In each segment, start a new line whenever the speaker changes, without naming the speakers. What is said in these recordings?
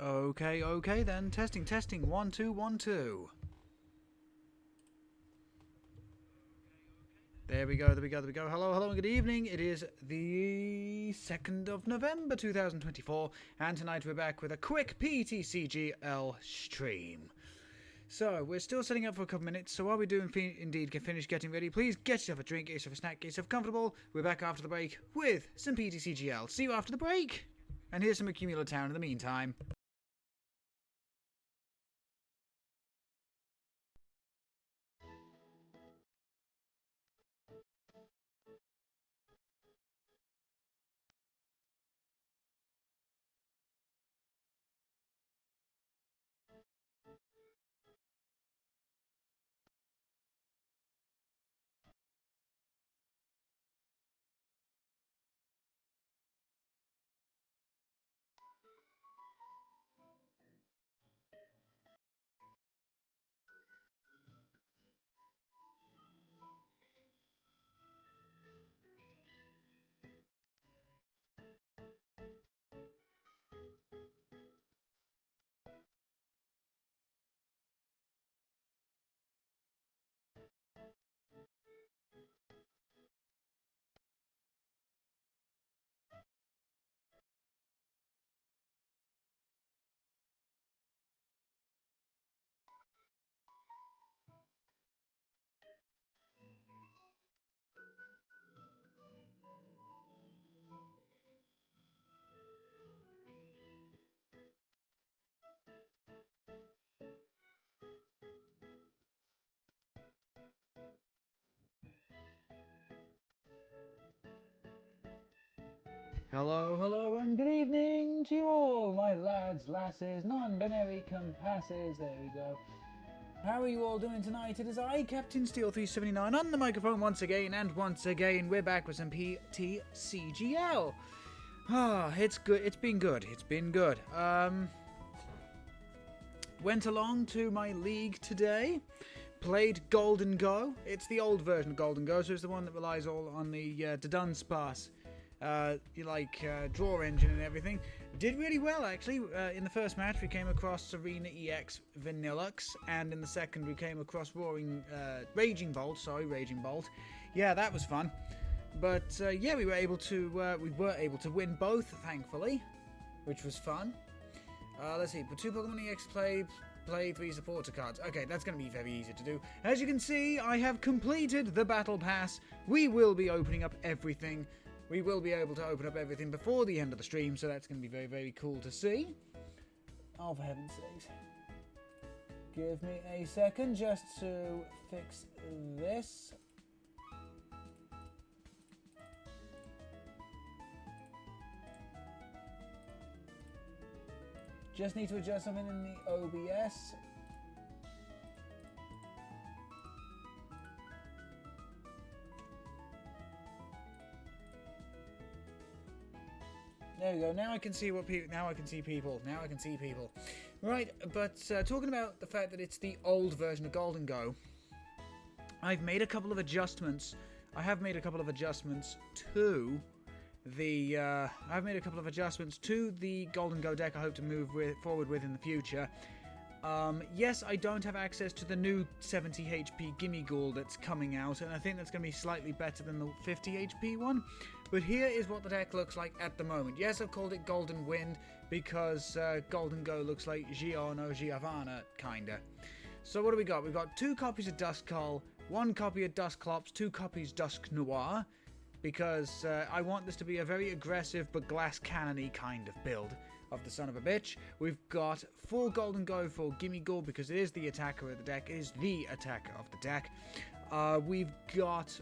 Okay then. Testing. 1, 2, 1, 2. There we go. Hello, and good evening. It is the 2nd of November 2024, and tonight we're back with a quick PTCGL stream. So, we're still setting up for a couple minutes, so while we do indeed finish getting ready, please get yourself a drink, get yourself a snack, get yourself comfortable. We're back after the break with some PTCGL. See you after the break! And here's some Accumula Town in the meantime. Hello, and good evening to you all, my lads, lasses, non-binary compasses. There we go. How are you all doing tonight? It is I, Captain Steel 379, on the microphone once again, and once again we're back with some PTCGL. It's good. It's been good. Went along to my league today. Played Gholdengo. It's the old version of Gholdengo, so it's the one that relies all on the Dusknoir draw engine and everything. Did really well actually. In the first match we came across Serena EX Vanillux, and in the second we came across Raging Bolt. Yeah, that was fun. But yeah, we were able to win both, thankfully, which was fun. Let's see. Put 2 Pokemon EX play 3 supporter cards. Okay, that's going to be very easy to do. As you can see, I have completed the Battle Pass. We will be opening up everything. We will be able to open up everything before the end of the stream, so that's going to be very, very cool to see. Oh, for heaven's sakes. Give me a second just to fix this. Just need to adjust something in the OBS. There we go. Now I can see people. Now I can see people. Right, but talking about the fact that it's the old version of Gholdengo, I've made a couple of adjustments. I have made a couple of adjustments to the. Gholdengo deck. I hope to move forward with in the future. Yes, I don't have access to the new 70 HP Gimme Ghoul that's coming out, and I think that's going to be slightly better than the 50 HP one. But here is what the deck looks like at the moment. Yes, I've called it Golden Wind because Gholdengo looks like Giorno Giovanna, kinda. So what do we got? We've got 2 copies of Duskull, 1 copy of Dusclops, 2 copies Dusknoir, because I want this to be a very aggressive but glass cannon-y kind of build of the son of a bitch. We've got 4 Gholdengo for Gimme Ghoul because it is the attacker of the deck. It is the attacker of the deck. We've got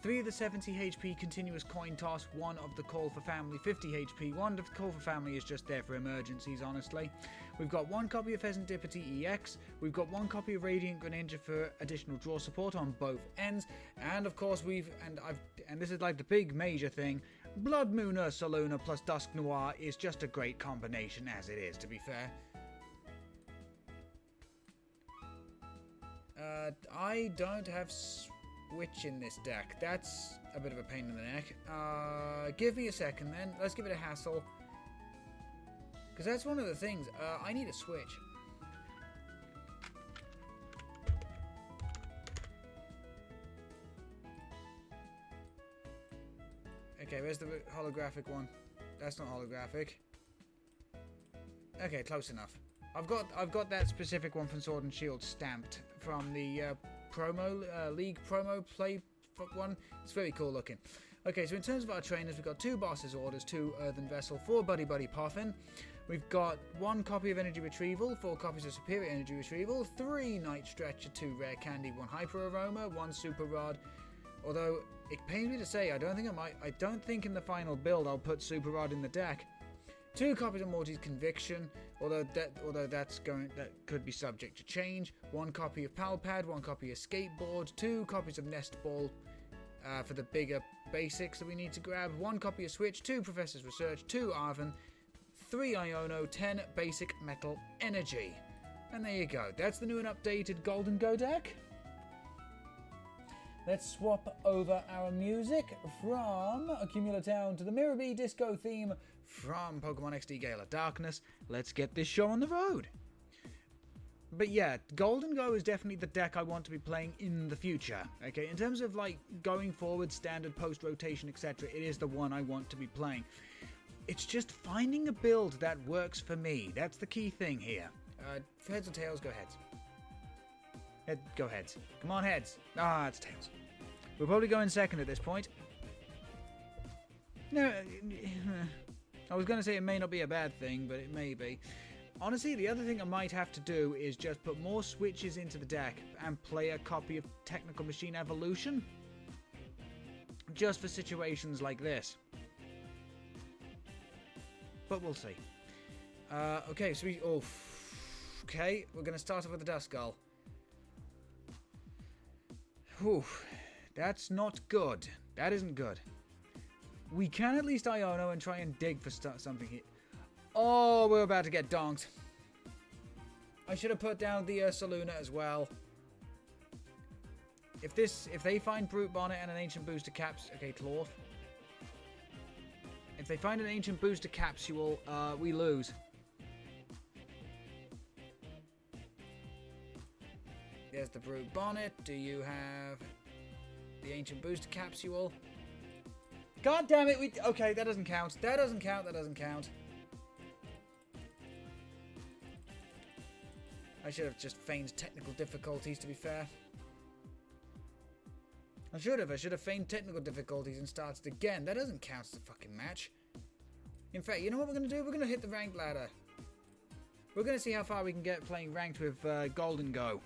3 of the 70 HP continuous coin toss, 1 of the Call for Family 50 HP. 1 of the Call for Family is just there for emergencies, honestly. We've got 1 copy of Pheasant Dippity EX. We've got 1 copy of Radiant Greninja for additional draw support on both ends. And of course and this is like the big major thing, Blood Moon Ursaluna plus Dusknoir is just a great combination as it is, to be fair. I don't have Switch in this deck. That's a bit of a pain in the neck. Give me a second then. Let's give it a hassle. Because that's one of the things. I need a switch. Okay, where's the holographic one? That's not holographic. Okay, close enough. I've got that specific one from Sword and Shield stamped from the promo league promo play one. It's very cool looking. Okay, so in terms of our trainers, we've got 2 bosses orders, 2 earthen vessel, 4 buddy poffin. We've got 1 copy of energy retrieval, 4 copies of superior energy retrieval, 3 night stretcher, 2 rare candy, 1 hyper aroma, 1 super rod. Although it pains me to say, I don't think in the final build I'll put super rod in the deck. 2 copies of Morty's Conviction, although that could be subject to change. 1 copy of Pal Pad, 1 copy of Skateboard, 2 copies of Nest Ball for the bigger basics that we need to grab, 1 copy of Switch, 2 Professor's Research, 2 Arven, 3 Iono, 10 basic metal energy. And there you go. That's the new and updated Gholdengo deck. Let's swap over our music from Accumula Town to the Mirror Bee Disco theme from Pokemon XD Gale of Darkness. Let's get this show on the road. But yeah, Gholdengo is definitely the deck I want to be playing in the future. Okay, in terms of like going forward, standard, post-rotation, etc., it is the one I want to be playing. It's just finding a build that works for me. That's the key thing here. Heads or tails? Go heads. Go heads. Come on, heads. Ah, it's tails. We're probably going second at this point. No, I was going to say it may not be a bad thing, but it may be. Honestly, the other thing I might have to do is just put more switches into the deck and play a copy of Technical Machine Evolution. Just for situations like this. But we'll see. Okay, so okay, we're going to start off with the Dusknoir. Whew, that's not good. That isn't good. We can at least Iono and try and dig for something here. Oh, we're about to get donked. I should have put down the Ursaluna as well. If they find Brute Bonnet and an Ancient Booster Caps... Okay, Cloth. If they find an Ancient Booster Capsule, we lose. There's the Brute Bonnet. Do you have the Ancient Booster Capsule? God damn it! Okay, that doesn't count. That doesn't count. That doesn't count. I should have just feigned technical difficulties, to be fair. I should have feigned technical difficulties and started again. That doesn't count as a fucking match. In fact, you know what we're going to do? We're going to hit the ranked ladder. We're going to see how far we can get playing ranked with Gholdengo.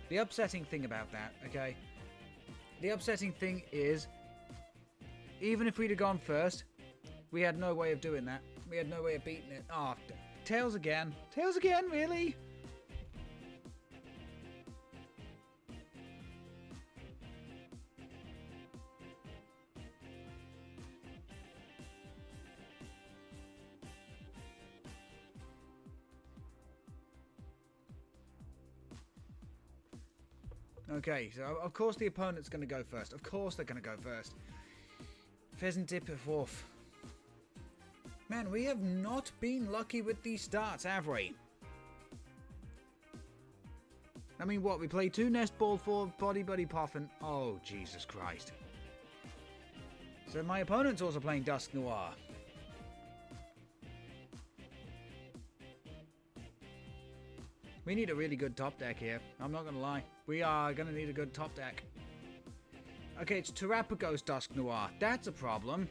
The upsetting thing about that, okay? The upsetting thing is, even if we'd have gone first, we had no way of doing that. We had no way of beating it. Oh, tails again. Tails again, really? Okay, so of course the opponent's going to go first. Of course they're going to go first. Pheasant Dip of Wolf. Man, we have not been lucky with these starts, have we? I mean, what? We played 2 Nest Ball, 4 Buddy Poffin. Oh, Jesus Christ. So my opponent's also playing Dusknoir. We need a really good top deck here. I'm not going to lie. We are going to need a good top deck. Okay, it's Terrapagos Dusknoir. That's a problem.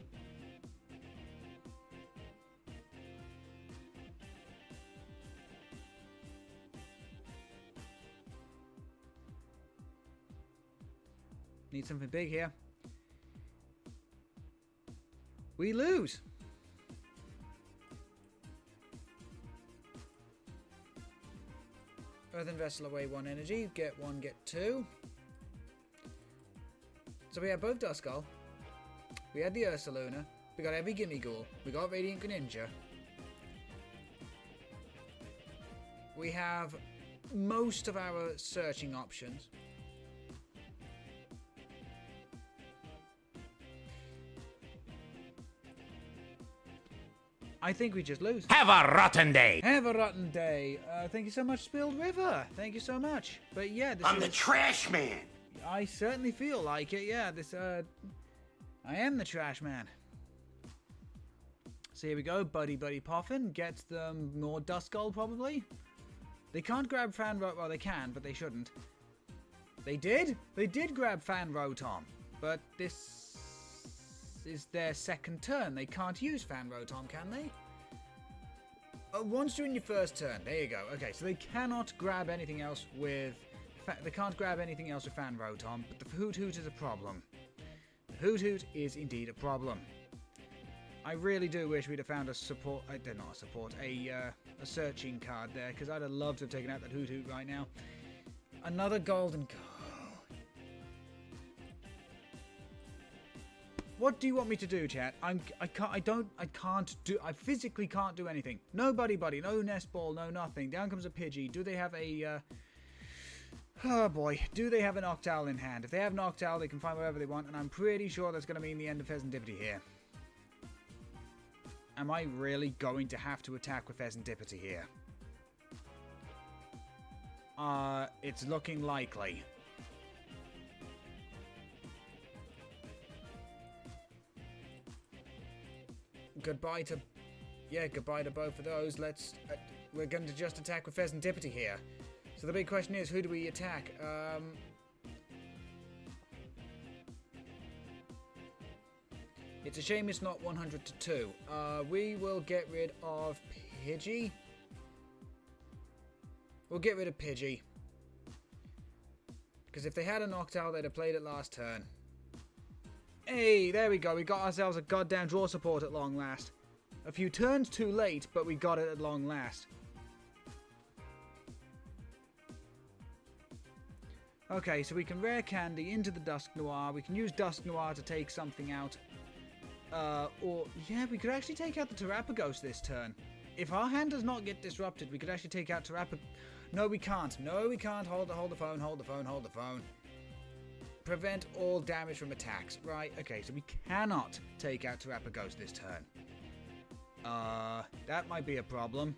Need something big here. We lose. Earthen Vessel away 1 energy. Get 1, get 2. So we had both Dusknoir. We had the Ursaluna. We got every Gimme Ghoul. We got Radiant Greninja. We have most of our searching options. I think we just lose.
Have a rotten day.
Have a rotten day. Thank you so much, Spilled River. Thank you so much. But yeah,
I'm the trash man.
I certainly feel like it. Yeah, I am the trash man. So here we go. Buddy Poffin gets them more Dusknoir probably. They can't grab Fan Rotom. Well, they can, but they shouldn't. They did. They did grab Fan Rotom, but this is their second turn. They can't use Fan Rotom, can they? Once during your first turn. There you go. Okay, so they cannot grab anything else with. They can't grab anything else with Fan Rotom, but the Hoot Hoot is a problem. The Hoot Hoot is indeed a problem. I really do wish we'd have found a support. Not a support. A searching card there, because I'd have loved to have taken out that Hoot Hoot right now. Another Gholdengo. What do you want me to do, chat? I physically can't do anything. No Buddy, no Nest Ball, no nothing. Down comes a Pidgey. Do they have a, oh boy. Do they have an Octal in hand? If they have an Octal, they can find whatever they want, and I'm pretty sure that's going to mean the end of Pheasantipity here. Am I really going to have to attack with Pheasantipity here? It's looking likely. Goodbye to both of those. We're going to just attack with Pheasantipity here. So the big question is, who do we attack? It's a shame it's not 100 to 2. We will get rid of Pidgey. We'll get rid of Pidgey. Because if they had a Noctowl, they'd have played it last turn. Hey, there we go. We got ourselves a goddamn draw support at long last. A few turns too late, but we got it at long last. Okay, so we can Rare Candy into the Dusknoir. We can use Dusknoir to take something out. Yeah, we could actually take out the Terapagos this turn. If our hand does not get disrupted, we could actually take out Terapagos. No, we can't. No, we can't. Hold the phone. Prevent all damage from attacks. Right, okay, so we cannot take out Terapagos this turn. That might be a problem.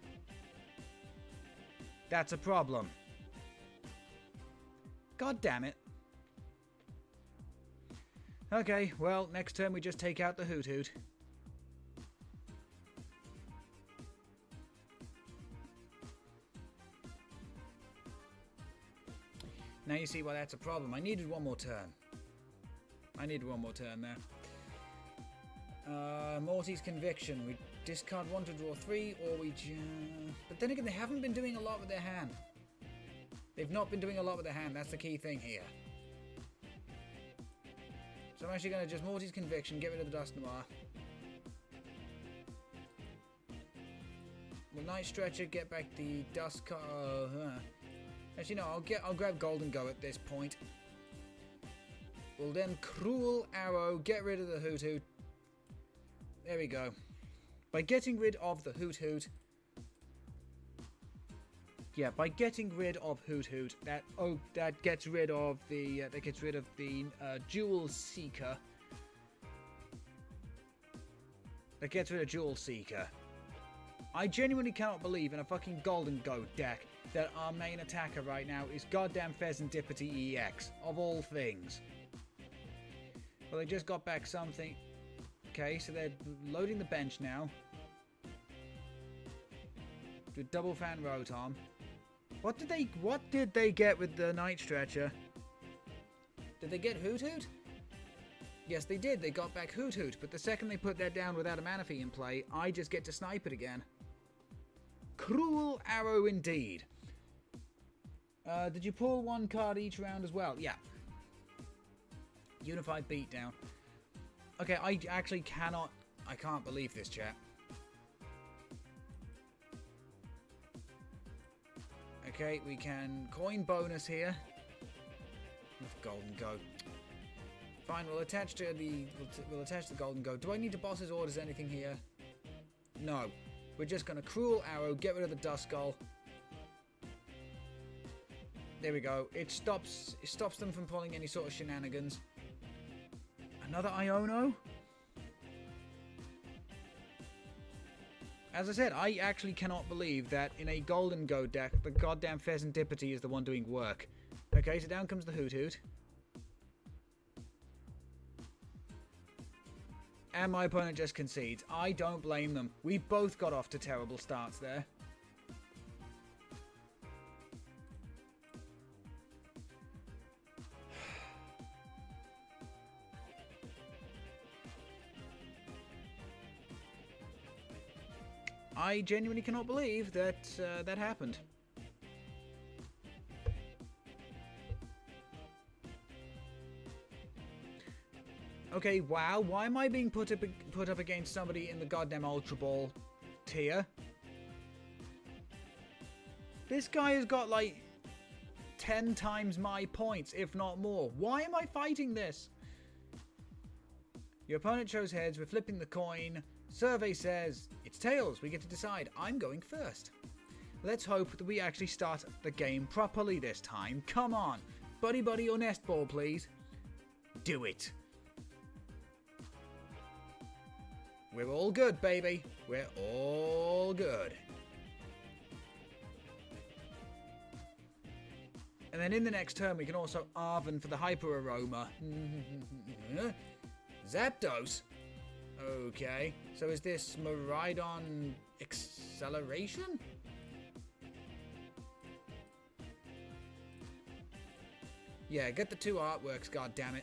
That's a problem. God damn it. Okay, well, next turn we just take out the Hoot Hoot. Now you see why that's a problem. I needed one more turn. There. Morty's Conviction. We discard 1 to draw 3, or we but then again, they haven't been doing a lot with their hand. They've not been doing a lot with their hand. That's the key thing here. So I'm actually going to just Morty's Conviction, get rid of the Dusknoir. Will Night Stretcher get back the Actually, no, I'll grab Gholdengo at this point. We'll then Cruel Arrow, get rid of the Hoot Hoot. There we go. By getting rid of the Hoot Hoot. Yeah, by getting rid of Hoot Hoot, that gets rid of the Jewel Seeker. That gets rid of Jewel Seeker. I genuinely cannot believe in a fucking Gholdengo deck that our main attacker right now is goddamn Pheasantipity EX, of all things. Well, they just got back something. Okay, so they're loading the bench now. With double Fan Rotom. What did they get with the Night Stretcher? Did they get Hoot Hoot? Yes, they did. They got back Hoot Hoot, but the second they put that down without a Manaphy in play, I just get to snipe it again. Cruel Arrow indeed. Did you pull one card each round as well? Yeah. Unified Beatdown. Okay, I actually cannot... I can't believe this, chat. Okay, we can coin bonus here. With Gholdengo. Fine, we'll attach to the Gholdengo. Do I need to boss his orders anything here? No. We're just gonna Cruel Arrow, get rid of the Dusknoir. There we go. It stops them from pulling any sort of shenanigans. Another Iono? As I said, I actually cannot believe that in a Gholdengo deck, the goddamn Pheasantipity is the one doing work. Okay, so down comes the Hoot Hoot. And my opponent just concedes. I don't blame them. We both got off to terrible starts there. I genuinely cannot believe that that happened. Okay, wow. Why am I being put up against somebody in the goddamn Ultra Ball tier? This guy has got like 10 times my points, if not more. Why am I fighting this? Your opponent chose heads. We're flipping the coin. Survey says it's tails. We get to decide. I'm going first. Let's hope that we actually start the game properly this time. Come on. Buddy buddy or nest ball, please. Do it. We're all good, baby. We're all good. And then in the next turn, we can also Arven for the Hyper Aroma. Zapdos? Okay. So is this Miraidon Acceleration? Yeah, get the two artworks, goddammit.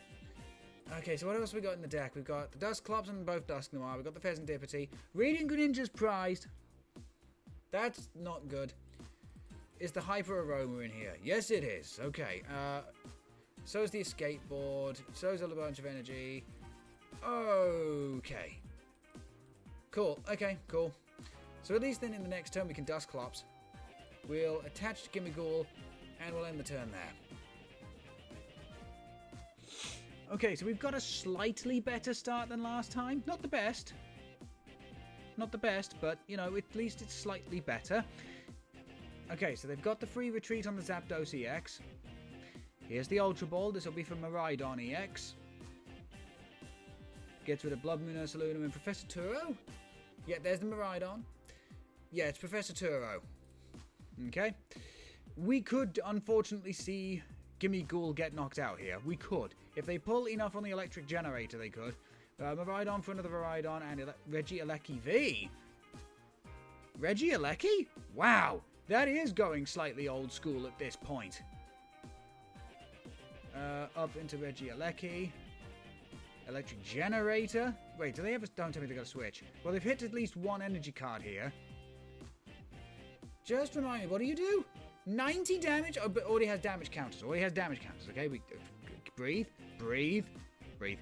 Okay, so what else have we got in the deck? We've got the Dusclops and both Dusknoir. We've got the Pheasantipity. Radiant Greninja's prized. That's not good. Is the Hyper Aroma in here? Yes, it is. Okay. So is the Escape Board. So is a bunch of energy. Okay. Cool. Okay, cool. So at least then in the next turn we can Dusclops. We'll attach to Gimmighoul, and we'll end the turn there. Okay, so we've got a slightly better start than last time. Not the best. Not the best, but, you know, at least it's slightly better. Okay, so they've got the free retreat on the Zapdos EX. Here's the Ultra Ball. This will be from Miraidon EX. Gets rid of Blood Moon, Ursaluna, and Professor Turo. Yeah, there's the Miraidon. Yeah, it's Professor Turo. Okay. We could, unfortunately, see Gimmighoul get knocked out here. We could. If they pull enough on the electric generator, they could. Miraidon for another Miraidon and Regieleki V. Regieleki? Wow. That is going slightly old school at this point. Up into Regieleki. Electric generator. Wait, do they ever... Don't tell me they got a switch. Well, they've hit at least one energy card here. Just remind me, what do you do? 90 damage? Oh, but already has damage counters. Already has damage counters, okay? We breathe, breathe, breathe.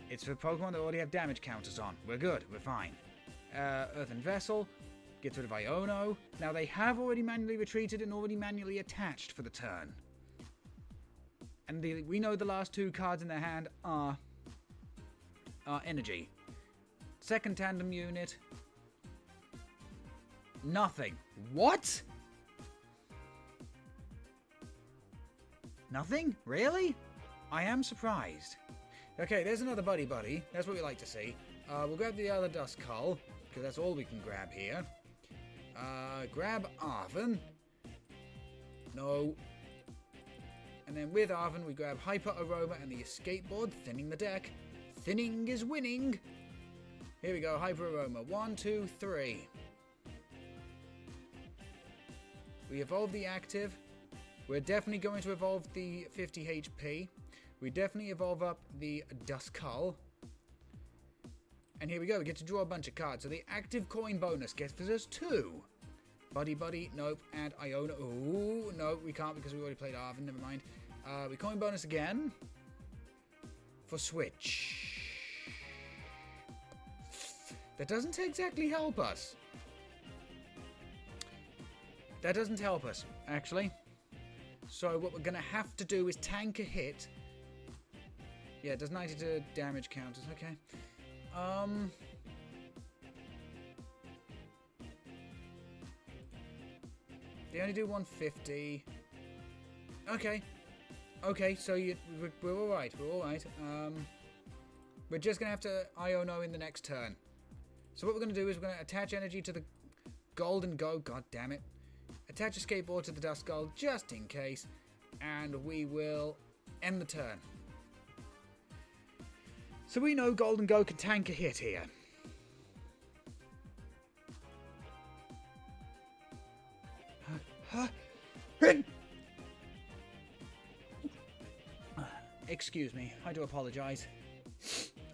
It's for Pokemon that already have damage counters on. We're good. We're fine. Earthen Vessel. Gets rid of Iono. Now, they have already manually retreated and already manually attached for the turn. And we know the last two cards in their hand are energy. Second tandem unit. Nothing. What? Nothing? Really? I am surprised. Okay, there's another buddy buddy. That's what we like to see. We'll grab the other Duskull, because that's all we can grab here. Grab Arven. No. And then with Arven, we grab Hyper Aroma and the Escape Board, thinning the deck. Thinning is winning. Here we go, Hyper Aroma. 1, 2, 3. We evolve the active. We're definitely going to evolve the 50 HP. We definitely evolve up the Duskull. And here we go, we get to draw a bunch of cards. So the active coin bonus gets us 2. Buddy Buddy, nope. And Iona, ooh, no, we can't because we already played Arven, never mind. We coin bonus again. For Switch. That doesn't exactly help us. That doesn't help us, actually. So what we're going to have to do is tank a hit. Yeah, it does 92 damage counters, okay. They only do 150. Okay. Okay, so we're alright, we're alright. We're just going to have to Iono in the next turn. So what we're going to do is we're going to attach energy to the Gholdengo. God damn it. Attach a skateboard to the Dusknoir just in case. And we will end the turn. So we know Gholdengo can tank a hit here. Excuse me, I do apologise.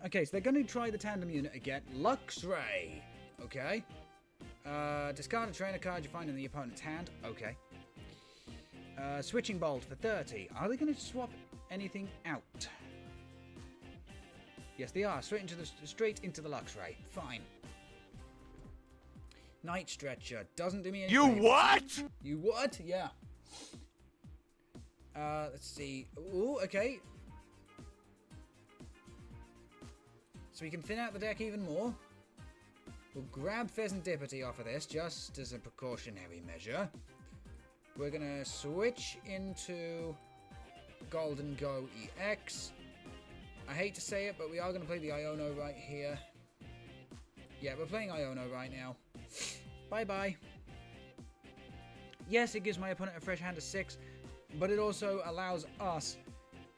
Okay, so they're going to try the tandem unit again. Luxray. Okay. Discard a trainer card you find in the opponent's hand. Okay. Switching Bolt for 30. Are they going to swap anything out? Yes, they are. Straight into the Luxray. Fine. Night Stretcher. Doesn't do me any favors.
what?
You what? Yeah. Let's see. Ooh, okay. So we can thin out the deck even more. We'll grab Pheasantipity off of this, just as a precautionary measure. We're going to switch into Gholdengo EX. I hate to say it, but we are going to play the Iono right here. Yeah, we're playing Iono right now. Bye-bye. Yes, it gives my opponent a fresh hand of 6, but it also allows us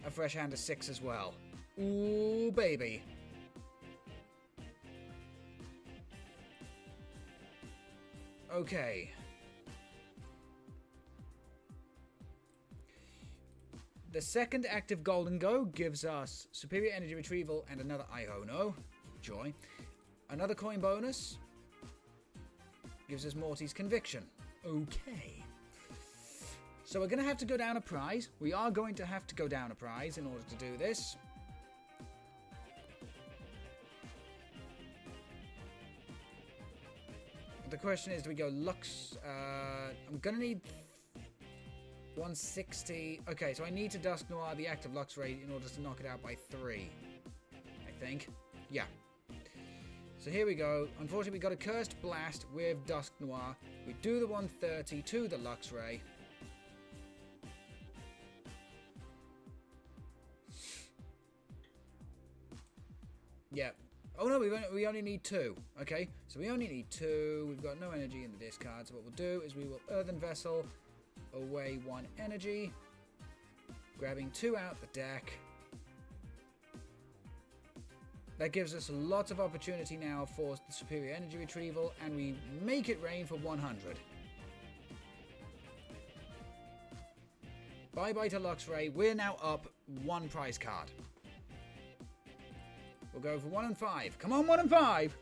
a fresh hand of 6 as well. Ooh, baby. Okay. The second active Gholdengo gives us superior energy retrieval and another Iono. Joy. Another coin bonus gives us Morty's Conviction. Okay. So we're going to have to go down a prize. We are going to have to go down a prize in order to do this. The question is, do we go Lux? I'm going to need 160. Okay, so I need to Dusknoir the active Luxray in order to knock it out by 3. I think. Yeah. So here we go. Unfortunately, we got a Cursed Blast with Dusknoir. We do the 130 to the Luxray. Yeah. Oh no, we only need 2. Okay, so we only need 2. We've got no energy in the discard. So what we'll do is we will Earthen Vessel away 1 energy, grabbing 2 out the deck. That gives us lots of opportunity now for the superior energy retrieval, and we make it rain for 100. Bye-bye to Luxray. We're now up 1 prize card. We'll go for 1 and 5. Come on, 1 and 5!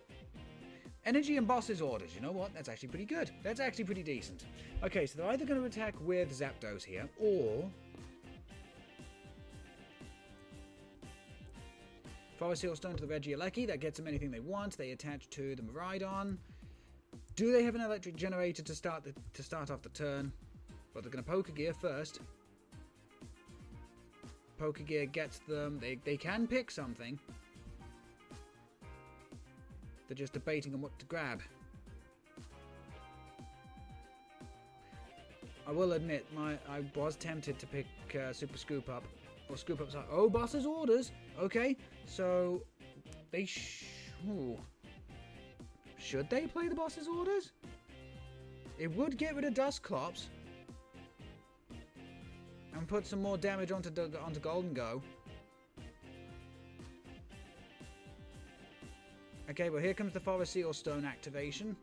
Energy and Boss's Orders. You know what? That's actually pretty good. That's actually pretty decent. Okay, so they're either going to attack with Zapdos here, or Forest Seal Stone to the Regieleki. That gets them anything they want. They attach to the Miraidon. Do they have an electric generator to start off the turn? Well, they're going to Poké Gear first. Poké Gear gets them. They can pick something. They're just debating on what to grab. I will admit, I was tempted to pick Super Scoop Up. Or Scoop Up's oh, Boss's Orders! Okay, so they should they play the Boss's Orders? It would get rid of Dusclops. And put some more damage onto Gholdengo. Okay, well here comes the Forest Seal Stone activation.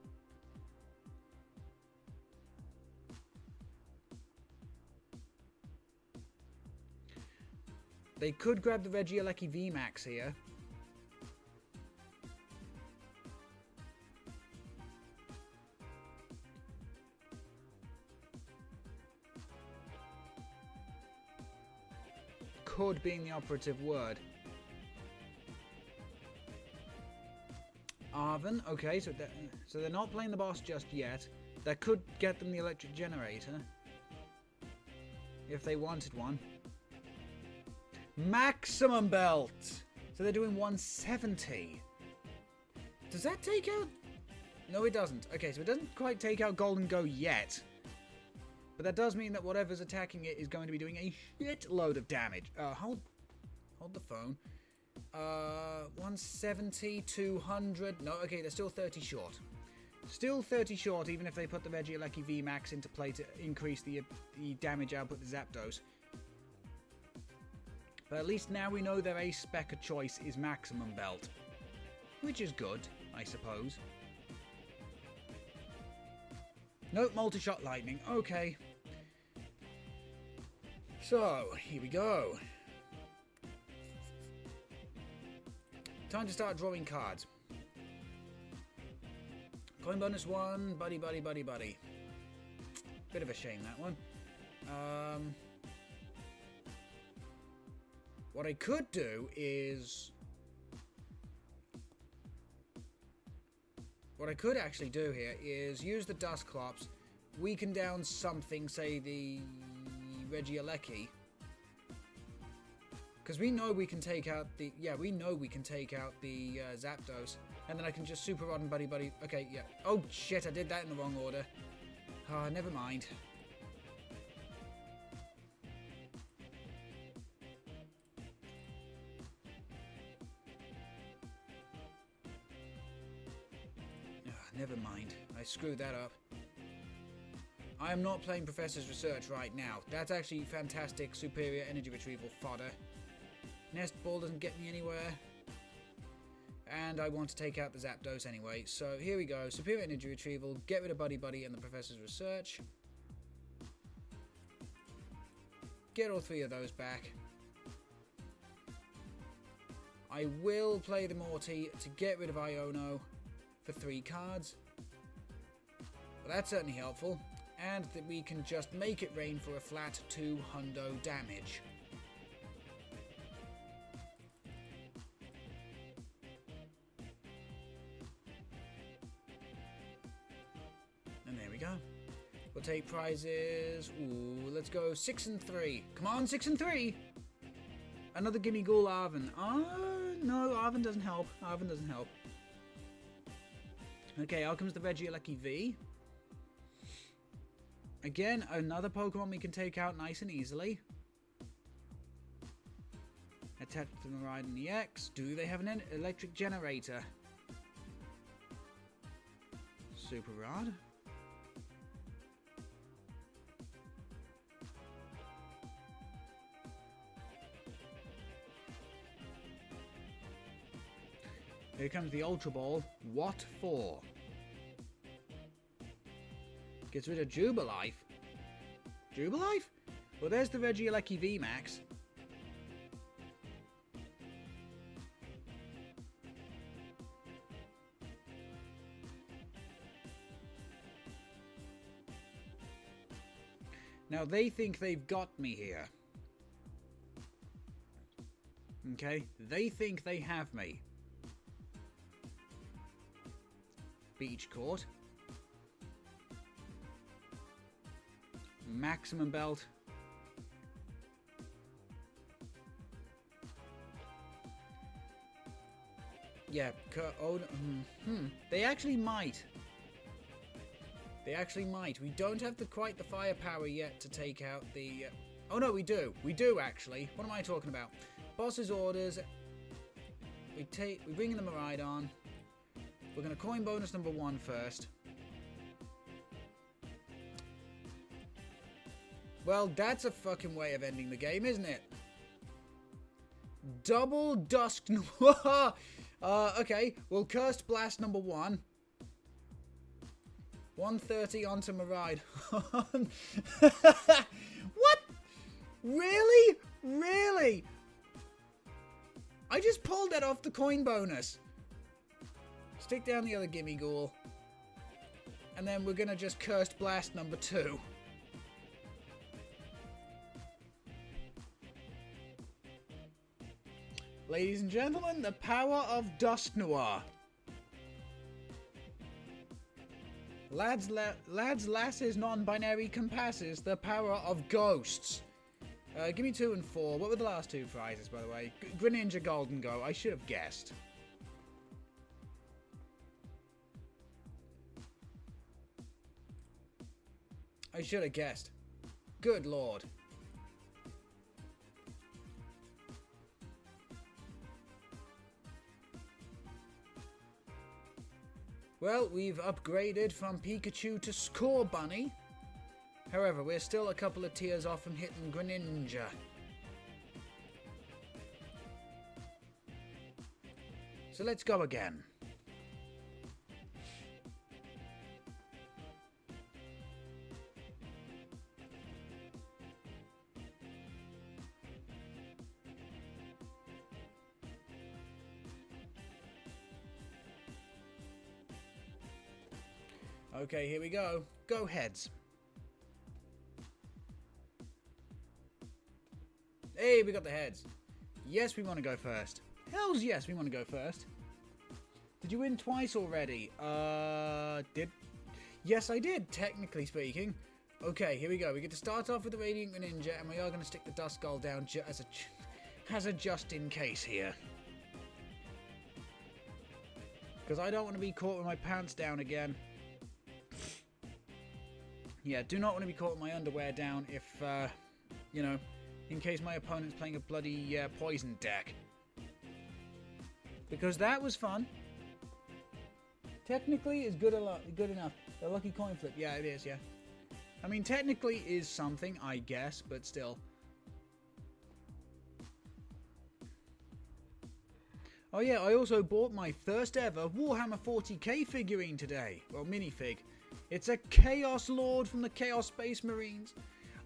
They could grab the Regieleki VMAX here. Could being the operative word. Arven, okay, so they're not playing the boss just yet. That could get them the electric generator. If they wanted one. Maximum Belt! So they're doing 170. Does that take out? No, it doesn't. Okay, so it doesn't quite take out Gholdengo yet. But that does mean that whatever's attacking it is going to be doing a shitload of damage. Hold the phone. 170, 200. No, okay, they're still 30 short. Still 30 short, even if they put the Regieleki VMAX into play to increase the damage output to Zapdos. But at least now we know their ace spec of choice is Maximum Belt. Which is good, I suppose. Nope, multi-shot lightning. Okay. So, here we go. Time to start drawing cards. Coin bonus 1, buddy, buddy, buddy, buddy. Bit of a shame, that one. What I could do is... What I could actually do here is use the Dusknoir, weaken down something, say the Regieleki. Because we know we can take out the... Yeah, we know we can take out the Zapdos. And then I can just Super Rod and Buddy Buddy... Okay, yeah. Oh, shit, I did that in the wrong order. Ah, never mind. Never mind. I screwed that up. I am not playing Professor's Research right now. That's actually fantastic superior energy retrieval fodder. Nest Ball doesn't get me anywhere. And I want to take out the Zapdos anyway. So here we go. Superior energy retrieval. Get rid of Buddy Buddy and the Professor's Research. Get all 3 of those back. I will play the Morty to get rid of Iono for 3 cards. Well, that's certainly helpful. And that we can just make it rain for a flat 2 hundo damage. And there we go. We'll take prizes. Ooh, let's go 6 and 3. Come on, 6 and 3! Another Gimme Ghoul Arven. No, Arven doesn't help. Arven doesn't help. Okay, out comes the Regieleki V. Again, another Pokemon we can take out nice and easily. Attach to the Miraidon EX. Do they have an electric generator? Super Rod. Here comes the Ultra Ball. What for? Gets rid of Jubilife. Jubilife? Well, there's the Regieleki VMAX. Now, they think they've got me here. Okay? They think they have me. Beach Court. Maximum Belt. Yeah, they actually might. They actually might. We don't have quite the firepower yet to take out the... Oh no, we do. We do actually. What am I talking about? Boss's orders. We bring in the Miraidon. We're going to coin bonus number 1 first. Well, that's a fucking way of ending the game, isn't it? Double Dusknoir. Okay, we'll Cursed Blast number 1. 130 onto Miraidon. What? Really? Really? I just pulled that off the coin bonus. Stick down the other Gimme Ghoul. And then we're going to just Cursed Blast number 2. Ladies and gentlemen, the power of Dusknoir. Lads, lasses, non-binary compasses, the power of ghosts. Give me 2 and 4. What were the last 2 prizes, by the way? Greninja Gholdengo. I should have guessed. I should have guessed. Good lord. Well, we've upgraded from Pikachu to Score Bunny. However, we're still a couple of tiers off from hitting Greninja. So let's go again. Okay, here we go. Go heads. Hey, we got the heads. Yes, we want to go first. Hells yes, we want to go first. Did you win twice already? Yes, I did, technically speaking. Okay, here we go. We get to start off with the Radiant Greninja, and we are going to stick the Duskull down as a just in case here. Because I don't want to be caught with my pants down again. Yeah, do not want to be caught with my underwear down if, you know, in case my opponent's playing a bloody poison deck. Because that was fun. Technically, is good enough. The lucky coin flip, yeah, it is, yeah. I mean, technically is something, I guess, but still. Oh yeah, I also bought my first ever Warhammer 40k figurine today. Well, minifig. It's a Chaos Lord from the Chaos Space Marines.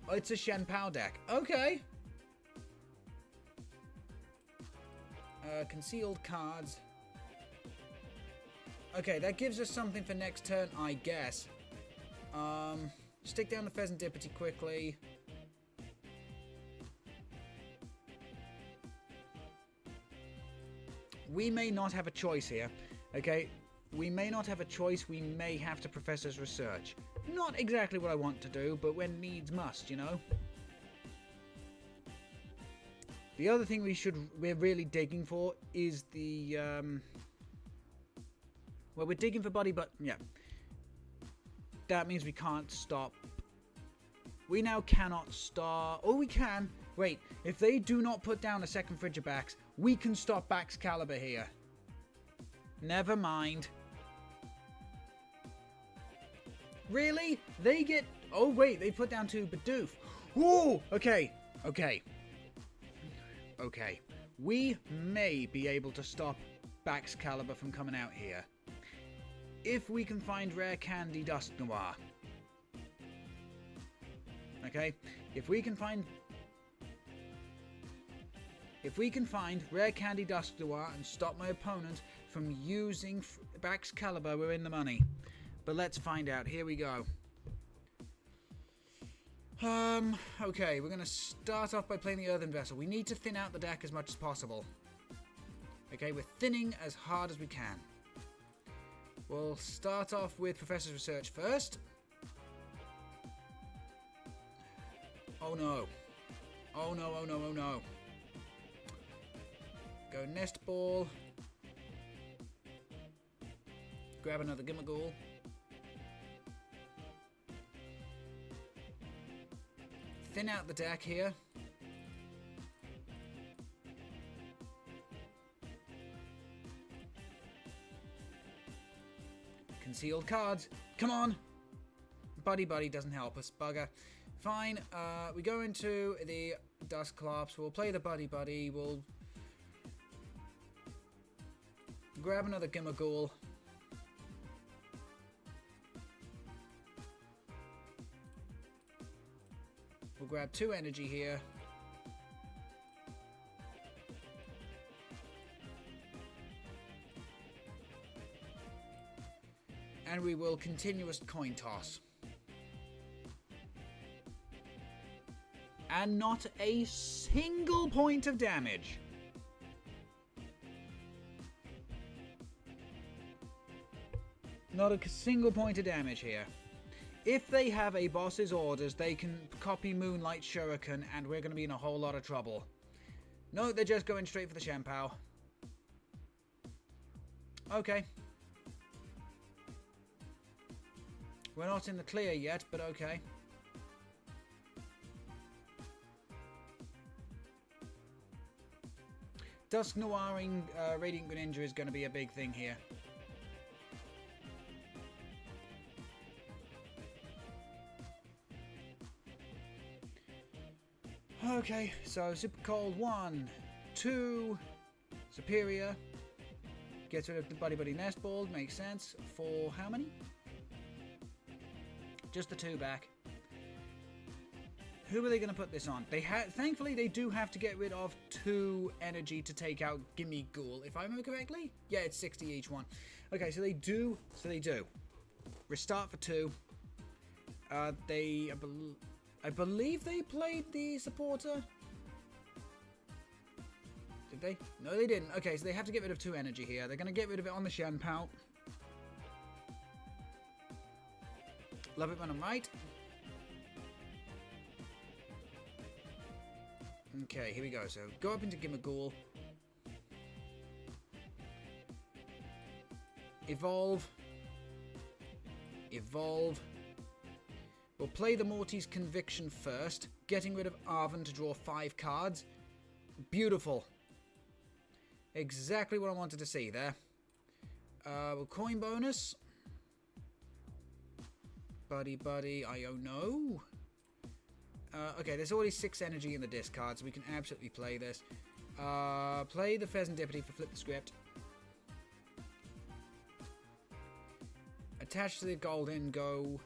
Oh, it's a Shen Pao deck. Okay. Concealed cards. Okay, that gives us something for next turn, I guess. Stick down the Pheasant Dippity quickly. We may not have a choice here, okay? We may not have a choice, we may have to Professor's Research. Not exactly what I want to do, but when needs must, you know? The other thing we're really digging for is the, well, we're digging for Buddy, but, yeah. That means we can't stop. We now cannot stop. Oh, we can. Wait, if they do not put down a second Frigibax, we can stop Baxcalibur here. Never mind. Really? They get... Oh, wait, they put down 2 Bidoof. Whoa! Okay. Okay. Okay. We may be able to stop Baxcalibur from coming out here. If we can find Rare Candy Dusknoir. Okay? If we can find Rare Candy Dusknoir and stop my opponent from using Baxcalibur, we're in the money. But let's find out. Here we go. Okay, we're going to start off by playing the Earthen Vessel. We need to thin out the deck as much as possible. Okay, we're thinning as hard as we can. We'll start off with Professor's Research first. Oh no. Oh no, oh no, oh no. Go Nest Ball. Grab another Gimmighoul. Thin out the deck here. Concealed cards. Come on. Buddy doesn't help us. Bugger. Fine. We go into the Dusclops. We'll play the Buddy. We'll grab another Gimmighoul. We'll grab 2 energy here. And we will continuous coin toss. And not a single point of damage. Not a single point of damage here. If they have a boss's orders, they can copy Moonlight Shuriken, and we're going to be in a whole lot of trouble. No, they're just going straight for the Shen Pao. Okay. We're not in the clear yet, but okay. Dusknoiring Radiant Greninja is going to be a big thing here. Okay, so super cold 1, 2, superior. Gets rid of the buddy nest ball, makes sense. For how many? Just the 2 back. Who are they going to put this on? Thankfully, they do have to get rid of 2 energy to take out Gimme Ghoul. If I remember correctly? Yeah, it's 60 each one. Okay, so they do. Restart for 2. I believe they played the supporter. Did they? No, they didn't. Okay, so they have to get rid of 2 energy here. They're going to get rid of it on the Shen Pao. Love it when I'm right. Okay, here we go. So go up into Gimme Ghoul. Evolve. Evolve. We'll play the Morty's Conviction first, getting rid of Arven to draw 5 cards. Beautiful. Exactly what I wanted to see there. We'll coin bonus. Buddy, I don't know. Okay, there's already 6 energy in the discard, so we can absolutely play this. Play the Pheasantipity for flip the script. Attach to the Gholdengo.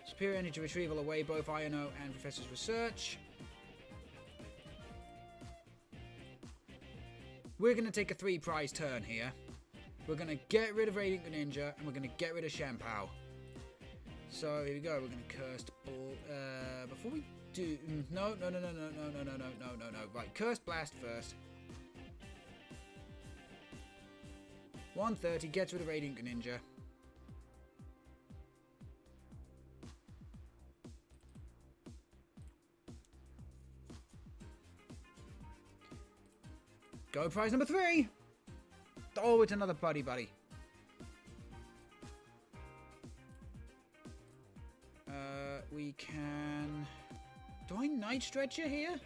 Superior energy retrieval away both INO and Professor's Research. We're going to take a 3 prize turn here. We're going to get rid of Radiant Greninja and we're going to get rid of Shen Pao. So here we go. We're going to Cursed Ball. Before we do, no. Right, Cursed Blast first. 130 gets rid of Radiant Greninja. Go prize number 3. Oh, it's another buddy. We can... Do I Night Stretcher here?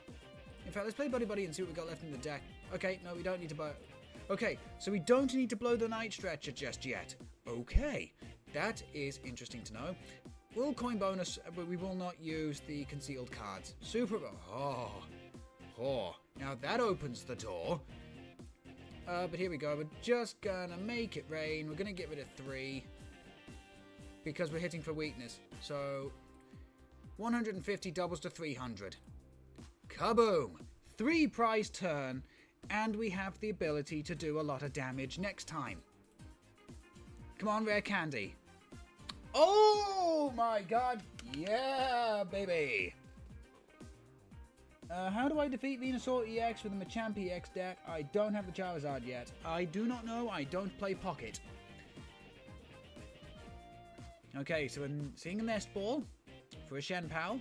In fact, let's play buddy and see what we got left in the deck. Okay, no, we don't need to buy... Okay, so we don't need to blow the Night Stretcher just yet. Okay, that is interesting to know. We'll coin bonus, but we will not use the concealed cards. Super... Oh. Now that opens the door. But here we go. We're just gonna make it rain. We're gonna get rid of 3. Because we're hitting for weakness. So... 150 doubles to 300. Kaboom! 3 prize turn. And we have the ability to do a lot of damage next time. Come on, Rare Candy. Oh my god! Yeah, baby! How do I defeat Venusaur EX with a Machamp EX deck? I don't have the Charizard yet. I do not know. I don't play Pocket. Okay, so I'm seeing a Nest Ball for a Shen Pao.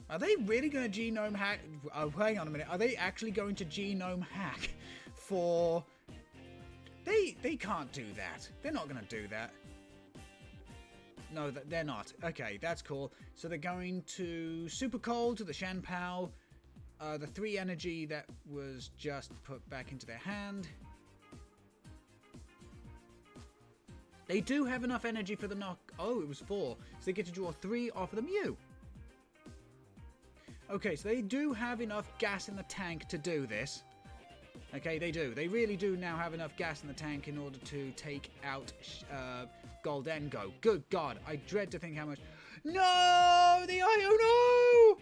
Are they really going to genome hack? Oh, hang on a minute. Are they actually going to genome hack for... They can't do that. They're not going to do that. No, they're not. Okay, that's cool. So they're going to Super Cold to the Shen Pao. The 3 energy that was just put back into their hand. They do have enough energy for the knock. Oh, it was 4. So they get to draw 3 off of the Mew. Okay, so they do have enough gas in the tank to do this. Okay, they do. They really do now have enough gas in the tank in order to take out Gholdengo. Good God, I dread to think how much... No! The IO, no!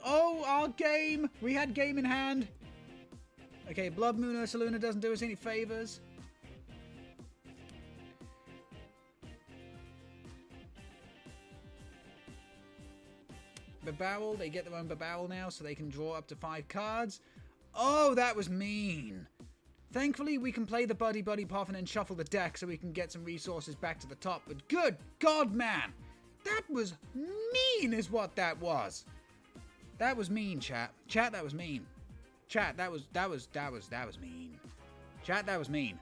Oh, our game! We had game in hand. Okay, Blood Moon Ursaluna doesn't do us any favors. Babowel, they get their own Babowel now, so they can draw up to 5 cards. Oh, that was mean. Thankfully, we can play the Buddy Puff and then shuffle the deck so we can get some resources back to the top. But good God, man. That was mean is what that was. That was mean, chat. Chat, that was mean. Chat, that was mean. Chat, that was mean.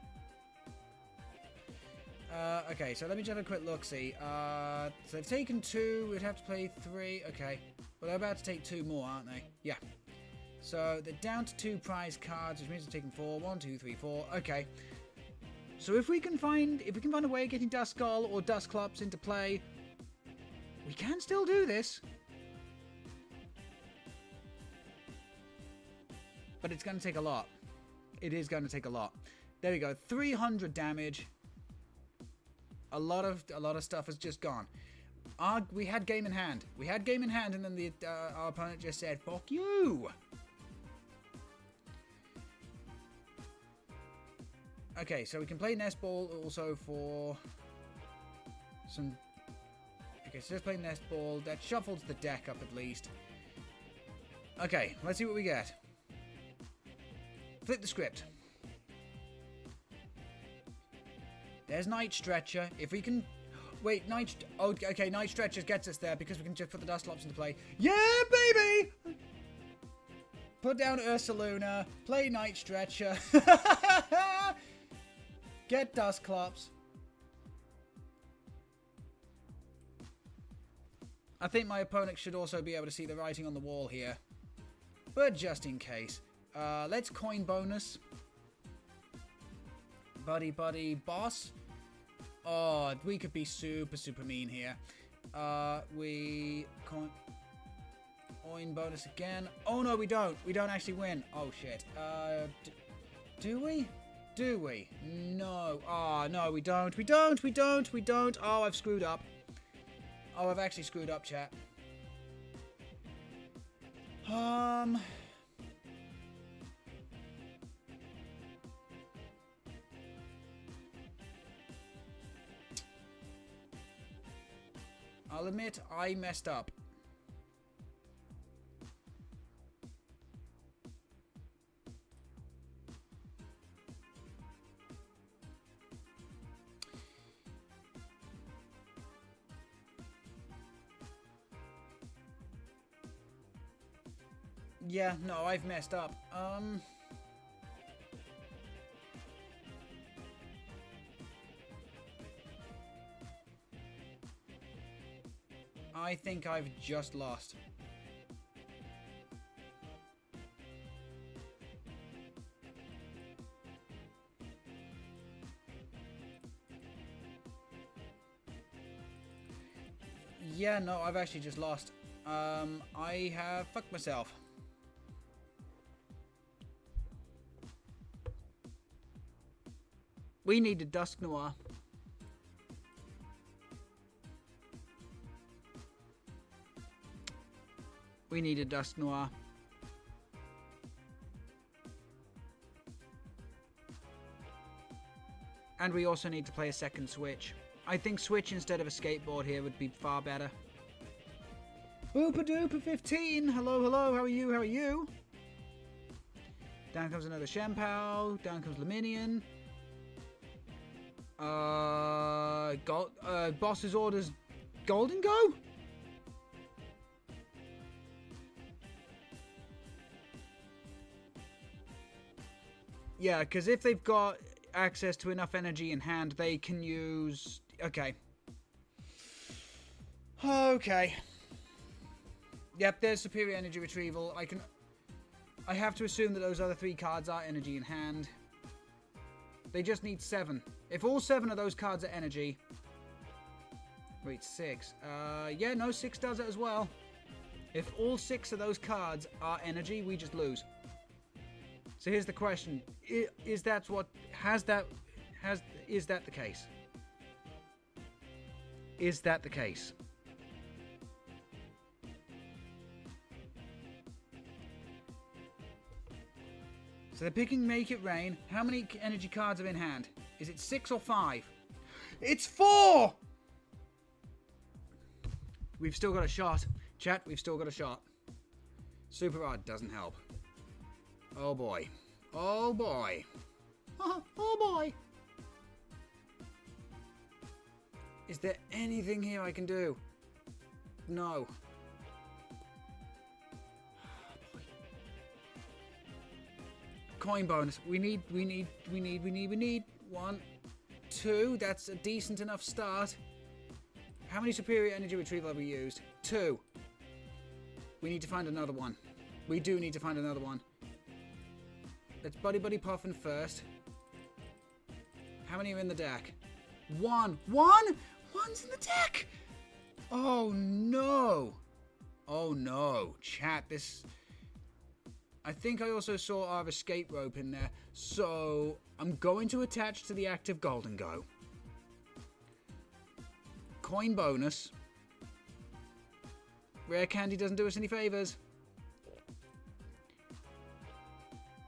Okay, so let me just have a quick look-see. So they've taken 2, we'd have to play 3. Okay. Well, they're about to take 2 more, aren't they? Yeah. So they're down to 2 prize cards, which means they're taking 4. 1, 2, 3, 4. Okay. So if we can find a way of getting Duskull or Dusclops into play, we can still do this. But it's going to take a lot. It is going to take a lot. There we go. 300 damage. A lot of stuff has just gone. We had game in hand. We had game in hand, and then our opponent just said, "Fuck you." Okay, so we can play Nest Ball also for some... Okay, so let's play Nest Ball. That shuffles the deck up at least. Okay, let's see what we get. Flip the script. There's Night Stretcher. If we can... Wait, Oh, okay, Night Stretcher gets us there because we can just put the Dusclops into play. Yeah, baby! Put down Ursaluna. Play Night Stretcher. Get Dusclops. I think my opponent should also be able to see the writing on the wall here. But just in case. Let's coin bonus. Buddy boss. Oh, we could be super mean here. We coin bonus again. Oh no, we don't. We don't actually win. Oh shit. Do we? Do we? No. Oh no, we don't. We don't. Oh, I've screwed up. Oh, I've actually screwed up, chat. I'll admit I messed up. Yeah, no, I've messed up. I think I've just lost. Yeah, no, I've actually just lost. I have fucked myself. We need a Dusknoir. We need a Dusknoir. And we also need to play a second Switch. I think Switch instead of a skateboard here would be far better. Boopa Doopa 15! Hello, hello, how are you? How are you? Down comes another Shempao. Down comes Luminion. Boss's orders Gholdengo? Yeah, because if they've got access to enough energy in hand, they can use... Okay. Okay. Yep, there's superior energy retrieval. I have to assume that those other 3 cards are energy in hand. They just need 7. If all 7 of those cards are energy... Wait, 6. Yeah, no, 6 does it as well. If all 6 of those cards are energy, we just lose. So here's the question: is that the case? Is that the case? So they're picking Make It Rain. How many energy cards are in hand? Is it 6 or 5? It's 4! We've still got a shot. Chat, we've still got a shot. Super Rod doesn't help. Oh boy. Oh boy. Oh boy. Is there anything here I can do? No. Coin bonus. We need 1, 2. That's a decent enough start. How many superior energy retrieval have we used? 2. We need to find another one. We do need to find another one. Let's Buddy Puffin first. How many are in the deck? One! One's in the deck! Oh no! Oh no. Chat, this... I think I also saw our escape rope in there. So, I'm going to attach to the active Gholdengo. Coin bonus. Rare candy doesn't do us any favors.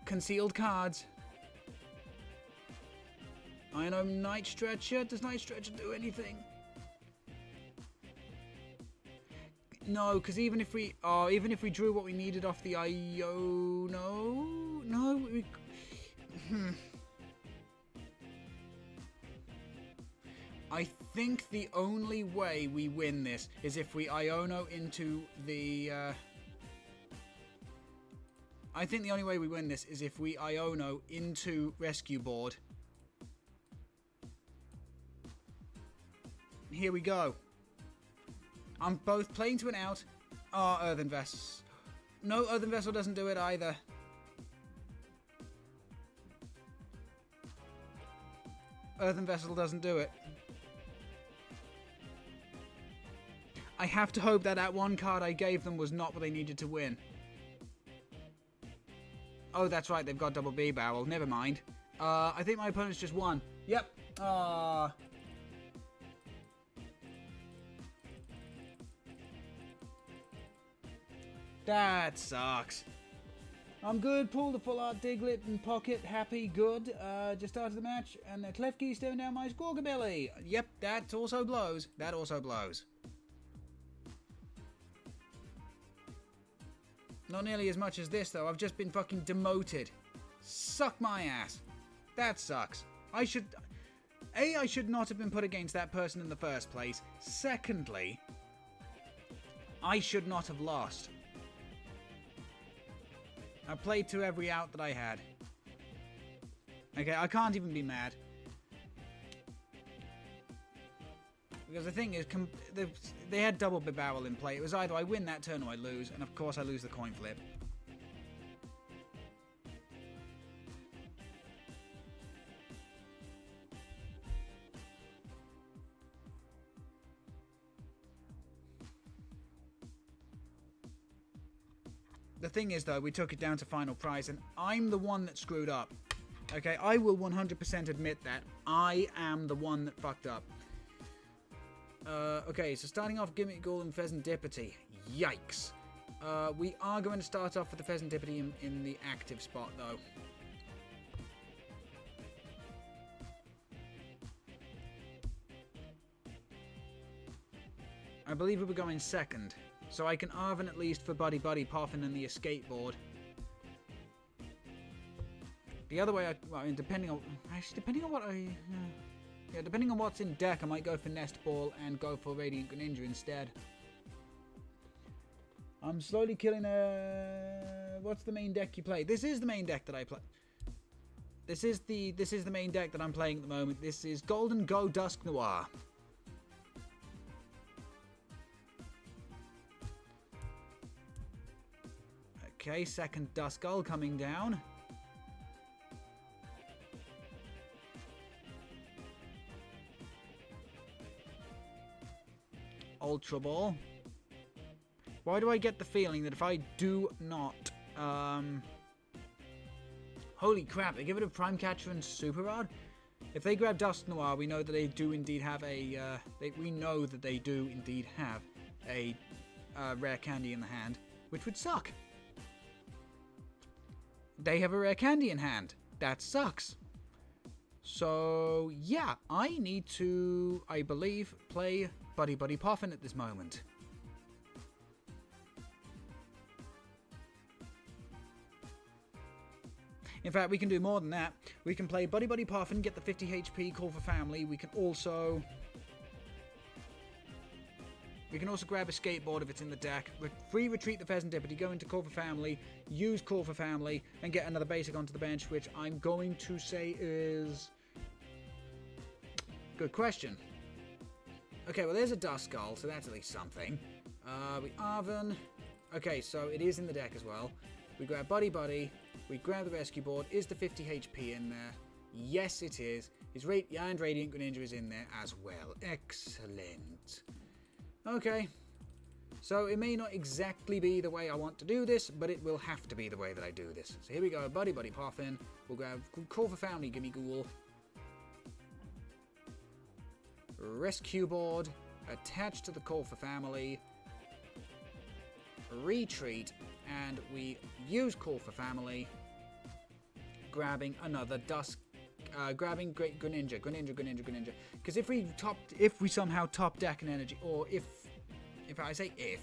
Concealed cards. I know Night Stretcher. Does Night Stretcher do anything? No, because even if we drew what we needed off the IO, no, I think the only way we win this is if we Iono into the. I think the only way we win this is if we Iono into rescue board. Here we go. I'm both playing to an out. Oh, Earthen Vessel. No, Earthen Vessel doesn't do it either. Earthen Vessel doesn't do it. I have to hope that that one card I gave them was not what they needed to win. Oh, that's right. They've got double B barrel. Never mind. I think my opponent's just won. Yep. That sucks. I'm good. Pull the full art Diglett in pocket. Happy. Good. Just started the match. And the Klefki staring down my Squawkabilly. Yep, that also blows. That also blows. Not nearly as much as this, though. I've just been fucking demoted. Suck my ass. That sucks. I should not have been put against that person in the first place. Secondly, I should not have lost. I played to every out that I had. Okay, I can't even be mad. Because the thing is, they had double barrel in play. It was either I win that turn or I lose, and of course I lose the coin flip. The thing is, though, we took it down to final prize, and I'm the one that screwed up. Okay, I will 100% admit that. I am the one that fucked up. Okay, so starting off, Gimmick Ghoul and Pheasantipity. Yikes. We are going to start off with the Pheasantipity in the active spot, though. I believe we were going second. So I can Arven at least for Buddy Poffin and the escape board. The other way, I mean, depending on what depending on what's in deck, I might go for Nest Ball and go for Radiant Greninja instead. I'm slowly killing what's the main deck you play? This is the main deck that I play. This is the main deck that I'm playing at the moment. This is Gholdengo Dusknoir. Okay, second Duskull coming down. Ultra Ball. Why do I get the feeling that if I do not... Holy crap, they give it a Prime Catcher and Super Rod? If they grab Dusknoir, we know that they do indeed have a... we know that they do indeed have a rare candy in the hand, which would suck. They have a rare candy in hand. That sucks. So, yeah, I need to, I believe, play Buddy Poffin at this moment. In fact, we can do more than that. We can play Buddy Poffin, get the 50 HP, call for family. We can also grab a skateboard if it's in the deck, free retreat the Pheasantipity, go into Call for Family, use Call for Family, and get another basic onto the bench, which I'm going to say is... Good question. Okay, well there's a Duskull, so that's at least something. We Arven. Okay, so it is in the deck as well. We grab Buddy, we grab the rescue board. Is the 50 HP in there? Yes, it is. His and Radiant Greninja is in there as well. Excellent. Okay. So it may not exactly be the way I want to do this, but it will have to be the way that I do this. So here we go. Buddy Poffin. We'll grab Call for Family, Gimme Ghoul. Rescue Board. Attach to the Call for Family. Retreat. And we use Call for Family. Grabbing another grabbing Great Greninja. Because if we somehow top deck an energy, or if I say if,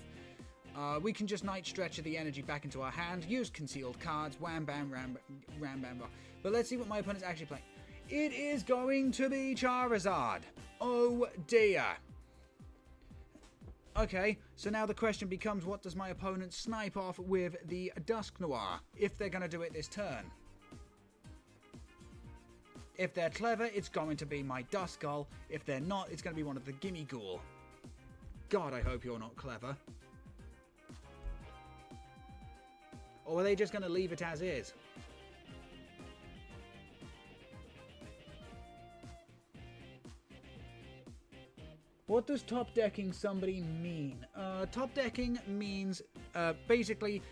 we can just Night Stretcher the energy back into our hand, use concealed cards, wham bam ram bam bam. But let's see what my opponent's actually playing. It is going to be Charizard. Oh dear. Okay, so now the question becomes, what does my opponent snipe off with the Dusknoir, if they're going to do it this turn? If they're clever, it's going to be my Duskull. If they're not, it's going to be one of the Gimme Ghoul. God, I hope you're not clever. Or are they just going to leave it as is? What does top decking somebody mean? Top decking means basically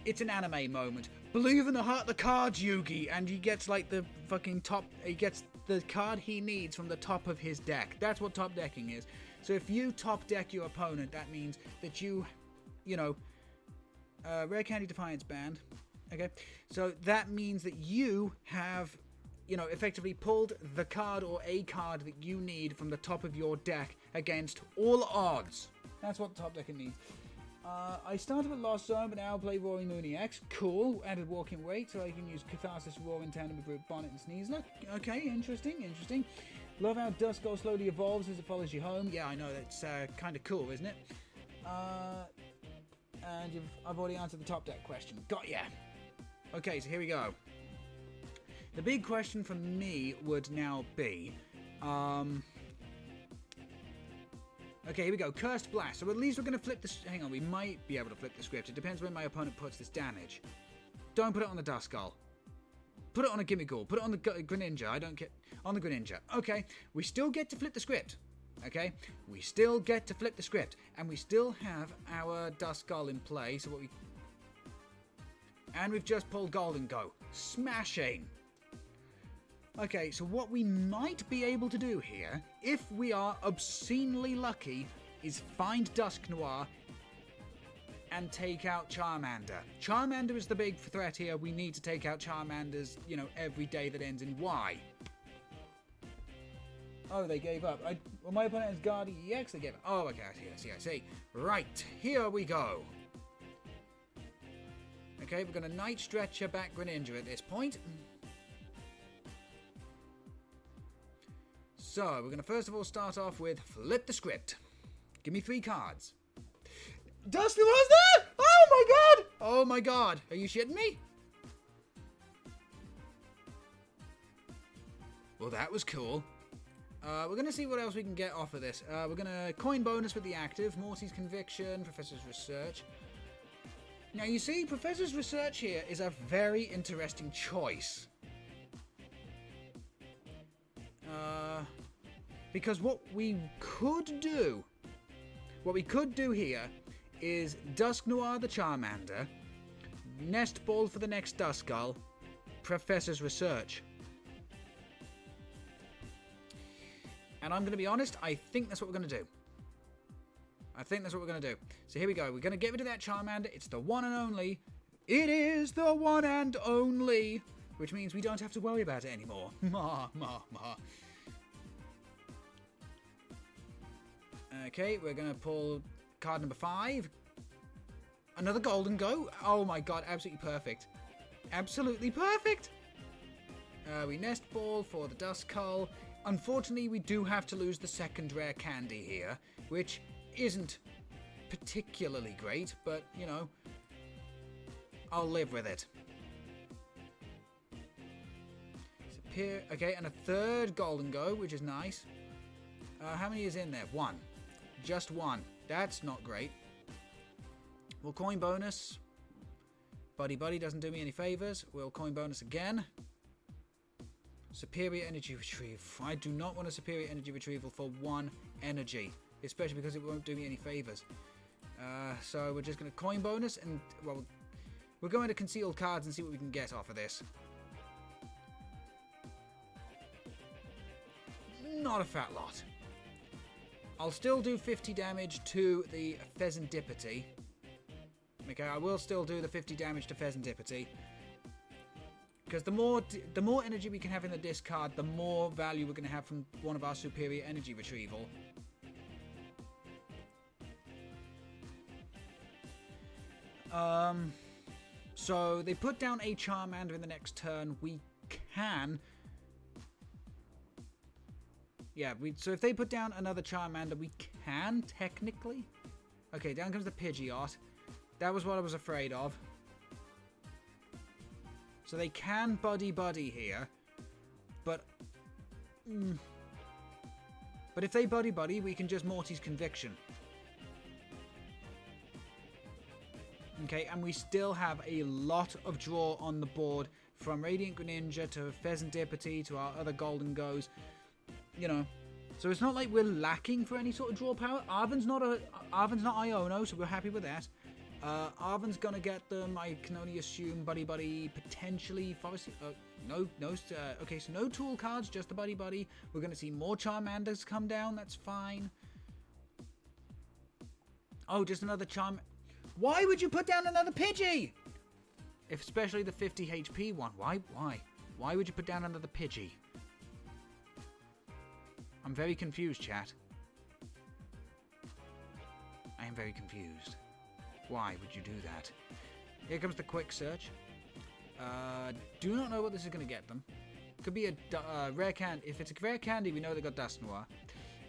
it's an anime moment. Believe in the heart, the cards, Yugi, and he gets like the fucking top. He gets the card he needs from the top of his deck. That's what top decking is. So if you top deck your opponent, that means that you know, Rare Candy Defiance banned. Okay, so that means that you have, you know, effectively pulled the card or a card that you need from the top of your deck against all odds. That's what top decking means. I started with Lost Zone, but now play Roaring Moon EX. Cool. Added Walking Weight, so I can use Catharsis Roar in tandem with Root Bonnet and Sneasler. Okay, interesting. Love how Duskull slowly evolves as it follows you home. Yeah, I know, that's kind of cool, isn't it? And I've already answered the top deck question. Got ya! Okay, so here we go. The big question for me would now be... Okay, here we go. Cursed Blast. So at least we're going to flip this... Hang on, we might be able to flip the script. It depends when my opponent puts this damage. Don't put it on the Duskull. Put it on a Gimme Ghoul. Put it on the Greninja. I don't get... On the Greninja. Okay, we still get to flip the script. Okay? We still get to flip the script. And we still have our Duskull in play. So what we... And we've just pulled Gholdengo. Smashing! Okay, so what we might be able to do here, if we are obscenely lucky, is find Dusknoir and take out Charmander. Charmander is the big threat here. We need to take out Charmanders, you know, every day that ends in Y. Oh, they gave up. Well, my opponent has Guardian EX, they gave up. Oh, okay, I see. Right, here we go. Okay, we're going to Night Stretcher back Greninja at this point. So, we're going to first of all start off with flip the script. Give me 3 cards. Dusty was there? Oh my god! Oh my god. Are you shitting me? Well, that was cool. We're going to see what else we can get off of this. We're going to coin bonus with the active. Morty's Conviction, Professor's Research. Now, you see, Professor's Research here is a very interesting choice. Because what we could do here is Dusknoir the Charmander, Nest Ball for the next Duskull, Professor's Research. And I'm going to be honest, I think that's what we're going to do. So here we go. We're going to get rid of that Charmander. It's the one and only. It is the one and only. Which means we don't have to worry about it anymore. Ma. Okay, we're going to pull card number 5. Another Gholdengo. Oh my god, absolutely perfect. Absolutely perfect. We Nest Ball for the Duskull. Unfortunately, we do have to lose the second rare candy here, which isn't particularly great, but, you know, I'll live with it. Okay, and a third Gholdengo, which is nice. How many is in there? 1. Just 1. That's not great. We'll coin bonus. Buddy doesn't do me any favors. We'll coin bonus again. Superior energy retrieval. I do not want a superior energy retrieval for 1 energy, especially because it won't do me any favors. So we're just going to coin bonus and, well, we're going to concealed cards and see what we can get off of this. Not a fat lot. I'll still do 50 damage to the Pheasantipity. Okay, I will still do the 50 damage to Pheasantipity. Because the more energy we can have in the discard, the more value we're going to have from one of our superior energy retrieval. So they put down a Charmander in the next turn. We can... Yeah, so if they put down another Charmander, we can, technically. Okay, down comes the Pidgeot. That was what I was afraid of. So they can buddy-buddy here. But... But if they buddy-buddy, we can just Morty's Conviction. Okay, and we still have a lot of draw on the board. From Radiant Greninja to Pheasantipity to our other Gholdengos. You know, so it's not like we're lacking for any sort of draw power. Arven's not Iono, so we're happy with that. Arven's gonna get them. I can only assume Buddy potentially. Okay, so no tool cards, just the Buddy. We're gonna see more Charmanders come down. That's fine. Oh, just another Charm. Why would you put down another Pidgey? Especially the 50 HP one. Why? Why would you put down another Pidgey? I'm very confused, chat. I am very confused. Why would you do that? Here comes the quick search. Do not know what this is going to get them. Could be a rare candy. If it's a rare candy, we know they got Dusknoir.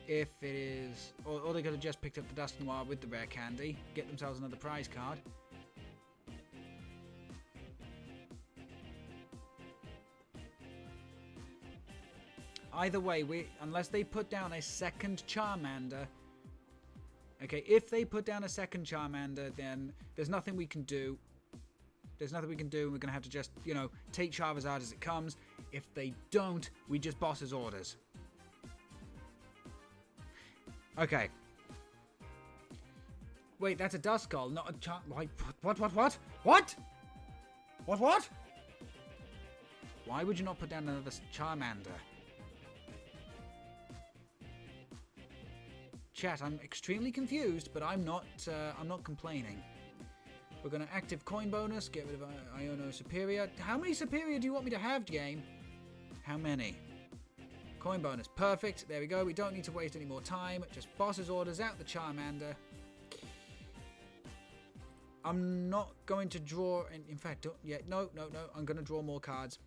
If it is... Or they could have just picked up the Dusknoir with the rare candy. Get themselves another prize card. Either way, unless they put down a second Charmander... Okay, if they put down a second Charmander, then there's nothing we can do. There's nothing we can do, and we're going to have to just, you know, take Charizard as it comes. If they don't, we just boss's orders. Okay. Wait, that's a Duskull, not a Char... What? What? Why would you not put down another Charmander? Chat, I'm extremely confused, but I'm not complaining. We're going to active coin bonus, get rid of Iono Superior. How many Superior do you want me to have, game? How many? Coin bonus, perfect. There we go. We don't need to waste any more time. Just boss's orders out the Charmander. I'm not going to draw... In fact, don't... Yeah, no. I'm going to draw more cards.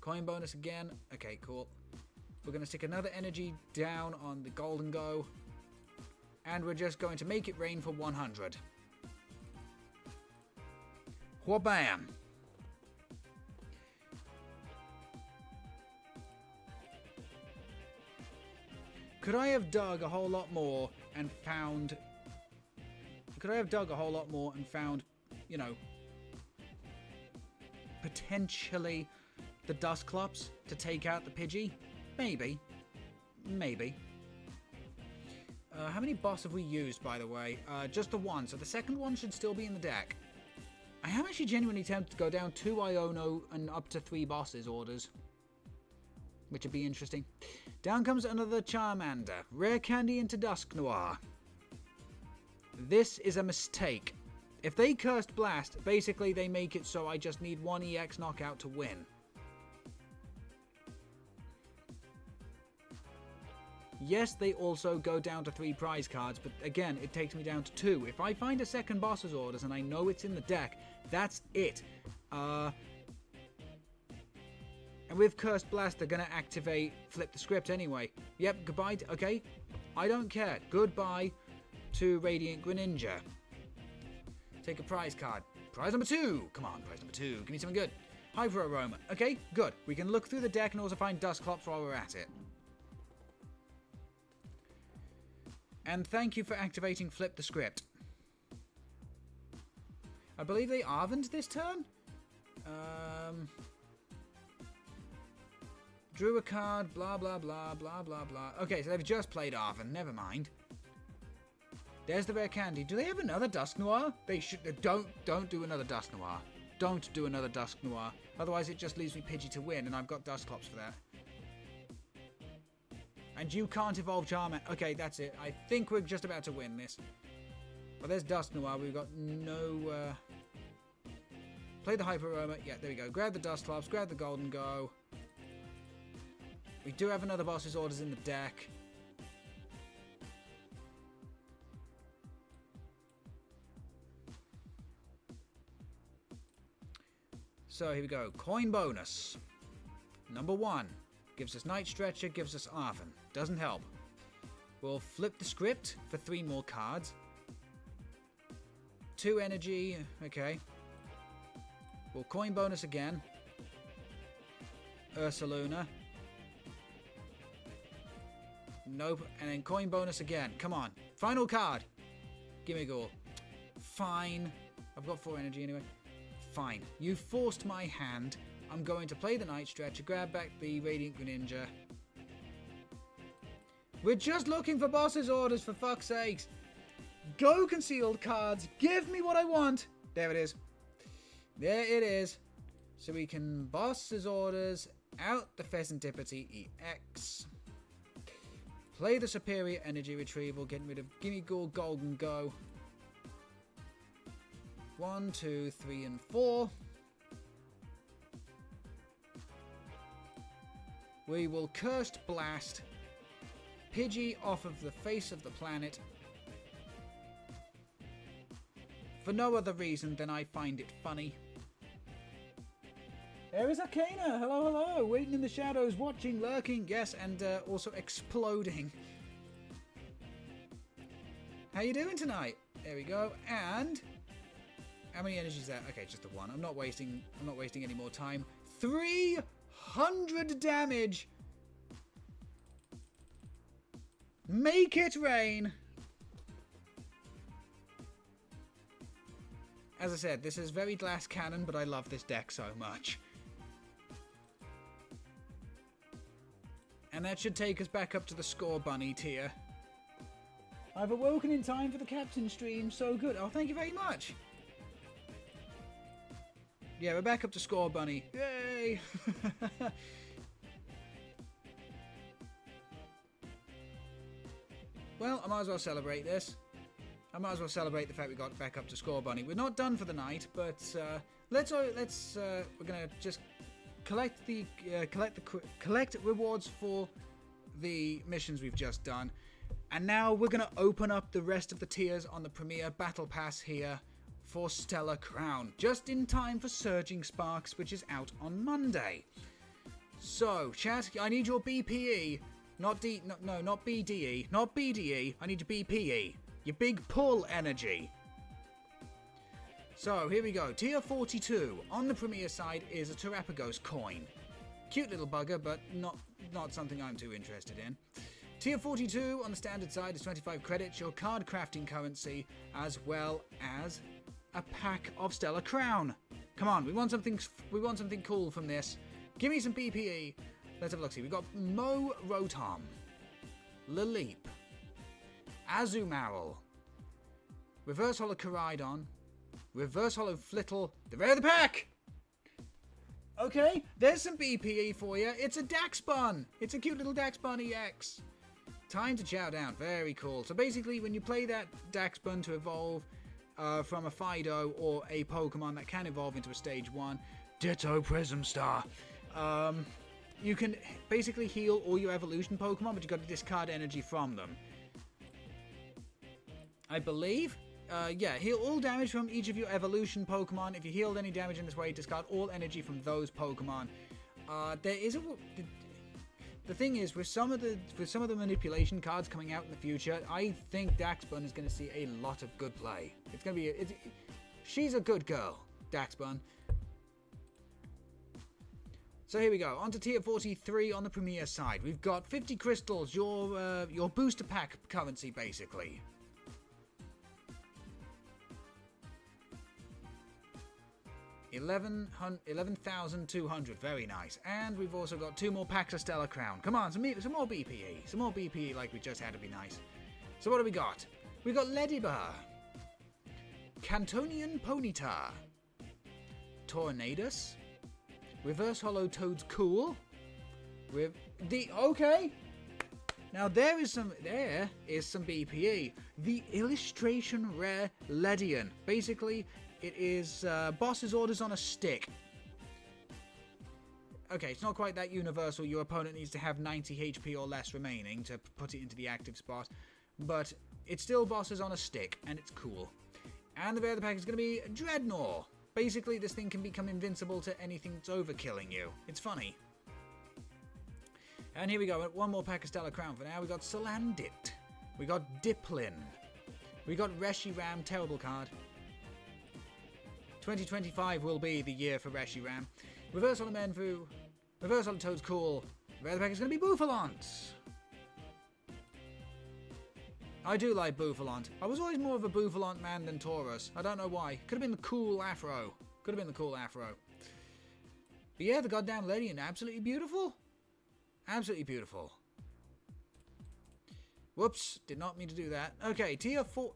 Coin bonus again. Okay, cool. We're going to stick another energy down on the Gholdengo. And we're just going to make it rain for 100. Whabam! Could I have dug a whole lot more and found... you know, potentially the Dusclops to take out the Pidgey? Maybe. How many boss have we used, by the way? Just the one, so the second one should still be in the deck. I am actually genuinely tempted to go down 2 Iono and up to 3 bosses orders. Which would be interesting. Down comes another Charmander. Rare candy into Dusknoir. This is a mistake. If they Cursed Blast, basically they make it so I just need 1 EX knockout to win. Yes, they also go down to 3 prize cards, but again, it takes me down to 2. If I find a second boss's orders and I know it's in the deck, that's it. And with Cursed Blast, they're going to activate Flip the Script anyway. Yep, goodbye. Okay, I don't care. Goodbye to Radiant Greninja. Take a prize card. Prize number 2. Come on, prize number 2. Give me something good. Hyper Aroma. Okay, good. We can look through the deck and also find Dusclops while we're at it. And thank you for activating Flip the Script. I believe they Arvened this turn? Drew a card, blah, blah, blah, blah, blah, blah. Okay, so they've just played Arven. Never mind. There's the rare candy. Do they have another Dusknoir? They should. Don't do another Dusknoir. Don't do another Dusknoir. Otherwise, it just leaves me Pidgey to win, and I've got Dusclops for that. And you can't evolve Charmander. Okay, that's it. I think we're just about to win this. Well, there's Dusknoir. We've got no... Play the Hyper Aroma. Yeah, there we go. Grab the Dusclops. Grab the Gholdengo. We do have another boss's orders in the deck. So here we go. Coin bonus. Number 1. Gives us Night Stretcher, gives us Arven. Doesn't help. We'll flip the script for 3 more cards. 2 energy. Okay. We'll coin bonus again. Ursaluna. Nope. And then coin bonus again. Come on. Final card. Gimme Ghoul. Fine. I've got 4 energy anyway. Fine. You forced my hand. I'm going to play the Night Stretcher, grab back the Radiant Greninja. We're just looking for boss's orders, for fuck's sakes. Go concealed cards. Give me what I want. There it is. There it is. So we can boss's orders out the Pheasantipity EX. Play the Superior Energy Retrieval, getting rid of Gimme Ghoul, Gholdengo. 1, 2, 3, and 4. We will Cursed Blast Pidgey off of the face of the planet for no other reason than I find it funny. There is Arcana. Hello, hello. Waiting in the shadows, watching, lurking, yes, and also exploding. How you doing tonight? There we go. And how many energies is that? Okay, just the 1. I'm not wasting any more time. 300 damage. Make it rain. As I said, this is very glass cannon, but I love this deck so much. And that should take us back up to the Score Bunny tier. I've awoken in time for the Captain stream. So good. Oh, thank you very much. Yeah, we're back up to Score Bunny. Yay! Well, I might as well celebrate this. I might as well celebrate the fact we got back up to Score Bunny. We're not done for the night, but we're gonna just collect rewards for the missions we've just done, and now we're gonna open up the rest of the tiers on the Premier Battle Pass here for Stellar Crown, just in time for Surging Sparks, which is out on Monday. So, chat, I need your BPE, not BDE, not BDE. I need your BPE, your big pull energy. So here we go. Tier 42 on the Premier side is a Terrapagos coin. Cute little bugger, but not something I'm too interested in. Tier 42 on the standard side is 25 credits, your card crafting currency, as well as a pack of Stellar Crown. Come on, we want something cool from this. Give me some PPE. Let's have a look. See, we've got Mo Rotom, Laleep, Azumarill, Reverse Holo Koraidon, Reverse Holo Flittle, the rare of the pack. Okay, there's some BPE for you. It's a Daxbun. It's a cute little Daxbun EX. Time to chow down. Very cool. So basically, when you play that Daxbun to evolve from a Fido or a Pokemon that can evolve into a Stage 1, Ditto Prism Star, you can basically heal all your evolution Pokemon, but you've got to discard energy from them. I believe. Yeah, heal all damage from each of your evolution Pokemon. If you healed any damage in this way, discard all energy from those Pokemon. There is the thing is, with some of the manipulation cards coming out in the future, I think Daxbun is going to see a lot of good play. It's going to be she's a good girl, Daxbun. So here we go, on to tier 43 on the Premier side. We've got 50 crystals, your booster pack currency, basically. 11,200. Very nice. And we've also got 2 more packs of Stellar Crown. Come on, some more BPE. Some more BPE like we just had to be nice. So what do we got? We got Leddybar, Cantonian Ponyta, Tornadus, Reverse Hollow Toad's Cool, with the Now there is some BPE. The Illustration Rare Ledian. Basically, it is boss's orders on a stick. Okay, it's not quite that universal. Your opponent needs to have 90 HP or less remaining to put it into the active spot. But it's still bosses on a stick, and it's cool. And the rare of the pack is going to be Dusknoir. Basically, this thing can become invincible to anything that's overkilling you. It's funny. And here we go, 1 more pack of Stellar Crown for now. We got Salandit. We got Diplin. We got Reshiram, terrible card. 2025 will be the year for Reshiram. Reverse Hollow Menfu. Reverse Hollow Toad's Cool. The rare of the pack is going to be Bouffalont. I do like Bouffalont. I was always more of a Bouffalont man than Taurus. I don't know why. Could have been the cool afro. But yeah, the goddamn Ledian, absolutely beautiful. Absolutely beautiful. Whoops, did not mean to do that. Okay,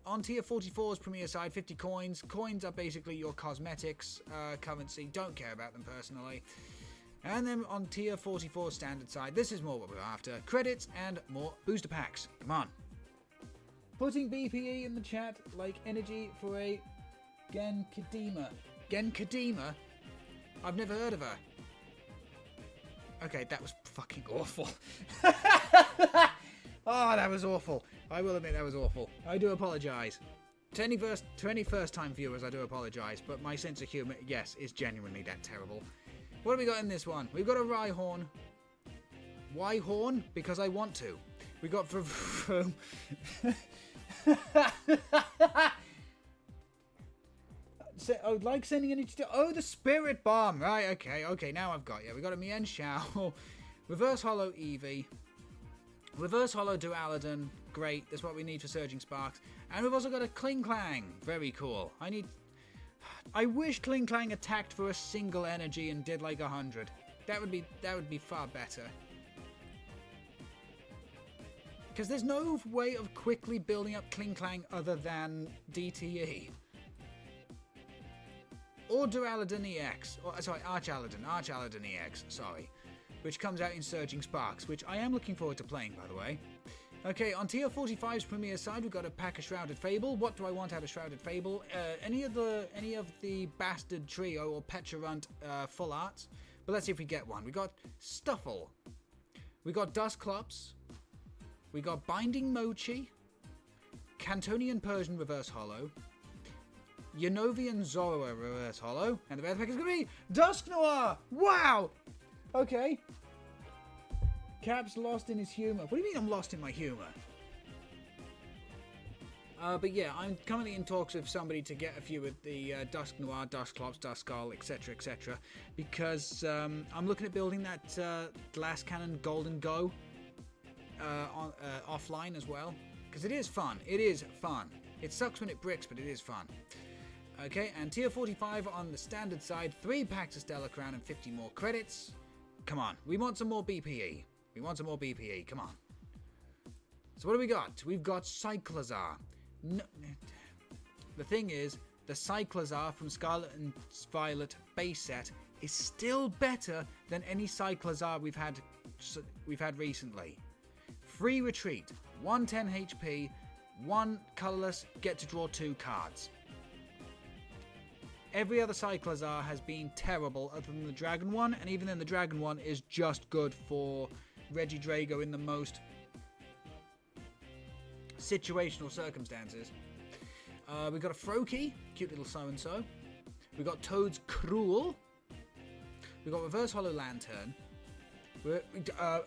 on tier 44's premier side, 50 coins. Coins are basically your cosmetics currency. Don't care about them personally. And then on tier 44 standard side, this is more what we're after. Credits and more booster packs. Come on. Putting BPE in the chat like energy for a Genkidima. Genkidima? I've never heard of her. Okay, that was fucking awful. Oh, that was awful. I will admit that was awful. I do apologise. To any first-time viewers, I do apologise, but my sense of humour, yes, is genuinely that terrible. What have we got in this one? We've got a Rhyhorn. Why horn? Because I want to. We got Oh, like sending energy to... Oh, the Spirit Bomb. Right, okay, now I've got you. We got a Mien Shao. Reverse Hollow Eevee. Reverse Hollow Dualadin. Great, that's what we need for Surging Sparks. And we've also got a Klinklang. Very cool. I wish Klinklang attacked for a single energy and did like 100. That would be far better. Because there's no way of quickly building up Klinklang other than DTE. Or Dualadin EX. Archaladin EX, sorry. Which comes out in Surging Sparks, which I am looking forward to playing, by the way. Okay, on tier 45's premier side, we've got a pack of Shrouded Fable. What do I want out of Shrouded Fable? Any of the Bastard Trio or Petulant full arts. But let's see if we get one. We got Stuffle. We got Dusknoir. We got Binding Mochi. Cantonian Persian Reverse Hollow. Yanovian Zorua Reverse Hollow. And the rare pack is going to be Dusknoir! Wow! Okay. Cap's lost in his humour. What do you mean I'm lost in my humour? But yeah, I'm currently in talks with somebody to get a few of the Dusknoir, Dusclops, Duskull, etc. Because I'm looking at building that Glass Cannon Gholdengo offline as well. Because it is fun. It is fun. It sucks when it bricks, but it is fun. Okay, and tier 45 on the standard side, 3 packs of Stellar Crown and 50 more credits. Come on, we want some more BPE. Come on. So what do we got? We've got Cyclizar. No, the thing is, the Cyclizar from Scarlet and Violet base set is still better than any Cyclizar we've had recently. Free retreat, 110 HP, 1 colorless, get to draw 2 cards. Every other Cyclizar has been terrible other than the Dragon one, and even then the Dragon one is just good for Regidrago in the most situational circumstances. We've got a Froakie, cute little so-and-so. We've got Toad's Cruel. We've got Reverse Hollow Lantern.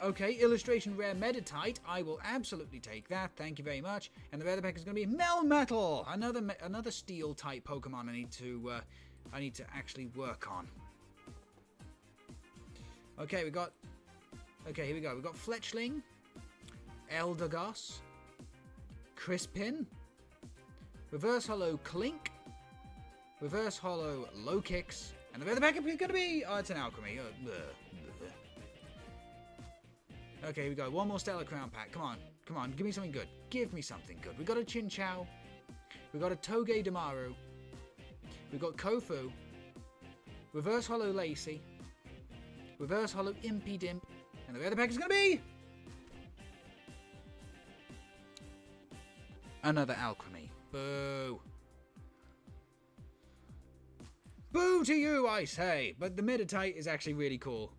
Okay, Illustration Rare Meditite. I will absolutely take that. Thank you very much. And the rare pack is going to be Melmetal, another Steel type Pokemon I need to actually work on. Okay, here we go. We've got Fletchling, Eldegoss, Crispin, Reverse Hollow Clink, Reverse Hollow Low Kicks, And the rare pack is going to be... Oh, it's an alchemy. Okay, here we go. One more Stellar Crown pack. Come on. Come on. Give me something good. Give me something good. We got a Chinchou. We got a Toge Damaru. We got Kofu. Reverse Hollow Lacey. Reverse Hollow Impy Dimp. And the rare pack is going to be... Another alchemy. Boo. Boo to you, I say. But the Meditite is actually really cool.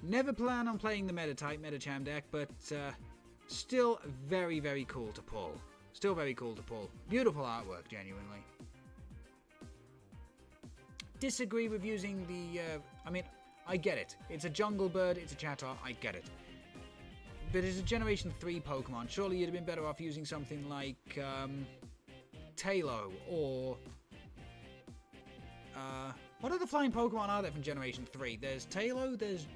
Never plan on playing the Meditite Medicham deck, but still very, very cool to pull. Still very cool to pull. Beautiful artwork, genuinely. Disagree with using the... I mean, I get it. It's a Jungle Bird, it's a Chatot, I get it. But it's a Generation 3 Pokemon. Surely you'd have been better off using something like Tailo or... what other flying Pokemon are there from Generation 3? There's Tailo, there's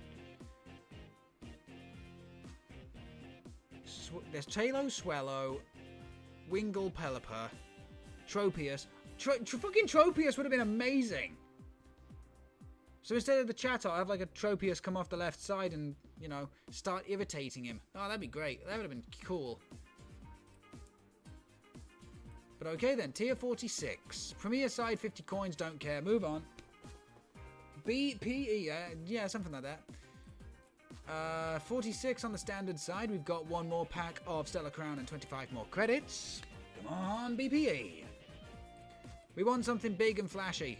Tailo, Swellow, Wingull, Pelipper, Tropius. Fucking Tropius would have been amazing! So instead of the Chatot, I have like a Tropius come off the left side and, you know, start irritating him. Oh, that'd be great. That would have been cool. But okay then, tier 46. Premier side, 50 coins, don't care. Move on. BPE, yeah, something like that. 46 on the standard side. We've got one more pack of Stellar Crown and 25 more credits. Come on, BPE. We want something big and flashy.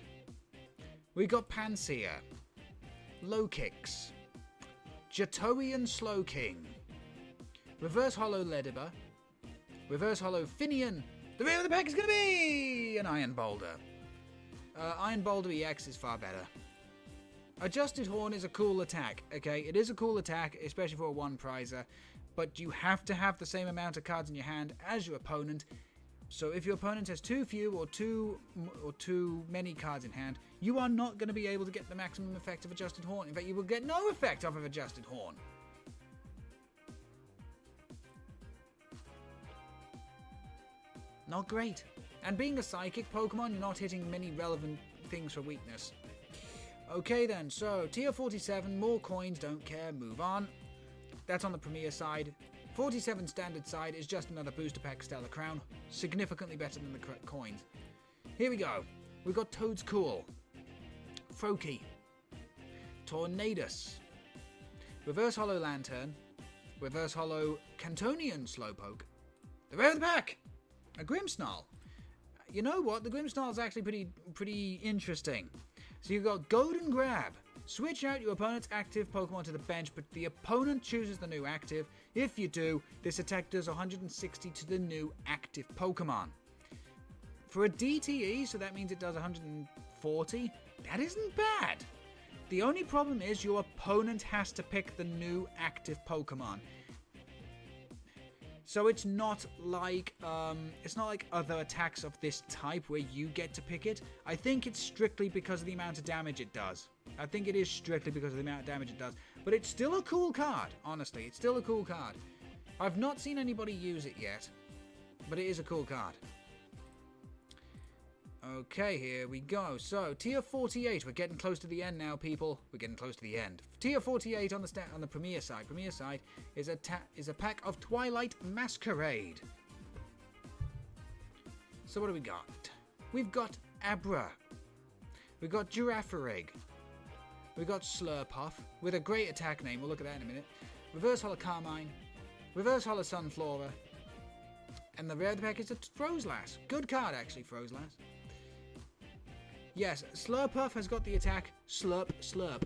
We got Pansear, Low Kicks, Jatoian Slowking, Reverse Hollow Ledibur, Reverse Hollow Finian. The rear of the pack is going to be an Iron Boulder. Iron Boulder EX is far better. Adjusted Horn is a cool attack, okay? It is a cool attack, especially for a one-prizer, but you have to have the same amount of cards in your hand as your opponent. So if your opponent has too few or too many cards in hand, you are not going to be able to get the maximum effect of Adjusted Horn. In fact, you will get no effect off of Adjusted Horn. Not great. And being a Psychic Pokemon, you're not hitting many relevant things for weakness. Okay then, so tier 47, more coins, don't care, move on. That's on the Premier side. 47 standard side is just another booster pack Stellar Crown, significantly better than the coins. Here we go. We've got Toad's Cool, Froakie, Tornadus, Reverse Hollow Lantern, Reverse Hollow Cantonian Slowpoke, the rare of the pack, a Grimmsnarl. You know what? The Grimmsnarl is actually pretty interesting. So you've got Golden Grab. Switch out your opponent's active Pokemon to the bench, but the opponent chooses the new active. If you do, this attack does 160 to the new active Pokemon. For a DTE, so that means it does 140, that isn't bad. The only problem is your opponent has to pick the new active Pokemon. So it's not like other attacks of this type where you get to pick it. I think it's strictly because of the amount of damage it does. I think it is strictly because of the amount of damage it does. But it's still a cool card, honestly. It's still a cool card. I've not seen anybody use it yet, but it is a cool card. Okay, here we go. So, tier 48. We're getting close to the end now, people. We're getting close to the end. Tier 48 on the Premier side. Premier side is a pack of Twilight Masquerade. So what do we got? We've got Abra. We've got Girafarig. We've got Slurpuff with a great attack name. We'll look at that in a minute. Reverse Hollow Carmine. Reverse Hollow Sunflora. And the rare of the pack is a Frozelass. Good card, actually, Frozelass. Yes, Slurpuff has got the attack Slurp Slurp.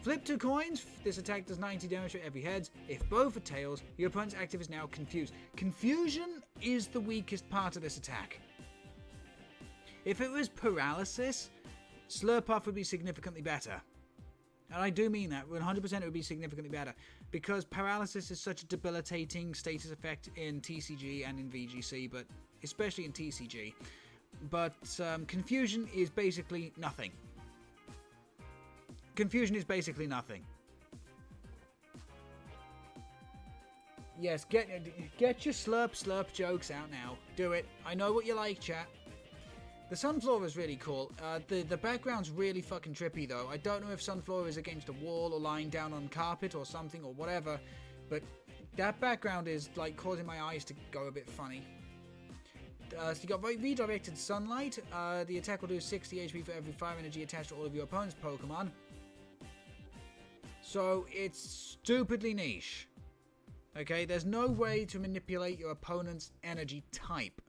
Flip 2 coins. This attack does 90 damage for every heads. If both are tails, your opponent's active is now Confused. Confusion is the weakest part of this attack. If it was Paralysis, Slurpuff would be significantly better. And I do mean that. 100% it would be significantly better. Because Paralysis is such a debilitating status effect in TCG and in VGC, but especially in TCG. But Confusion is basically nothing. Confusion is basically nothing. Yes, get your slurp slurp jokes out now. Do it. I know what you like, chat. The Sunflora is really cool. The background's really fucking trippy though. I don't know if Sunflora is against a wall or lying down on carpet or something or whatever, but that background is like causing my eyes to go a bit funny. So you got redirected sunlight. The attack will do 60 HP for every fire energy attached to all of your opponent's Pokemon. So it's stupidly niche. Okay, there's no way to manipulate your opponent's energy type.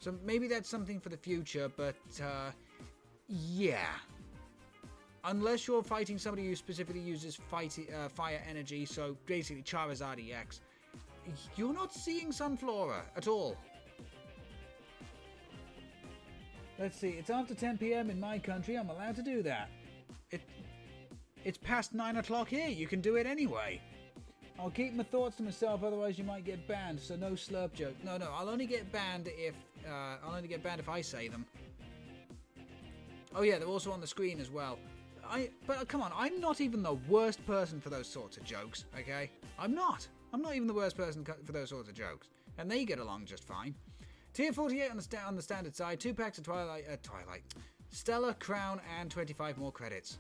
So maybe that's something for the future, but yeah. Unless you're fighting somebody who specifically uses fire energy, so basically Charizard EX, you're not seeing Sunflora at all. Let's see, it's after 10 PM in my country, I'm allowed to do that. It's past 9 o'clock here, you can do it anyway. I'll keep my thoughts to myself, otherwise you might get banned, so no slurp joke. No, I'll only get banned if I say them. Oh yeah, they're also on the screen as well. But come on, I'm not even the worst person for those sorts of jokes, okay? I'm not even the worst person for those sorts of jokes. And they get along just fine. Tier 48 on the standard side, 2 packs of Twilight, Stellar, Crown, and 25 more credits.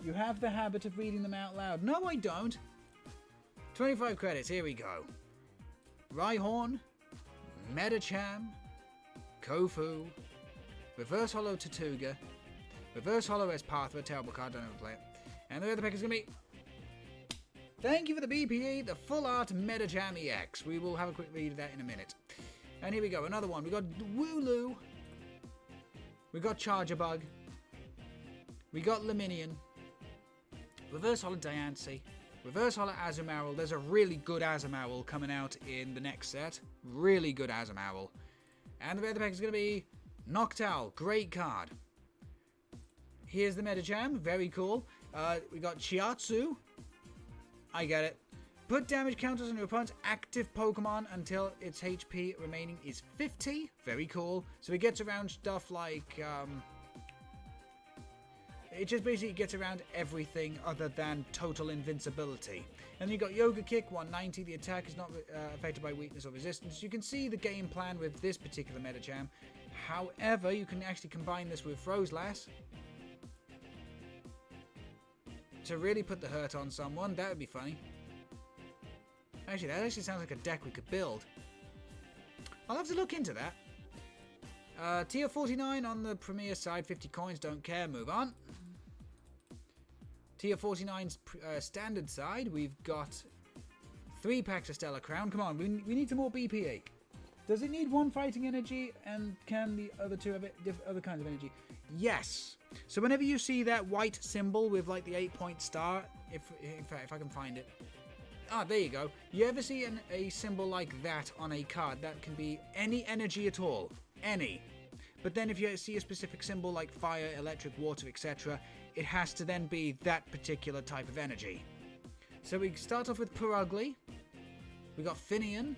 You have the habit of reading them out loud. No, I don't. 25 credits, here we go. Rhyhorn, Medicham, Kofu, Reverse Hollow Tortuga, Reverse Hollow Espartha, terrible card, don't ever play it. And the other pack is going to be... Thank you for the BPE, the Full Art Medicham EX. We will have a quick read of that in a minute. And here we go, another one. We got Wooloo. We got Chargerbug. We got Laminion. Reverse Hollow Diancie. Reverse Hollow Azumarill. There's a really good Azumarill coming out in the next set. Really good Azumarill. And the other pack is going to be Noctowl. Great card. Here's the Medicham. Very cool. We got Chiatsu. I get it. Put damage counters on your opponent's active Pokemon until its HP remaining is 50. Very cool. So it gets around stuff like... it just basically gets around everything other than total invincibility. And you got Yoga Kick, 190. The attack is not affected by weakness or resistance. You can see the game plan with this particular Medicham. However, you can actually combine this with Frozelass to really put the hurt on someone. That would be funny. Actually, that actually sounds like a deck we could build. I'll have to look into that. Tier 49 on the Premier side, 50 coins, don't care, move on. Tier 49's standard side, we've got 3 packs of Stellar Crown. Come on, we need some more BPA. Does it need 1 fighting energy, and can the other 2 have other kinds of energy? Yes. So whenever you see that white symbol with like the 8-point star, if I can find it. Ah, there you go. You ever see a symbol like that on a card, that can be any energy at all. Any. But then if you see a specific symbol like fire, electric, water, etc., it has to then be that particular type of energy. So we start off with Purugly. We got Finian.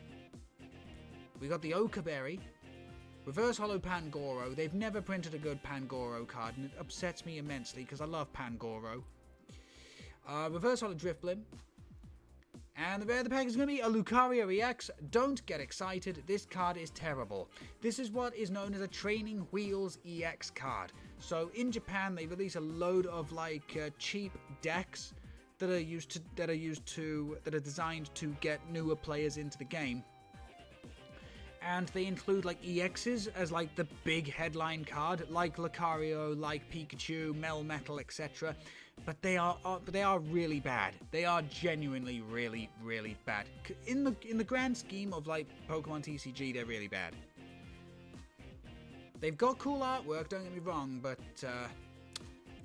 We got the Okaberry. Reverse Hollow Pangoro. They've never printed a good Pangoro card, and it upsets me immensely because I love Pangoro. Reverse Hollow Drifblim. And the rare of the pack is going to be a Lucario EX. Don't get excited, this card is terrible. This is what is known as a Training Wheels EX card. So in Japan they release a load of like cheap decks that are designed to get newer players into the game. And they include like EXs as like the big headline card, like Lucario, like Pikachu, Melmetal, etc. But they are really bad. They are genuinely really, really bad. In the grand scheme of like Pokemon TCG, they're really bad. They've got cool artwork, don't get me wrong, but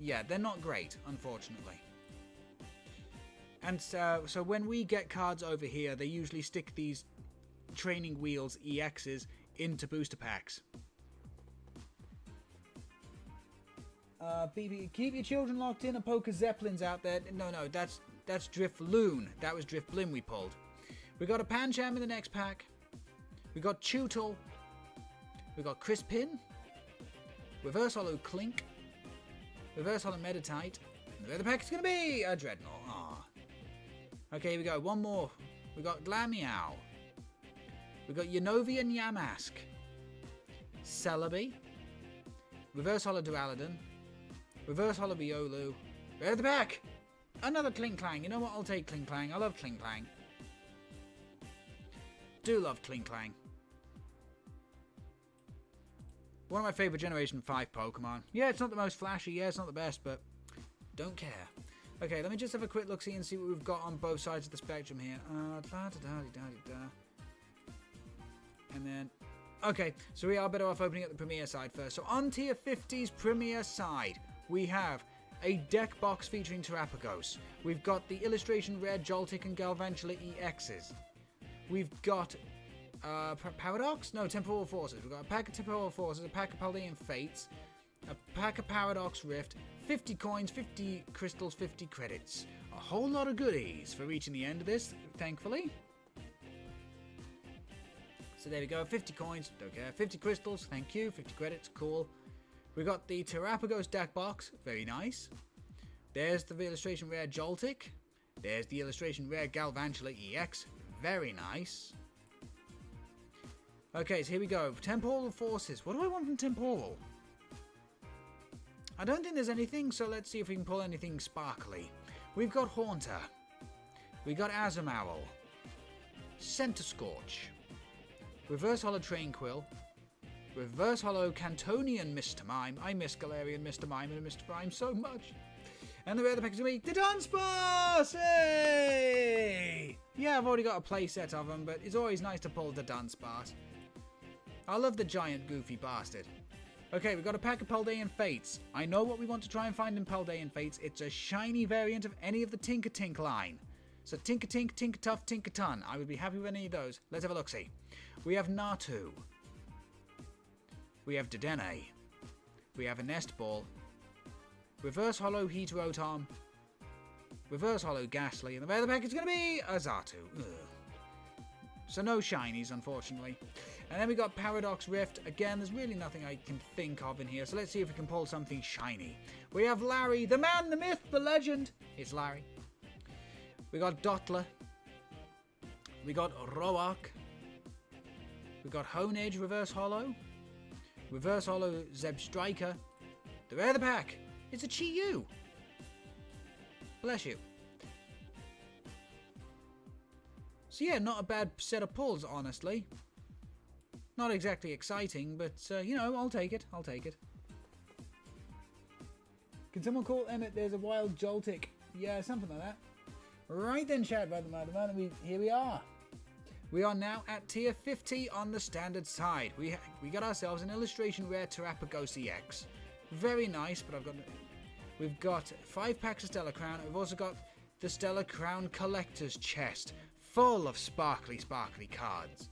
yeah, they're not great, unfortunately. And so when we get cards over here, they usually stick these Training Wheels EXs into booster packs. BB, keep your children locked in and Poker Zeppelins out there. No, that's Drifloon. That was Drifblim we pulled. We got a Pancham in the next pack. We got Chewtle. We got Crispin. Reverse Hollow Clink. Reverse Hollow Meditite. And the other pack is going to be a Dreadnought. Aww. Okay, here we go. One more. We got Glameow. We've got Yanovia Yamask, Celebi, Reverse Holo Duraludon, Reverse Holo Riolu. We're at the back! Another Klinklang. You know what? I'll take Klinklang. I love Klinklang. Do love Klinklang. One of my favourite Generation 5 Pokemon. Yeah, it's not the most flashy. Yeah, it's not the best, but don't care. Okay, let me just have a quick look-see and see what we've got on both sides of the spectrum here. And then... Okay, so we are better off opening up the Premier side first. So on Tier 50's Premier side, we have a deck box featuring Terrapagos. We've got the Illustration Rare Joltik and Galvantula EXs. We've got Paradox? No, Temporal Forces. We've got a pack of Temporal Forces, a pack of Paldean Fates, a pack of Paradox Rift, 50 coins, 50 crystals, 50 credits. A whole lot of goodies for reaching the end of this, thankfully. So there we go, 50 coins, don't care, 50 crystals, thank you, 50 credits, cool. We got the Terrapagos deck box, very nice. There's the Illustration Rare Joltik. There's the Illustration Rare Galvantula EX, very nice. Okay, so here we go, Temporal Forces. What do I want from Temporal? I don't think there's anything, so let's see if we can pull anything sparkly. We've got Haunter. We've got Azumarill. Centiskorch. Reverse Holo Tranquil. Reverse Holo Cantonian Mr. Mime. I miss Galarian Mr. Mime and Mr. Mime so much. And the rare pack is going to be the Dunsparce! Hey! Yeah, I've already got a playset of them, but it's always nice to pull the Dunsparce. I love the giant goofy bastard. Okay, we've got a pack of Paldean Fates. I know what we want to try and find in Paldean Fates. It's a shiny variant of any of the Tinker-Tink line. So Tinker-Tink, Tinker-Tuff, Tinker-Ton. I would be happy with any of those. Let's have a look-see. We have Natu. We have Dedenne. We have a Nest Ball. Reverse Holo Heaterotom. Reverse Holo Ghastly. And the rare of the pack is going to be a Xatu. Ugh. So no shinies, unfortunately. And then we got Paradox Rift. Again, there's really nothing I can think of in here. So let's see if we can pull something shiny. We have Larry, the man, the myth, the legend. It's Larry. We got Dottler. We got Roark. We got Honedge Reverse Holo. Reverse Holo Zeb Striker. The rare of the pack. It's a Chi-Yu. Bless you. So yeah, not a bad set of pulls, honestly. Not exactly exciting, but, you know, I'll take it. I'll take it. Can someone call Emmett? There's a wild Joltik. Yeah, something like that. Right then, chat about the matter. Here we are. We are now at tier 50 on the standard side. We got ourselves an Illustration Rare Terrapagos EX. Very nice, but we've got 5 packs of Stellar Crown. We've also got the Stellar Crown Collector's Chest, full of sparkly cards.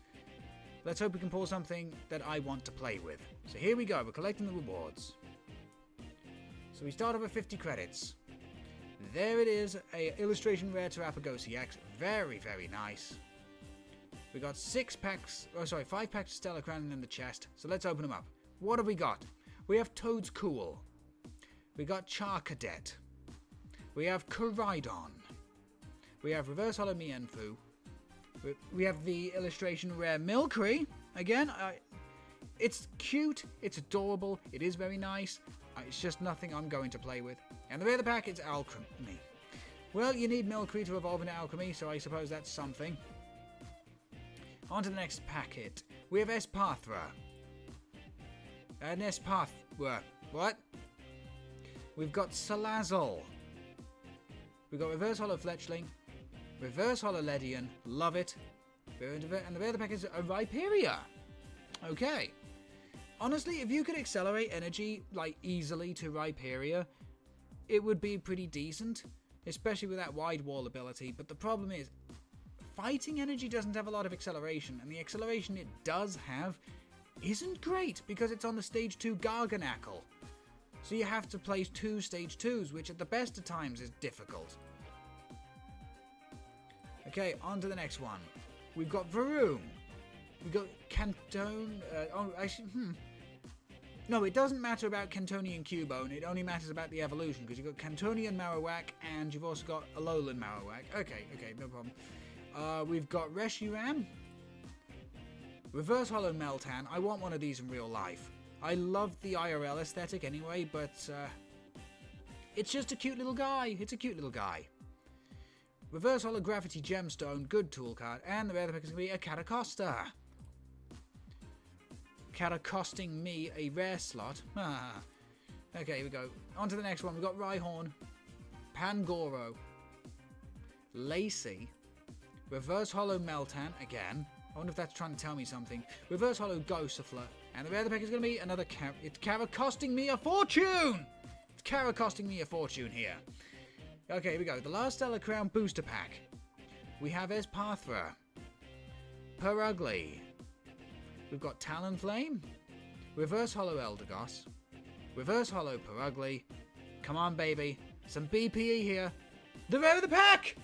Let's hope we can pull something that I want to play with. So here we go, we're collecting the rewards. So we start off with 50 credits. There it is, a Illustration Rare Terrapagos EX. Very, very nice. We got 5 packs of Stellar Crown in the chest. So let's open them up. What have we got? We have Toad's Cool. We got Charcadet. We have Koraidon. We have Reverse Holo Mienfoo. We have the Illustration Rare Milcery. Again, it's cute, it's adorable, it is very nice. It's just nothing I'm going to play with. And the rare of the pack is Alchemy. Well, you need Milcery to evolve into Alchemy, so I suppose that's something. On to the next packet. We have Espathra. What? We've got Salazzle. We've got Reverse Holo Fletchling. Reverse Holo Ledian. Love it. And the rare of the pack is a Rhyperior. Okay. Honestly, if you could accelerate energy, like, easily to Rhyperior, it would be pretty decent. Especially with that Wide Wall ability. But the problem is, fighting energy doesn't have a lot of acceleration. And the acceleration it does have isn't great, because it's on the Stage 2 Garganackle. So you have to place 2 Stage 2s, which at the best of times is difficult. Okay, on to the next one. We've got Varoom. We've got Cantone. No, it doesn't matter about Cantonian Cubone. It only matters about the evolution, because you've got Cantonian Marowak and you've also got Alolan Marowak. Okay, no problem. We've got Reshiram. Reverse Hollow Meltan. I want one of these in real life. I love the IRL aesthetic anyway, but it's just a cute little guy. It's a cute little guy. Reverse Holography Gemstone, good tool card. And the rare pick is going to be a Catacosta. Catacosting me a rare slot. Okay, here we go. On to the next one. We've got Rhyhorn, Pangoro, Lacey, Reverse Hollow Meltan again. I wonder if that's trying to tell me something. Reverse Hollow Gossifleur. And the rare pick is going to be another It's Caracosting me a fortune! It's Caracosting me a fortune here. Okay, here we go. The last Stellar Crown booster pack. We have Espathra, Perugly. We've got Talonflame, Reverse Hollow Eldegoss, Reverse Hollow Perugly. Come on, baby. Some BPE here. The rare of the pack!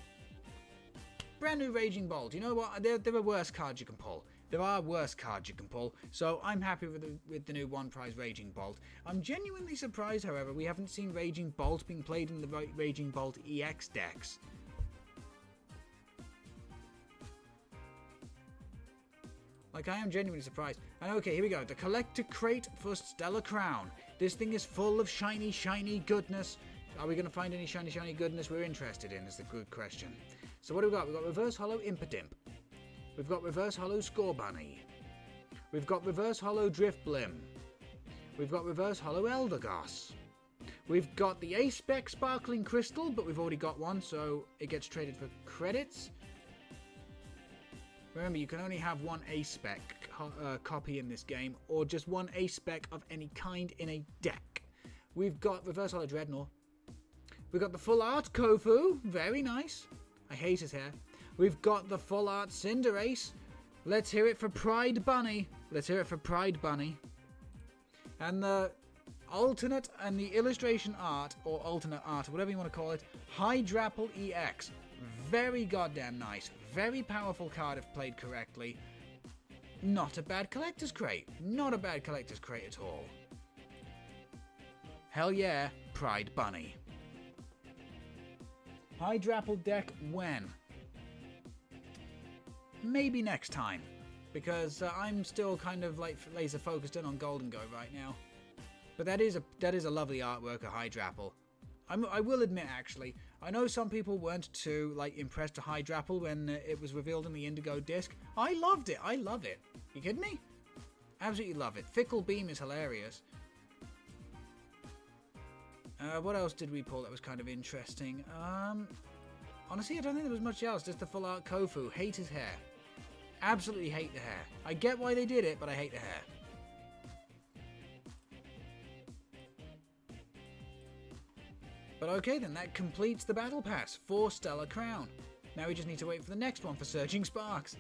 Brand new Raging Bolt. You know what? There are worse cards you can pull. There are worse cards you can pull, so I'm happy with the new One Prize Raging Bolt. I'm genuinely surprised, however, we haven't seen Raging Bolt being played in the Raging Bolt EX decks. Like, I am genuinely surprised. And okay, here we go. The Collector Crate for Stellar Crown. This thing is full of shiny, shiny goodness. Are we going to find any shiny, shiny goodness we're interested in is the good question. So what do we got? We've got Reverse Hollow Impidimp. We've got Reverse Hollow Scorbunny. We've got Reverse Hollow Driftblim. We've got Reverse Hollow Eldegoss. We've got the A-Spec Sparkling Crystal, but we've already got one, so it gets traded for credits. Remember, you can only have one A-Spec copy in this game, or just one A-Spec of any kind in a deck. We've got Reverse Hollow Dreadnought. We've got the Full Art Kofu. Very nice. I hate his hair. We've got the Full Art Cinderace. Let's hear it for Pride Bunny. Let's hear it for Pride Bunny. And the alternate and the illustration art, or alternate art, or whatever you want to call it, Hydrapple EX. Very goddamn nice. Very powerful card if played correctly. Not a bad collector's crate. Not a bad collector's crate at all. Hell yeah, Pride Bunny. Hydrapple deck when? Maybe next time, because I'm still kind of like laser focused in on Gholdengo right now. But that is a lovely artwork of Hydrapple. I will admit, actually, I know some people weren't too like impressed with Hydrapple when it was revealed in the Indigo disc. I loved it. I love it. You kidding me? Absolutely love it. Fickle Beam is hilarious. What else did we pull that was kind of interesting? Honestly, I don't think there was much else. Just the Full Art Kofu. Hate his hair. Absolutely hate the hair. I get why they did it, but I hate the hair. But okay then, that completes the Battle Pass for Stellar Crown. Now we just need to wait for the next one for Surging Sparks.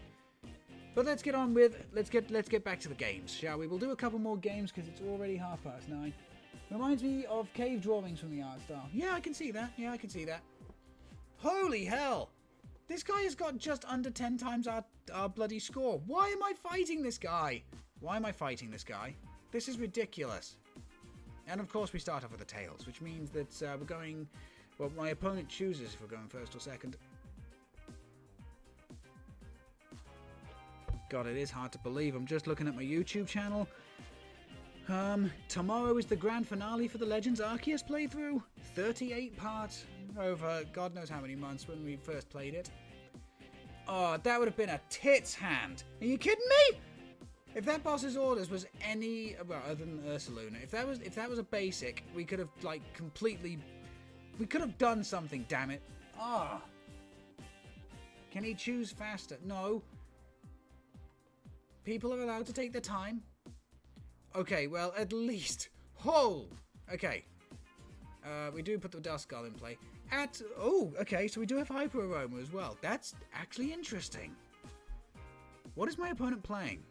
But let's get on with, let's get back to the games, shall we? We'll do a couple more games because it's already 9:30. Reminds me of cave drawings from the art style. Yeah, I can see that. Yeah, I can see that. Holy hell! This guy has got just under 10 times our bloody score. Why am I fighting this guy? Why am I fighting this guy? This is ridiculous. And of course we start off with the tails, which means that we're going... Well, my opponent chooses if we're going first or second. God, it is hard to believe. I'm just looking at my YouTube channel. Tomorrow is the grand finale for the Legends Arceus playthrough. 38 parts over God knows how many months when we first played it. Oh, that would have been a tits hand. Are you kidding me? If that boss's orders was any, well, other than Ursaluna, if that was a basic, we could have like completely, we could have done something. Damn it! Ah. Oh. Can he choose faster? No. People are allowed to take their time. Okay, well, at least. Oh. Okay. We do put the Dusknoir in play. Oh, okay, so we do have Hyper Aroma as well. That's actually interesting. What is my opponent playing?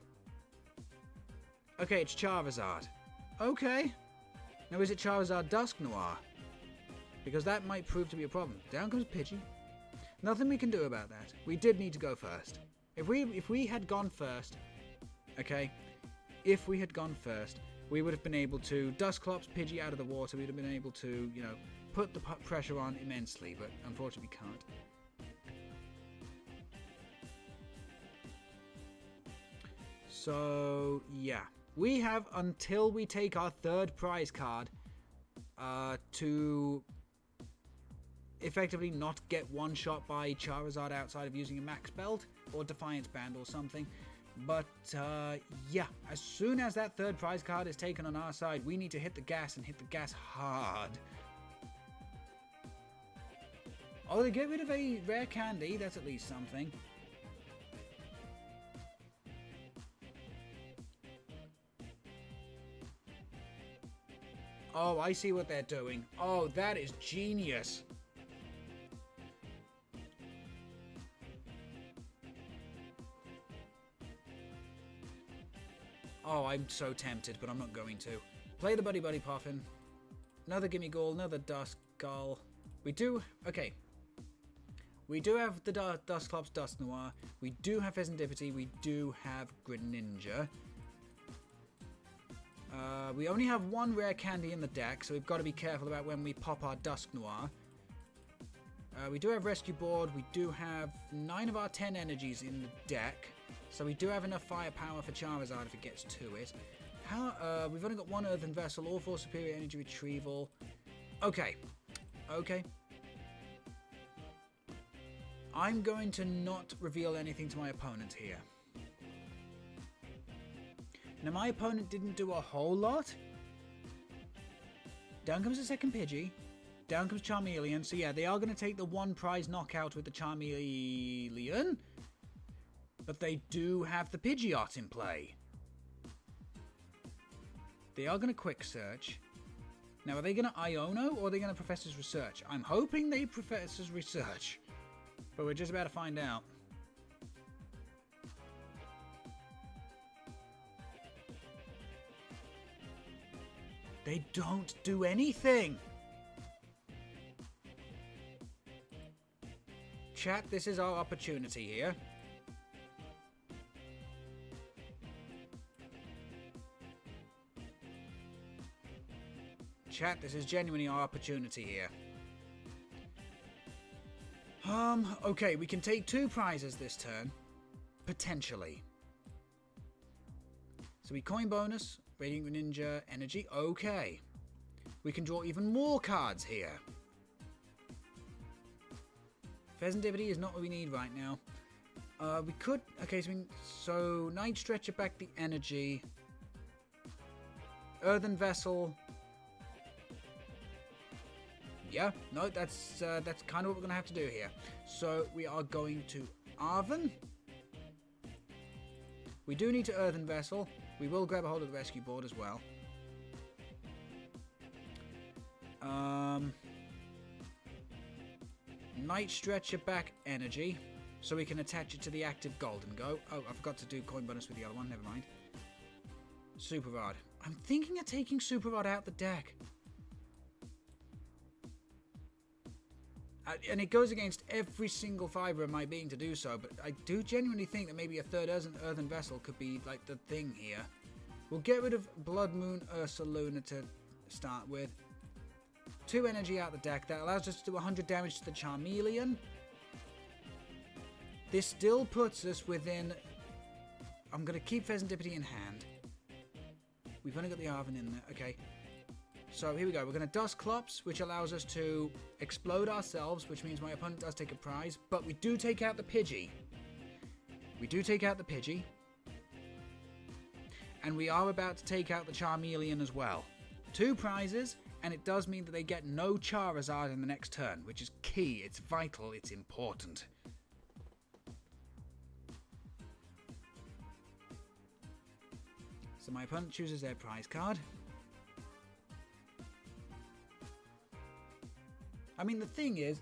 Okay, it's Charizard. Okay. Now, is it Charizard Dusknoir? Because that might prove to be a problem. Down comes Pidgey. Nothing we can do about that. We did need to go first. If we had gone first, okay, if we had gone first, we would have been able to Dusclops Pidgey out of the water. We'd have been able to, you know, put the pressure on immensely, but unfortunately we can't. So, yeah. We have until we take our third prize card to effectively not get one shot by Charizard outside of using a max belt or Defiance Band or something. But, yeah, as soon as that third prize card is taken on our side, we need to hit the gas and hit the gas hard. Oh, they get rid of a rare candy. That's at least something. Oh, I see what they're doing. Oh, that is genius. Oh, I'm so tempted, but I'm not going to. Play the Buddy Buddy Puffin. Another Gimme Ghoul, another Dusknoir. We do... Okay. We do have the Dusclops Dusknoir. We do have Pheasantipity. We do have Greninja. We only have one rare candy in the deck, so we've got to be careful about when we pop our Dusknoir. We do have Rescue Board. We do have 9 of our 10 energies in the deck. So we do have enough firepower for Charizard if it gets to it. We've only got one Earthen Vessel, all for superior energy retrieval. Okay. Okay. I'm going to not reveal anything to my opponent here. Now, my opponent didn't do a whole lot. Down comes the second Pidgey. Down comes Charmeleon. So, yeah, they are going to take the one prize knockout with the Charmeleon. But they do have the Pidgeot in play. They are going to Quick Search. Now, are they going to Iono or are they going to Professor's Research? I'm hoping they Professor's Research. But we're just about to find out. They don't do anything. Chat, this is our opportunity here. Chat, this is genuinely our opportunity here. Okay, we can take 2 prizes this turn. Potentially. So we coin bonus, Radiant Ninja, energy, okay. We can draw even more cards here. Pheasantipity is not what we need right now. We could, okay, so Night Stretcher back the energy. Earthen Vessel. Yeah, no, that's kind of what we're going to have to do here. So we are going to Arven. We do need to Earthen Vessel. We will grab a hold of the Rescue Board as well. Night Stretcher back energy. So we can attach it to the active Gholdengo. Oh, I forgot to do coin bonus with the other one. Never mind. Super Rod. I'm thinking of taking Super Rod out the deck. And it goes against every single fibre of my being to do so, but I do genuinely think that maybe a third Earthen Vessel could be like the thing here. We'll get rid of Blood Moon Ursaluna to start with. 2 energy out the deck. That allows us to do 100 damage to the Charmeleon. This still puts us within... I'm going to keep Pheasantipity in hand. We've only got the Arven in there. Okay. So here we go. We're going to Dusclops, which allows us to explode ourselves, which means my opponent does take a prize. But we do take out the Pidgey. We do take out the Pidgey. And we are about to take out the Charmeleon as well. 2 prizes, and it does mean that they get no Charizard in the next turn, which is key. It's vital. It's important. So my opponent chooses their prize card. I mean, the thing is,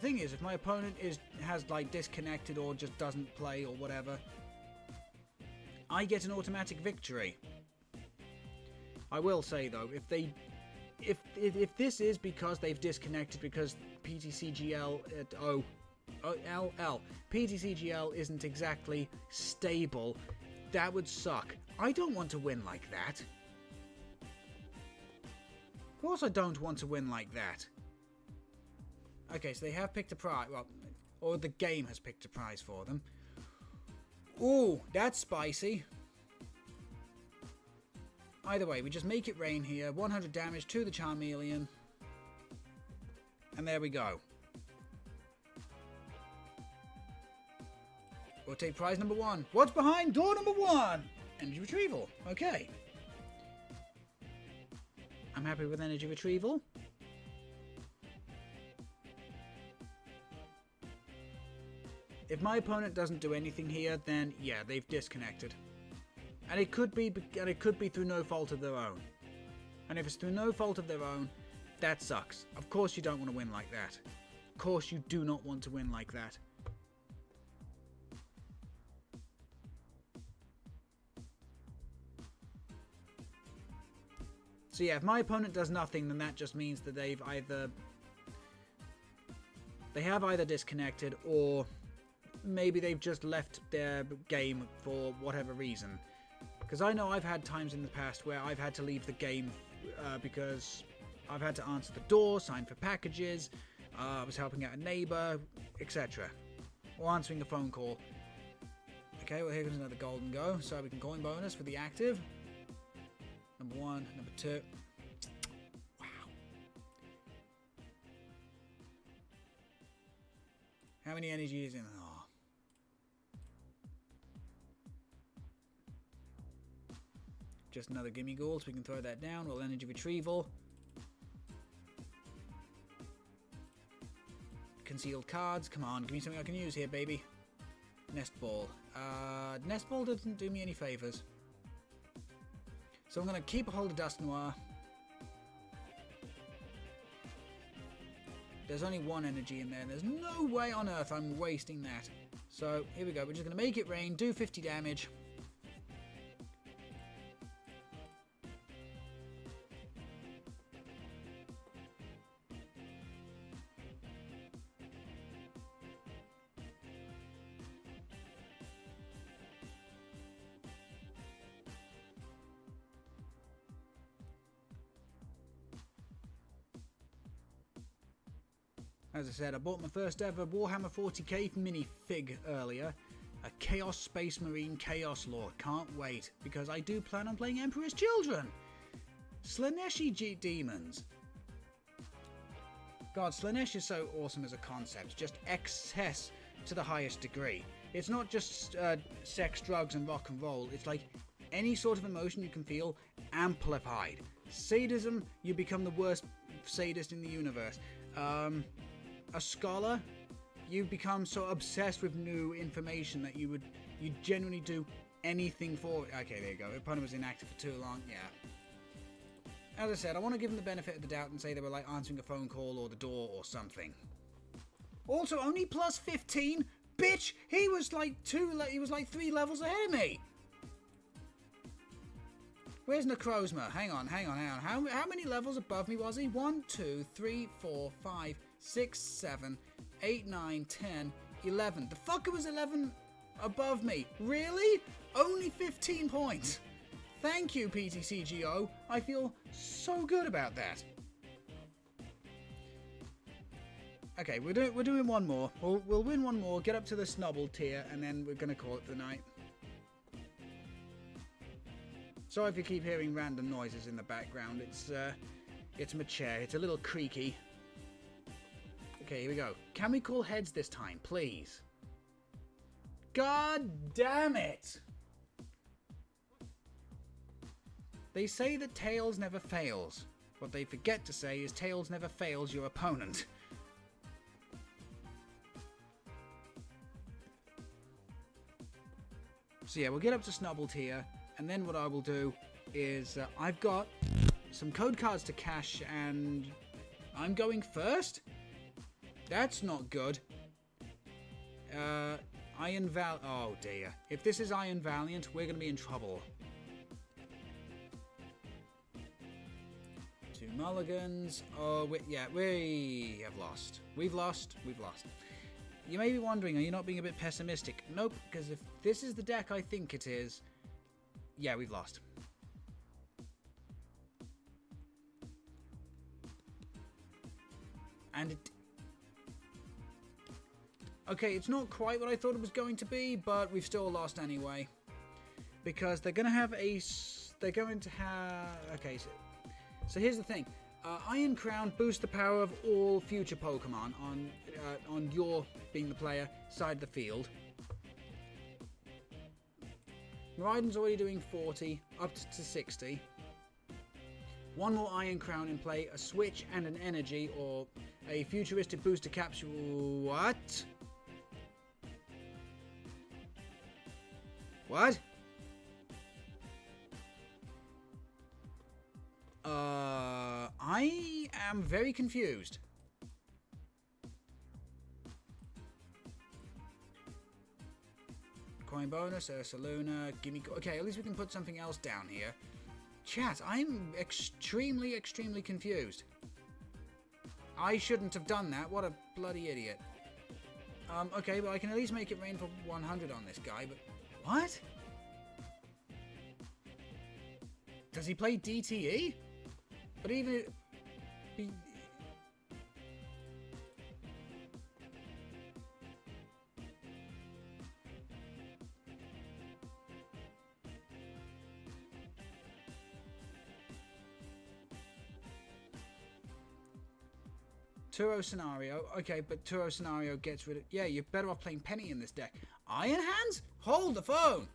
if my opponent has like disconnected or just doesn't play or whatever, I get an automatic victory. I will say though, if this is because they've disconnected because PTCGL PTCGL isn't exactly stable, that would suck. I don't want to win like that. Of course I don't want to win like that. Okay, so they have picked a prize. Well, or the game has picked a prize for them. Ooh, that's spicy. Either way, we just make it rain here. 100 damage to the Charmeleon. And there we go. We'll take prize number 1. What's behind door number 1? Energy retrieval. Okay. I'm happy with energy retrieval. If my opponent doesn't do anything here, then yeah, they've disconnected. And it could be through no fault of their own. And if it's through no fault of their own, that sucks. Of course you don't want to win like that. Of course you do not want to win like that. So yeah, if my opponent does nothing, then that just means that they have either disconnected, or maybe they've just left their game for whatever reason. Because I know I've had times in the past where I've had to leave the game because I've had to answer the door, sign for packages, I was helping out a neighbor, etc. Or answering a phone call. Okay, well here comes another Gholdengo, so we can coin bonus for the active. Number 1, number 2. Wow. How many energies in? Oh. Just another gimme ghoul, so we can throw that down. Well, energy retrieval. Concealed cards. Come on, give me something I can use here, baby. Nest ball. Nest ball doesn't do me any favors. So I'm going to keep a hold of Dusknoir. There's only 1 energy in there. There's no way on earth I'm wasting that. So here we go. We're just going to make it rain, do 50 damage. As I said, I bought my first ever Warhammer 40k minifig earlier. A Chaos Space Marine Chaos Lord. Can't wait, because I do plan on playing Emperor's Children. Slaneshi Demons. God, Slanesh is so awesome as a concept. Just excess to the highest degree. It's not just sex, drugs, and rock and roll. It's like any sort of emotion you can feel amplified. Sadism, you become the worst sadist in the universe. A scholar, you become so obsessed with new information that you genuinely do anything for it. Okay, there you go. Opponent was inactive for too long. Yeah. As I said, I want to give them the benefit of the doubt and say they were like answering a phone call or the door or something. Also, only plus 15? Bitch, he was like 3 levels ahead of me. Where's Necrozma? Hang on. How many levels above me was he? 1, 2, 3, 4, 5, 6, 7, 8, 9, 10, 11. The fucker was 11 above me. Really? Only 15 points. Thank you, PTCGL. I feel so good about that. Okay, we're doing one more. We'll win one more, get up to the snubble tier, and then we're going to call it for the night. Sorry if you keep hearing random noises in the background. It's my chair. It's a little creaky. Okay, here we go. Can we call heads this time, please? God damn it! They say that tails never fails. What they forget to say is tails never fails your opponent. So yeah, we'll get up to Snubbled here, and then what I will do is I've got some code cards to cash, and I'm going first? That's not good. Iron Val... Oh dear. If this is Iron Valiant, we're going to be in trouble. 2 mulligans. Oh, we have lost. We've lost. You may be wondering, are you not being a bit pessimistic? Nope, because if this is the deck I think it is, yeah, we've lost. And Okay, it's not quite what I thought it was going to be, but we've still lost anyway. Because they're going to have a... They're going to have... Okay, so here's the thing. Iron Crown boosts the power of all future Pokemon on your, being the player, side of the field. Miraidon's already doing 40, up to 60. One more Iron Crown in play, a switch and an energy, or a futuristic booster capsule. What? What? I am very confused. Coin bonus, Ursaluna, gimme... Okay, at least we can put something else down here. Chat, I'm extremely confused. I shouldn't have done that. What a bloody idiot. Okay, but I can at least make it rain for 100 on this guy, but... What? Does he play DTE? But even... 2-0 scenario. Okay, but 2-0 scenario gets rid of... Yeah, you're better off playing Penny in this deck. Iron Hands? Hold the phone!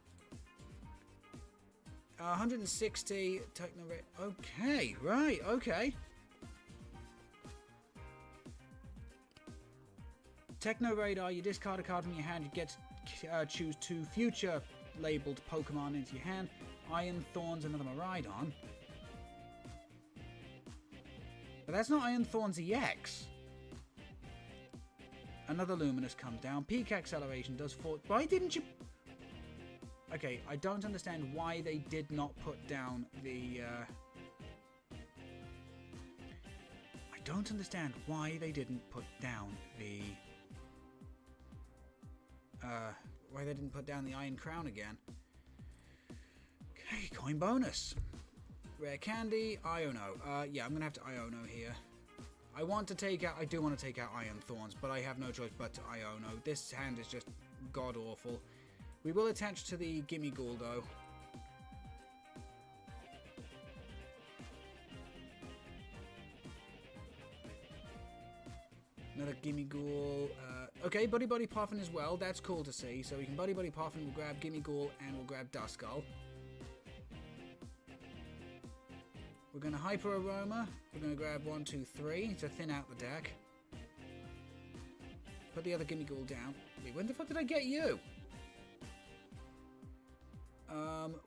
160 Techno... Okay, right, okay. Techno Radar, you discard a card from your hand, you get to choose 2 future labeled Pokemon into your hand. Iron Thorns, another Miraidon. But that's not Iron Thorns EX. Another Luminous comes down. Peak Acceleration does 4... Why didn't you... Okay, I don't understand why they did not put down the... I don't understand why they didn't put down the... why they didn't put down the Iron Crown again. Okay, coin bonus. Rare Candy, Iono. Yeah, I'm going to have to Iono here. I want to take out... I do want to take out Iron Thorns, but I have no choice but to Iono. This hand is just god-awful. We will attach to the Gimme Ghoul, though. Another Gimme Ghoul. Okay, Buddy Buddy Puffin as well. That's cool to see. So we can Buddy Buddy Puffin, we'll grab Gimme Ghoul, and we'll grab Duskull. We're going to Hyper Aroma. We're going to grab 1, 2, 3 to thin out the deck. Put the other Gimme Ghoul down. Wait, when the fuck did I get you?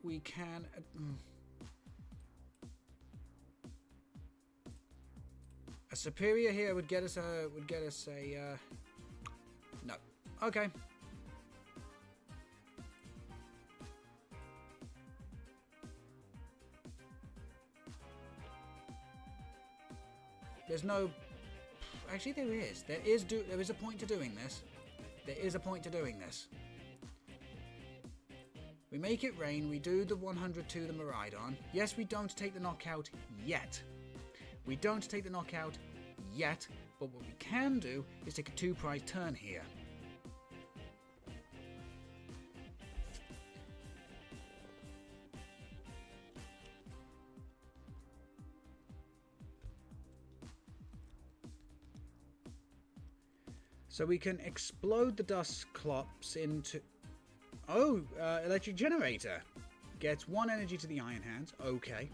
We can... a Superior here would get us a... no. Okay. There's no... Actually, there is. There is a point to doing this. There is a point to doing this. We make it rain. We do the 100 to the Miraidon. Yes, we don't take the knockout yet. We don't take the knockout yet. But what we can do is take a 2-prize turn here. So we can explode the Dusknoir into... Oh, Electric Generator. Gets 1 energy to the Iron Hands. Okay.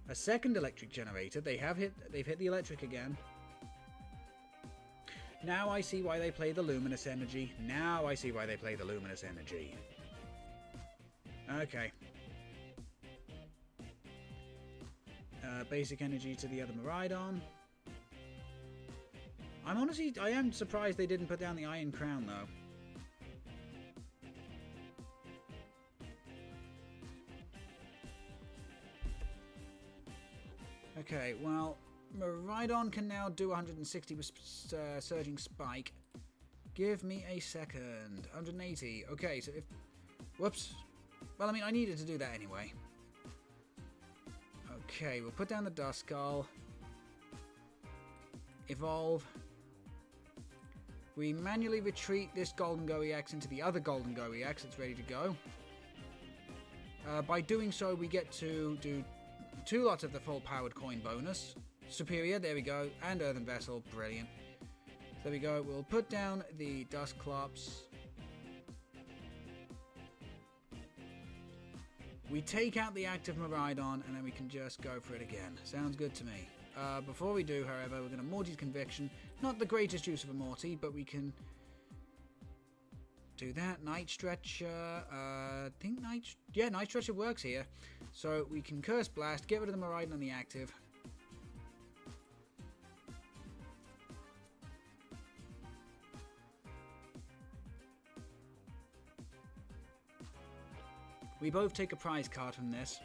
A second Electric Generator. They've hit the electric again. Now I see why they play the Luminous Energy. Now I see why they play the Luminous Energy. Okay. Basic Energy to the other Miraidon. I am surprised they didn't put down the Iron Crown, though. Okay, well, Miraidon can now do 160 with Surging Spike. Give me a second. 180. Okay, so if... Whoops. Well, I mean, I needed to do that anyway. Okay, we'll put down the Duskull. Evolve. We manually retreat this Gholdengo EX into the other Gholdengo EX that's ready to go. By doing so, we get to do 2 lots of the full powered coin bonus. Superior, there we go, and Earthen Vessel, brilliant. There we go, we'll put down the Duskclops. We take out the active Miraidon, and then we can just go for it again. Sounds good to me. Before we do, however, we're going to Morty's Conviction. Not the greatest use of a Morty, but we can do that. Night Stretcher. I think Night Stretcher works here. So we can Curse Blast, get rid of the Miraidon on the active. We both take a prize card from this.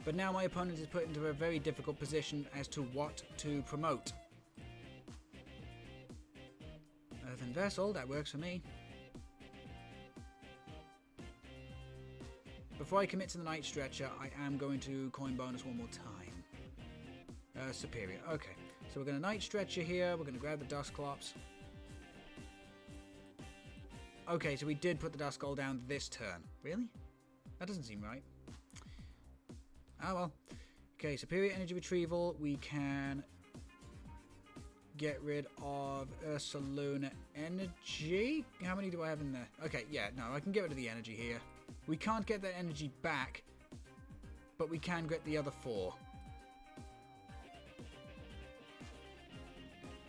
But now my opponent is put into a very difficult position as to what to promote. Earthen Vessel, that works for me. Before I commit to the Night Stretcher, I am going to coin bonus one more time. Superior, okay. So we're going to Night Stretcher here, we're going to grab the Duskclops. Okay, so we did put the Duskull down this turn. Really? That doesn't seem right. Oh well. Okay, Superior Energy Retrieval. We can get rid of Ursaluna Energy. How many do I have in there? Okay, yeah, no, I can get rid of the energy here. We can't get that energy back, but we can get the other 4.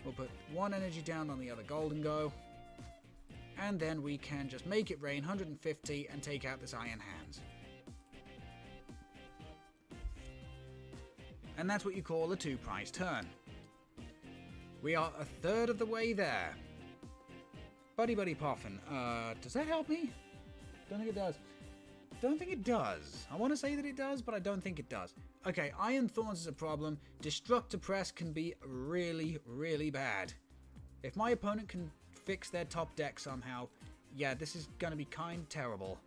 We'll put 1 energy down on the other Gholdengo. And then we can just make it rain 150 and take out this Iron Hands. And that's what you call a 2-prize turn. We are a third of the way there. Buddy Poffin. Does that help me? Don't think it does. Don't think it does. I want to say that it does, but I don't think it does. Okay, Iron Thorns is a problem. Destructor Press can be really, really bad. If my opponent can fix their top deck somehow, yeah, this is going to be kind of terrible.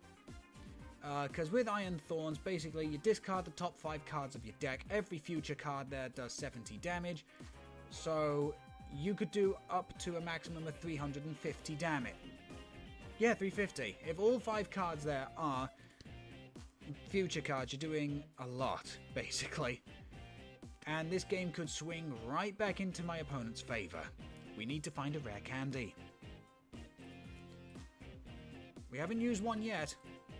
Because with Iron Thorns, basically, you discard the top 5 cards of your deck. Every future card there does 70 damage. So, you could do up to a maximum of 350 damage. Yeah, 350. If all 5 cards there are future cards, you're doing a lot, basically. And this game could swing right back into my opponent's favor. We need to find a rare candy. We haven't used one yet.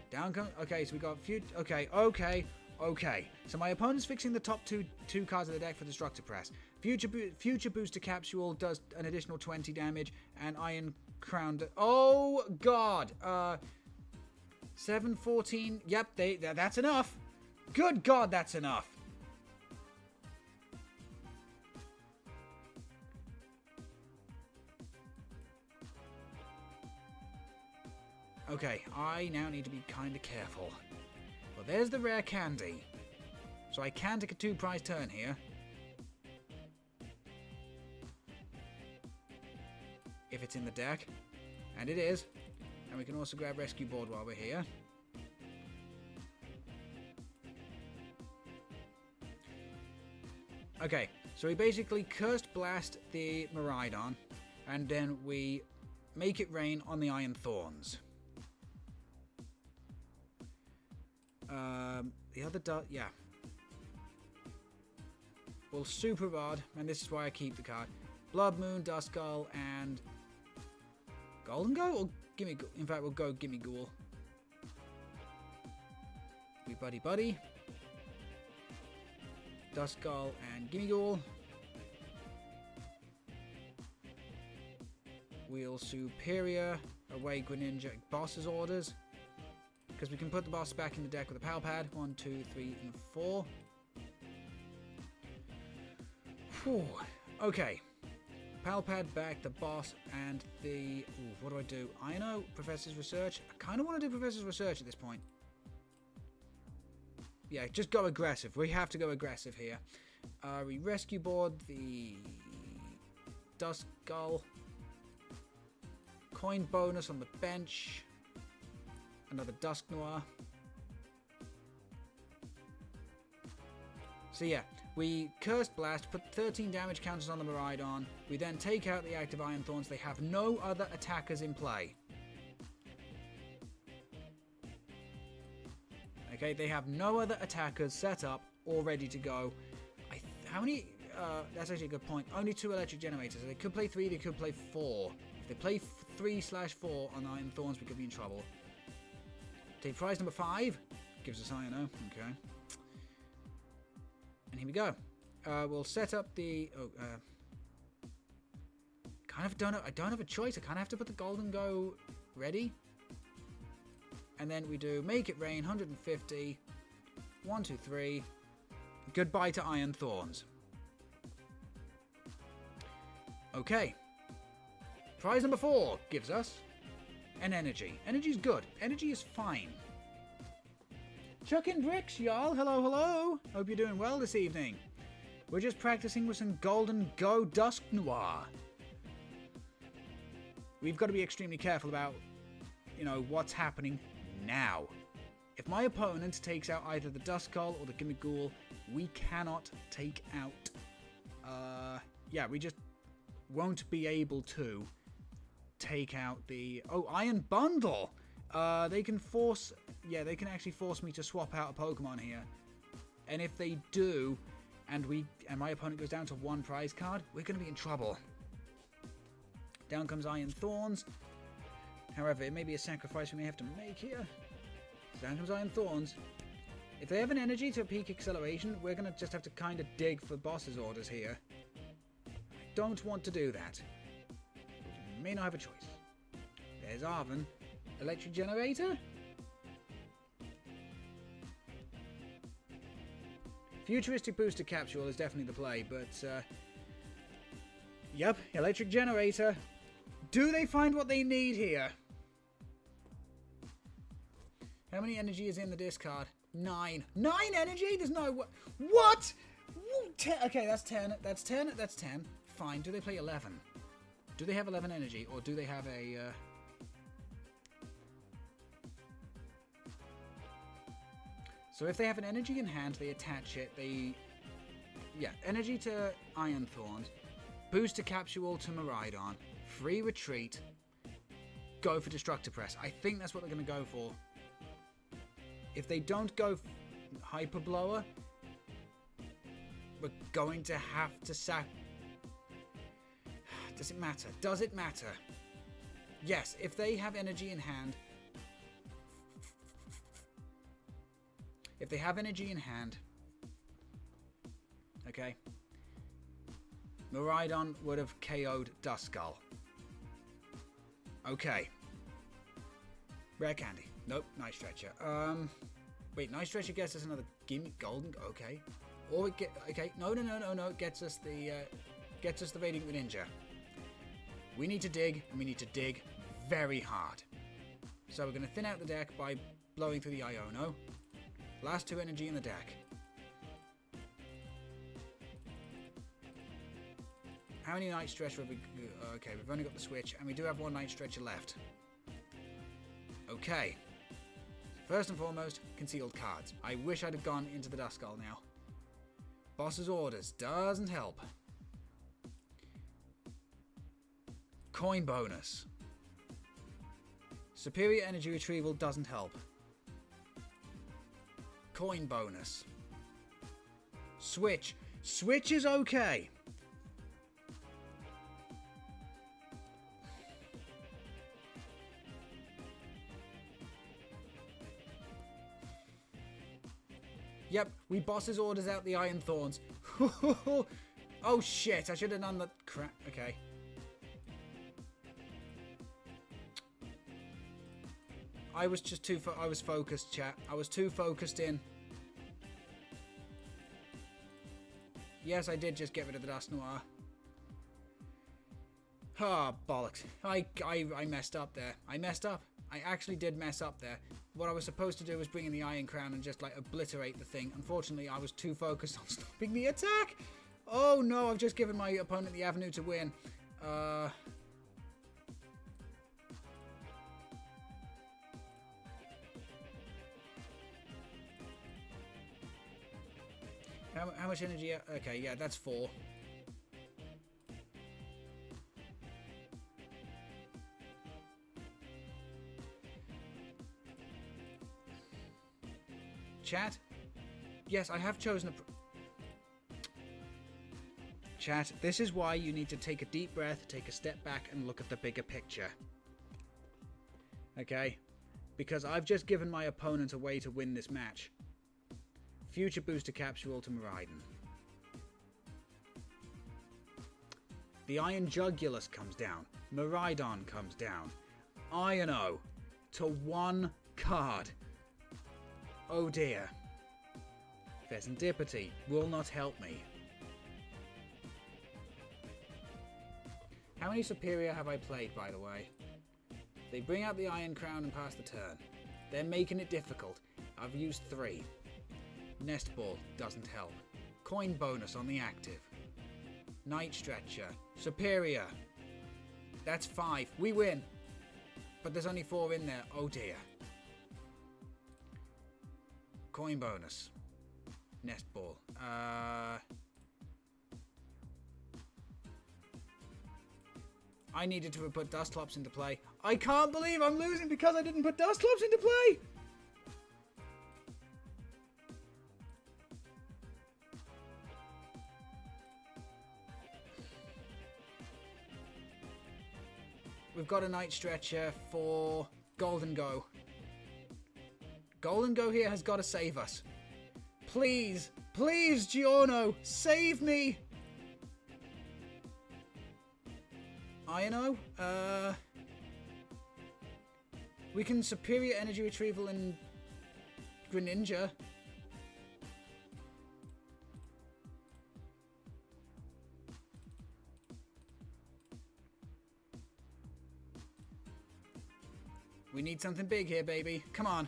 Down come. Okay, so we got future. Okay. So my opponent's fixing the top two cards of the deck for Destructor Press. Future Booster Capsule does an additional 20 damage, and Iron Crown. Oh God. 714. Yep, that's enough. Good God, that's enough. Okay, I now need to be kind of careful. Well, there's the rare candy. So I can take a 2-prize turn here. If it's in the deck. And it is. And we can also grab Rescue Board while we're here. Okay, so we basically Cursed Blast the Miraidon. And then we make it rain on the Iron Thorns. The other yeah. We'll Super Rod, and this is why I keep the card. Blood Moon, Duskull, and Gholdengo? Or Gimme Ghoul? In fact, we'll go Gimme Ghoul. We buddy. Duskull and Gimme Ghoul. We'll Superior away Greninja Boss's orders. Because we can put the boss back in the deck with a Pal Pad. 1, 2, 3, and 4. Whew. Okay. Pal Pad back, the boss, and the... Ooh, what do I do? I know Professor's Research. I kind of want to do Professor's Research at this point. Yeah, just go aggressive. We have to go aggressive here. We Rescue Board the Duskull. Coin bonus on the bench. Another Dusknoir. So yeah, We Cursed Blast, put 13 damage counters on the Miraidon. We then take out the active Iron Thorns. They have no other attackers in play. Okay, they have no other attackers set up or ready to go. How many? That's actually a good point. Only 2 electric generators. They could play 3, they could play 4. If they play 3/4 on Iron Thorns, we could be in trouble. Take prize number 5. Gives us Iron O. Okay. And here we go. We'll set up the... kind of don't know. I don't have a choice. I kind of have to put the Gholdengo ready. And then we do Make It Rain, 150. 1, 2, 3. Goodbye to Iron Thorns. Okay. Prize number 4 gives us an energy. Energy's good. Energy is fine. Chucking bricks, y'all. Hello, hello. Hope you're doing well this evening. We're just practicing with some Gholdengo Dusknoir. We've got to be extremely careful about, you know, what's happening now. If my opponent takes out either the Duskull or the Gimmick-Ghoul, we cannot take out... yeah, we just won't be able to take out the... Oh, Iron Bundle! They can force... Yeah, they can actually force me to swap out a Pokemon here. And if they do, and my opponent goes down to 1 prize card, we're going to be in trouble. Down comes Iron Thorns. However, it may be a sacrifice we may have to make here. Down comes Iron Thorns. If they have an energy to a peak acceleration, we're going to just have to kind of dig for boss's orders here. I don't want to do that. We may not have a choice. There's Arven. Electric Generator? Futuristic Booster Capsule is definitely the play, but... yep, Electric Generator. Do they find what they need here? How many energy is in the discard? 9. 9 energy? There's no... What? Okay, that's 10. That's 10. That's 10. Fine. Do they play 11? Do they have 11 energy? Or do they have a... So if they have an energy in hand, they attach it. They... Yeah, energy to Iron Thorns. Booster Capsule to Miraidon. Free Retreat. Go for Destructor Press. I think that's what they're going to go for. If they don't go Hyper Blower, we're going to have to sack... Does it matter? Does it matter? Yes, if they have energy in hand... If they have energy in hand... Okay. Miraidon would have KO'd Duskull. Okay. Rare Candy. Nope, Night Stretcher. Wait, Night Stretcher gets us another Gimmick Golden. Okay. Or it get... Okay, no. It gets us the Radiant Greninja. We need to dig, and we need to dig very hard. So we're going to thin out the deck by blowing through the Iono. Last 2 energy in the deck. How many Night Stretcher have we... Okay, we've only got the switch, and we do have 1 Night Stretcher left. Okay. First and foremost, concealed cards. I wish I'd have gone into the Duskull now. Boss's orders doesn't help. Coin bonus. Superior energy retrieval doesn't help. Coin bonus. Switch. Switch is okay. Yep, we boss's orders out the Iron Thorns. Oh shit, I should have done the crap. Okay. I was just too... I was focused, chat. I was too focused in. Yes, I did just get rid of the Dusknoir. Ah, bollocks. I messed up there. I messed up. I actually did mess up there. What I was supposed to do was bring in the Iron Crown and just, like, obliterate the thing. Unfortunately, I was too focused on stopping the attack. Oh, no, I've just given my opponent the avenue to win. How much energy? Okay, yeah, that's 4. Chat? Yes, I have chosen a... Chat, this is why you need to take a deep breath, take a step back, and look at the bigger picture. Okay? Because I've just given my opponent a way to win this match. Future booster capsule to Miraidon. The Iron Jugulus comes down. Miraidon comes down. Iono to 1 card. Oh dear. Pheasantipity will not help me. How many Superior have I played, by the way? They bring out the Iron Crown and pass the turn. They're making it difficult. I've used 3. Nest Ball doesn't help. Coin bonus on the active. Night Stretcher. Superior. That's 5. We win. But there's only 4 in there. Oh dear. Coin bonus. Nest Ball. I needed to have put Dusclops into play. I can't believe I'm losing because I didn't put Dusclops into play! We've got a Night Stretcher for Gholdengo. Gholdengo here has got to save us. Please, please, Giorno, save me! Iono, we can Superior Energy Retrieval and Greninja. We need something big here, baby. Come on.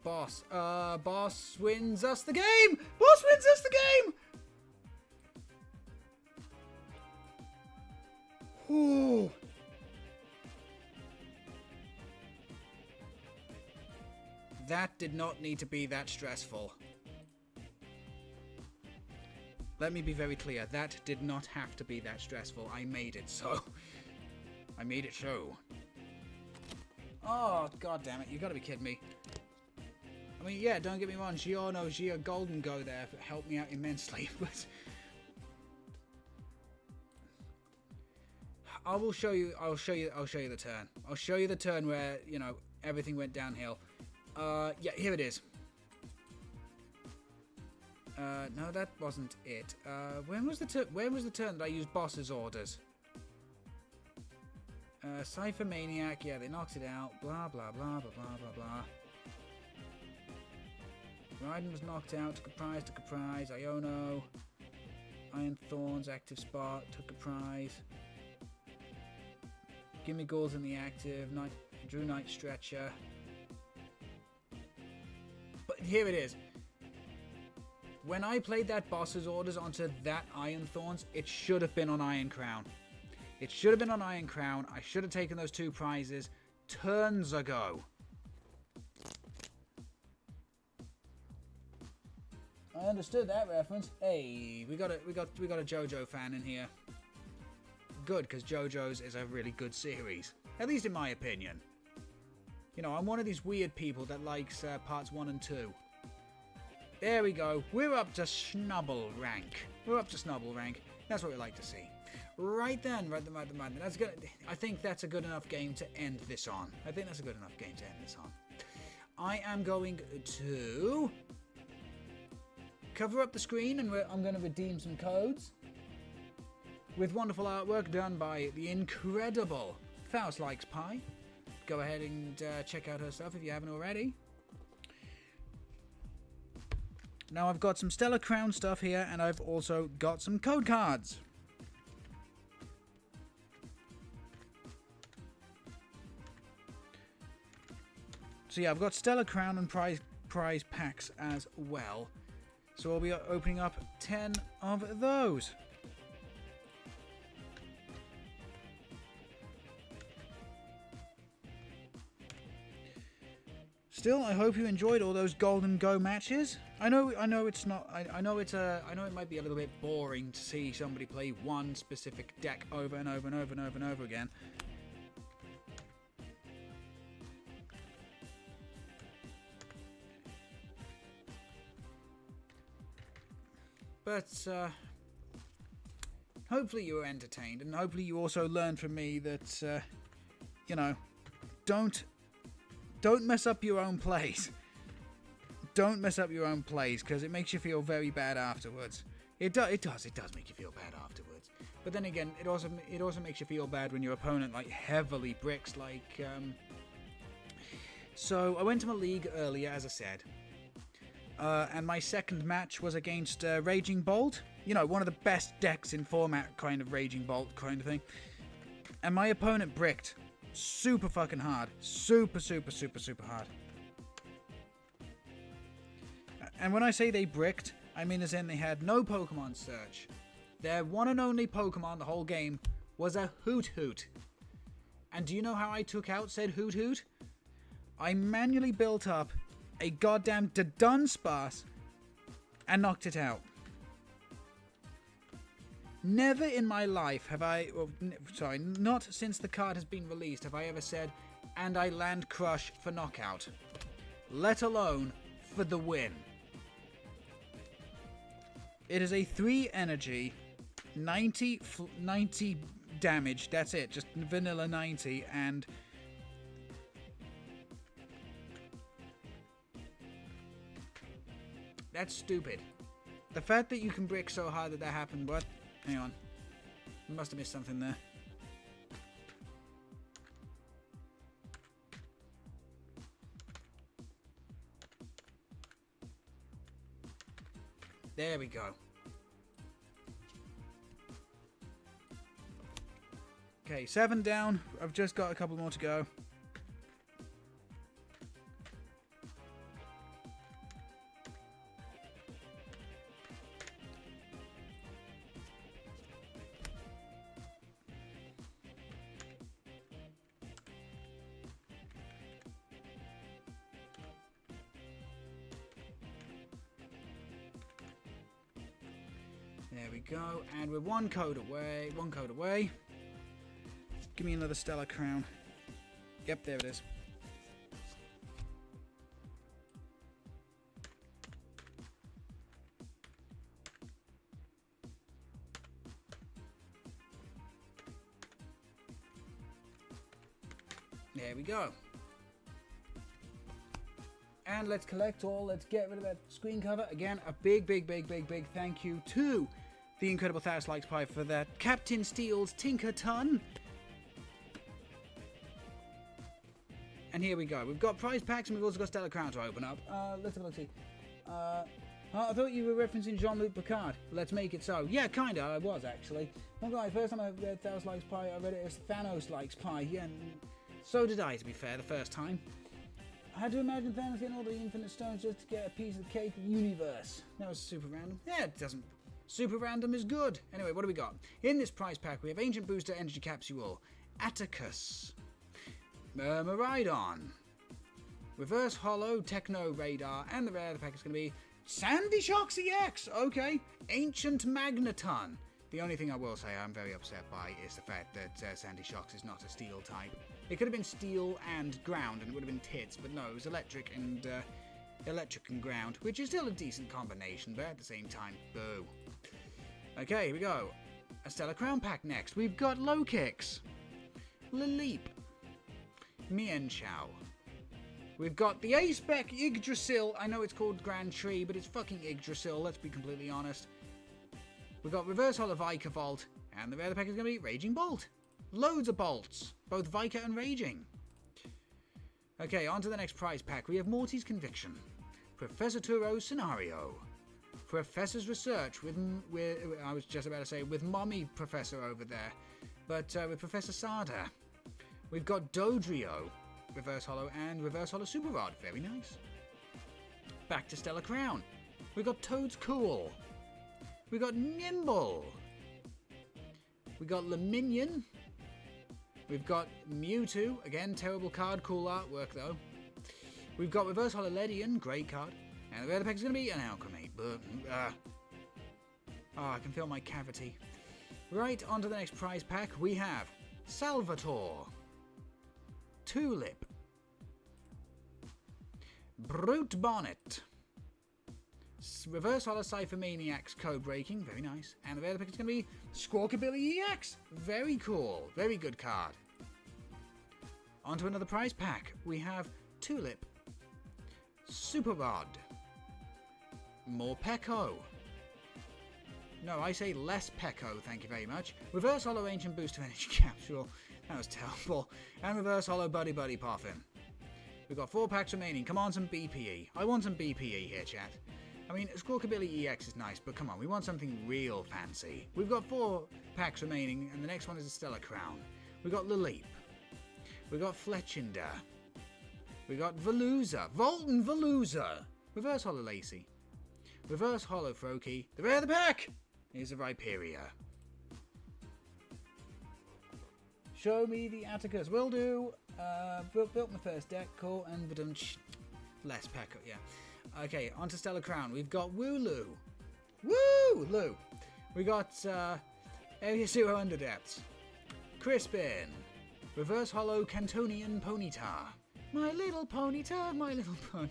Boss. Boss wins us the game! Boss wins us the game! Ooh. That did not need to be that stressful. Let me be very clear. That did not have to be that stressful. I made it so. I made it so. Oh, god damn it. You gotta be kidding me. I mean, yeah, don't get me wrong. Giorno, Gholdengo there helped me out immensely, but... I'll show you the turn. I'll show you the turn where, you know, everything went downhill. Yeah, here it is. No, that wasn't it. When was the turn that I used boss's orders? Cypher Maniac, yeah, they knocked it out. Blah, blah, blah, blah, blah, blah, blah. Raiden was knocked out, took a prize, Iono. Iron Thorns, active spot, took a prize. Gimme Ghouls in the active, Drew Night Stretcher. But here it is. When I played that boss's orders onto that Iron Thorns, it should have been on Iron Crown. It should have been on Iron Crown. I should have taken those 2 prizes turns ago. I understood that reference. Hey, we got a JoJo fan in here. Good, because JoJo's is a really good series, at least in my opinion. You know, I'm one of these weird people that likes parts 1 and 2. There we go. We're up to Snubble rank. That's what we like to see. Right then. That's good. I think that's a good enough game to end this on. I am going to cover up the screen, and I'm going to redeem some codes with wonderful artwork done by the incredible Faust Likes Pie. Go ahead and check out her stuff if you haven't already. Now I've got some Stellar Crown stuff here, and I've also got some code cards. So yeah, I've got Stellar Crown and prize packs as well. So we'll be opening up 10 of those. Still, I hope you enjoyed all those Gholdengo matches. I know it's not. I know it might be a little bit boring to see somebody play one specific deck over and over and over and over and over again. But hopefully you were entertained, and hopefully you also learned from me that you know, don't mess up your own plays. Don't mess up your own plays, because it makes you feel very bad afterwards. It does make you feel bad afterwards. But then again, it also makes you feel bad when your opponent like heavily bricks. Like, so I went to my league earlier, as I said, and my second match was against Raging Bolt. You know, one of the best decks in format, kind of Raging Bolt kind of thing. And my opponent bricked super fucking hard. Super hard. And when I say they bricked, I mean as in they had no Pokemon search. Their one and only Pokemon the whole game was a Hoot. And do you know how I took out said Hoot? I manually built up a goddamn Dunsparce and knocked it out. Never in my life have I, not since the card has been released have I ever said, and I land Crush for knockout. Let alone for the win. It is a 3 energy, 90 damage, that's it, just vanilla 90, and that's stupid. The fact that you can brick so hard that happened, what? Hang on. I must have missed something there. There we go. Okay, 7 down. I've just got a couple more to go. There we go, and we're one code away. Give me another Stellar Crown. Yep, there it is. There we go. And let's collect all, let's get rid of that screen cover. Again, a big thank you to the incredible Thaus Likes Pie for that Captain Steel's Tinker Ton. And here we go. We've got prize packs and we've also got Stellar Crown to open up. Let's have a look, see. I thought you were referencing Jean-Luc Picard. Let's make it so. Yeah, kinda, I was actually. Oh god, first time I read Thaus Likes Pie, I read it as Thanos Likes Pie. Yeah, and so did I, to be fair, the first time. I had to imagine Thanos getting all the infinite stones just to get a piece of the cake universe. That was super random. Yeah, it doesn't. Super random is good. Anyway, what do we got? In this prize pack, we have Ancient Booster Energy Capsule, Atticus, Miraidon, Reverse Hollow Techno Radar, and the rare of the pack is going to be Sandy Shocks EX. Okay, Ancient Magneton. The only thing I will say I'm very upset by is the fact that Sandy Shocks is not a steel type. It could have been steel and ground and it would have been tits, but no, it was electric and ground, which is still a decent combination, but at the same time, boo. Okay, here we go. A Stellar Crown pack next. We've got Low Kicks, Laleep, Mienshao. We've got the A-Spec Yggdrasil. I know it's called Grand Tree, but it's fucking Yggdrasil, let's be completely honest. We've got Reverse Hollow Vikavolt, and the rare pack is going to be Raging Bolt. Loads of bolts, both Vika and Raging. Okay, on to the next prize pack. We have Morty's Conviction, Professor Turo's Scenario, Professor's Research with I was just about to say with Mommy Professor over there, but with Professor Sada. We've got Dodrio, Reverse Hollow, and Reverse Hollow Super Rod. Very nice. Back to Stellar Crown. We've got Toad's Cool. We got Nimble. We got Leminion. We've got Mewtwo. Again, terrible card, cool artwork though. We've got Reverse Holo Ledian, great card. And the rare pack is going to be an Alchemy. But, I can feel my cavity. Right, on to the next prize pack. We have Salvatore, Tulip, Brute Bonnet, Reverse Holo Cypher Maniacs Code Breaking, very nice. And the rare pick is going to be Squawkabilly EX, very cool, very good card. On to another prize pack. We have Tulip, Super Rod, more Pecco. No, I say less Pecco, thank you very much. Reverse Holo Ancient Boost of Energy Capsule, that was terrible. And Reverse Holo Buddy Buddy Poffin. We've got 4 packs remaining, come on some BPE. I want some BPE here, chat. I mean, Squawkabilly EX is nice, but come on, we want something real fancy. We've got 4 packs remaining, and the next one is a Stellar Crown. We've got Laleep. We've got Fletchinder. We've got Veluza. Volton Veluza. Reverse Holo Lacey. Reverse Holo Froakie. The rare of the pack is a Viperia. Show me the Atticus. Will do. Built my first deck. Cool. And less Pecco. Yeah. Okay, on to Stellar Crown. We've got Wooloo. Woo! We got Area 0 Depths. Crispin. Reverse Holo Cantonian Ponyta. My little Ponyta, my little pony.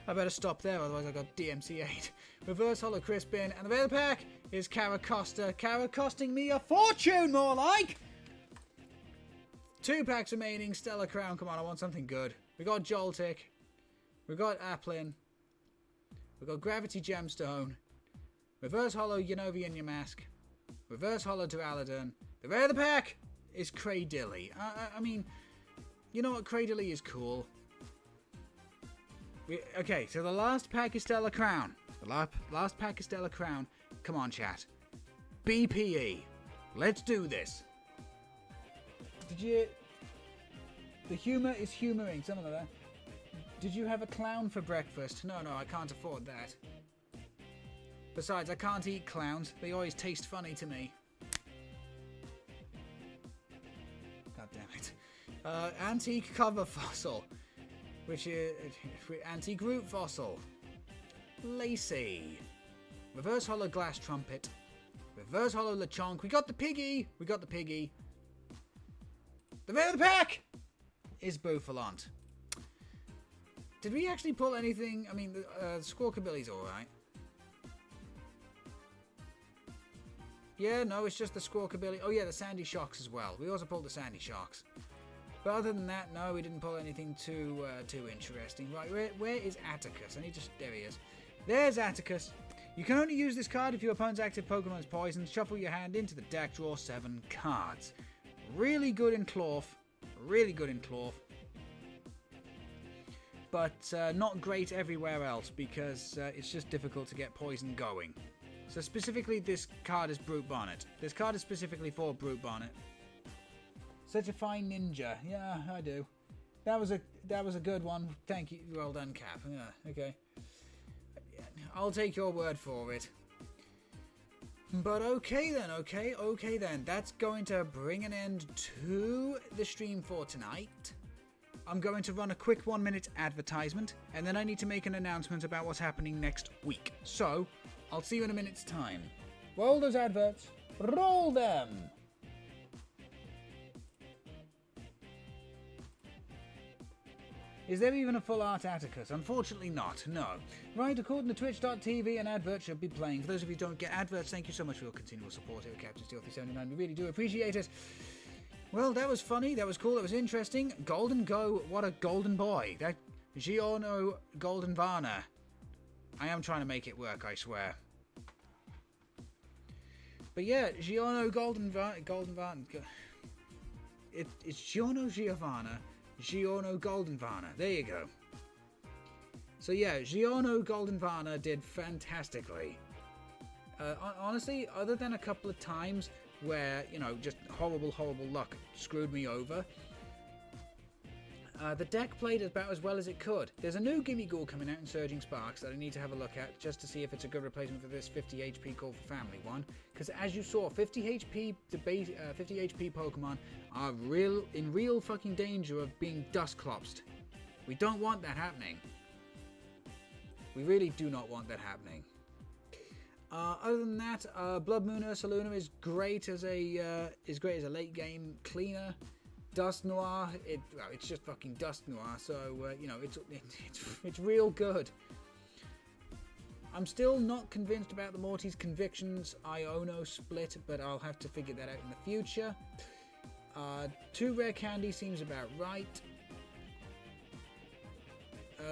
I better stop there, otherwise I got DMCA'd. Reverse Holo Crispin, and the rare pack is Caracosta. Costing me a fortune, more like! 2 packs remaining, Stellar Crown. Come on, I want something good. We got Joltik. We got Applin. We got Gravity Gemstone. Reverse Holo Yanovian Yamask. Reverse Holo Duraludon. The rare of the pack is Cradilly. I mean, you know what? Cradilly is cool. Okay, so the last pack is Stellar Crown. The last pack is Stellar Crown. Come on, chat. BPE. Let's do this. Did you... The humour is humouring, something like that. Did you have a clown for breakfast? No, I can't afford that. Besides, I can't eat clowns. They always taste funny to me. God damn it. Antique Cover Fossil. Which is... Antique Root Fossil. Lacey. Reverse Holo Glass Trumpet. Reverse Holo Lechonk. We got the piggy! The rare of the pack is Bouffalante. Did we actually pull anything? I mean, Squawkabilly's alright. Yeah, no, it's just the Squawkabilly. Oh yeah, the Sandy Shocks as well. We also pulled the Sandy Shocks. But other than that, no, we didn't pull anything too interesting. Right, where is Atticus? I need to... There he is. There's Atticus. You can only use this card if your opponent's active Pokemon is poisoned. Shuffle your hand into the deck, draw 7 cards. Really good in Cloth. But not great everywhere else because it's just difficult to get poison going. So specifically this card is Brute Bonnet. This card is specifically for Brute Bonnet. Such a fine ninja. Yeah, I do. That was a good one. Thank you. Well done, Cap. Yeah, okay. I'll take your word for it. But okay then. That's going to bring an end to the stream for tonight. I'm going to run a quick 1-minute advertisement, and then I need to make an announcement about what's happening next week. So, I'll see you in a minute's time. Roll those adverts. Roll them! Is there even a full art Atticus? Unfortunately not, no. Right, according to twitch.tv, an advert should be playing. For those of you who don't get adverts, thank you so much for your continual support here at Captain Steel 379. We really do appreciate it. Well, that was funny, that was cool, that was interesting. Gholdengo, what a golden boy. That Giorno Goldenvarna. I am trying to make it work, I swear. But yeah, Giorno Goldenvarna. It's Giorno Giovanna. Giorno Goldenvarna. There you go. So yeah, Giorno Goldenvarna did fantastically. Honestly, other than a couple of times where, you know, just horrible luck screwed me over, the deck played about as well as it could. There's a new Gimme Ghoul coming out in Surging Sparks that I need to have a look at just to see if it's a good replacement for this 50 HP Call for Family one. Because as you saw, 50 HP Pokemon are in real fucking danger of being Dusclopsed. We don't want that happening. We really do not want that happening. Other than that, Blood Moon Ursaluna is great as a late game cleaner. Dusknoir, it's just fucking Dusknoir, so you know, it's real good. I'm still not convinced about the Morty's Convictions Iono split, but I'll have to figure that out in the future. 2 rare candy seems about right.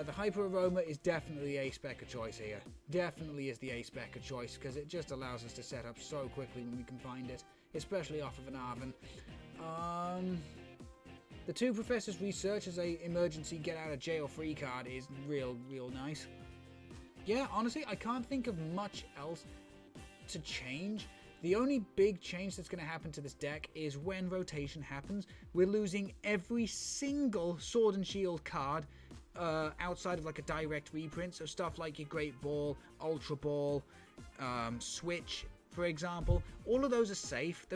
The Hyper Aroma is definitely the A-spec of choice here. Definitely is the A-spec of choice, because it just allows us to set up so quickly when we can find it, especially off of an Arven. The 2 Professors Research as a emergency get-out-of-jail-free card is real nice. Yeah, honestly, I can't think of much else to change. The only big change that's going to happen to this deck is when rotation happens, we're losing every single Sword and Shield card outside of like a direct reprint. So stuff like your Great Ball, Ultra Ball, Switch, for example. All of those are safe.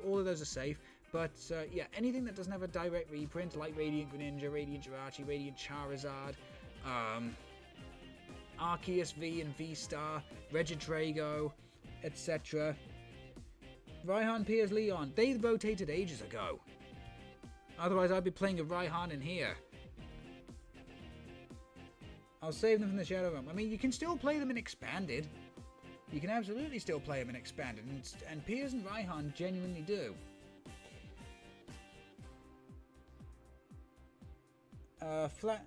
All of those are safe. But yeah, anything that doesn't have a direct reprint, like Radiant Greninja, Radiant Jirachi, Radiant Charizard, Arceus V and V-Star, Regidrago, etc. Raihan, Piers, Leon, they rotated ages ago. Otherwise I'd be playing a Raihan in here. I'll save them from the Shadow Realm. I mean, you can still play them in Expanded. You can absolutely still play them in Expanded, and Piers and Raihan genuinely do. Flat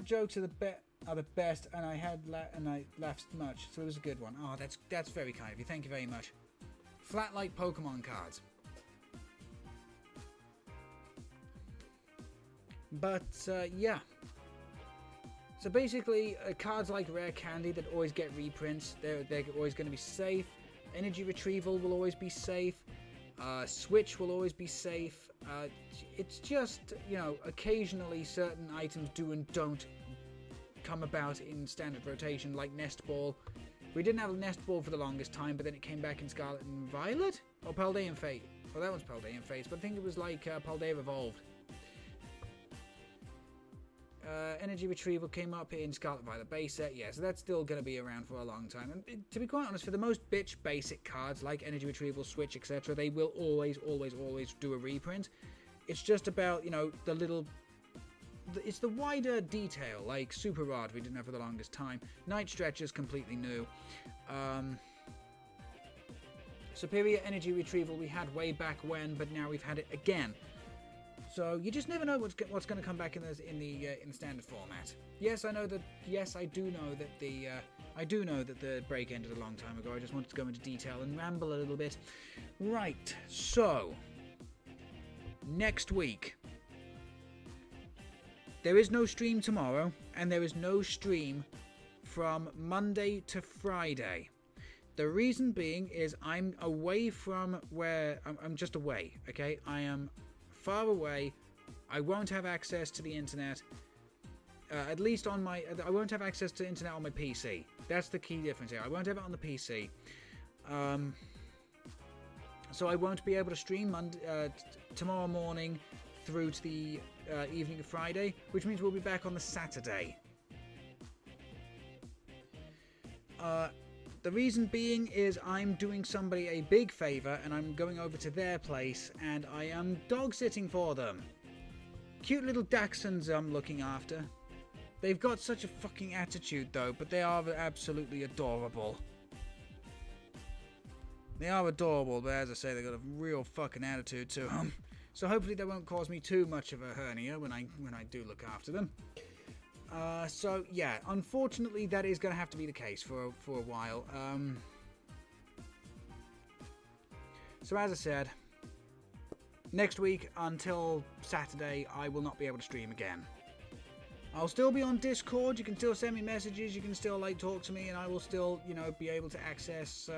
jokes are the best, and I laughed much, so it was a good one. Oh, that's very kind of you. Thank you very much. Flat like Pokemon cards. But yeah. So basically, cards like Rare Candy that always get reprints, they're always going to be safe. Energy Retrieval will always be safe. Switch will always be safe. It's just, you know, occasionally certain items do and don't come about in standard rotation, like Nest Ball. We didn't have a Nest Ball for the longest time, but then it came back in Scarlet and Violet? Or Paldean Fate? Well, that one's Paldean Fate, but I think it was like Paldea Evolved. Energy Retrieval came up in Scarlet Violet base set, yeah, so that's still going to be around for a long time. And to be quite honest, for the most bitch basic cards like Energy Retrieval, Switch, etc., they will always do a reprint. It's just about, you know, it's the wider detail, like Super Rod we didn't have for the longest time. Night Stretcher is completely new. Superior Energy Retrieval we had way back when, but now we've had it again. So you just never know what's going to come back in the standard format. Yes, I know that. Yes, I do know that the break ended a long time ago. I just wanted to go into detail and ramble a little bit. Right. So next week there is no stream tomorrow, and there is no stream from Monday to Friday. The reason being is I'm away from where I'm just away. Okay, I am far away. I won't have access to the internet, at least on my. I won't have access to internet on my PC. That's the key difference here. I won't have it on the PC, so I won't be able to stream tomorrow morning through to the evening of Friday, which means we'll be back on the Saturday. The reason being is I'm doing somebody a big favour, and I'm going over to their place, and I am dog sitting for them. Cute little Dachshunds I'm looking after. They've got such a fucking attitude though, but they are absolutely adorable. They are adorable, but as I say, they've got a real fucking attitude to them. So hopefully they won't cause me too much of a hernia when I do look after them. So yeah, unfortunately that is going to have to be the case for a while. So as I said, next week until Saturday I will not be able to stream again. I'll still be on Discord. You can still send me messages. You can still like talk to me, and I will still, you know, be able to access.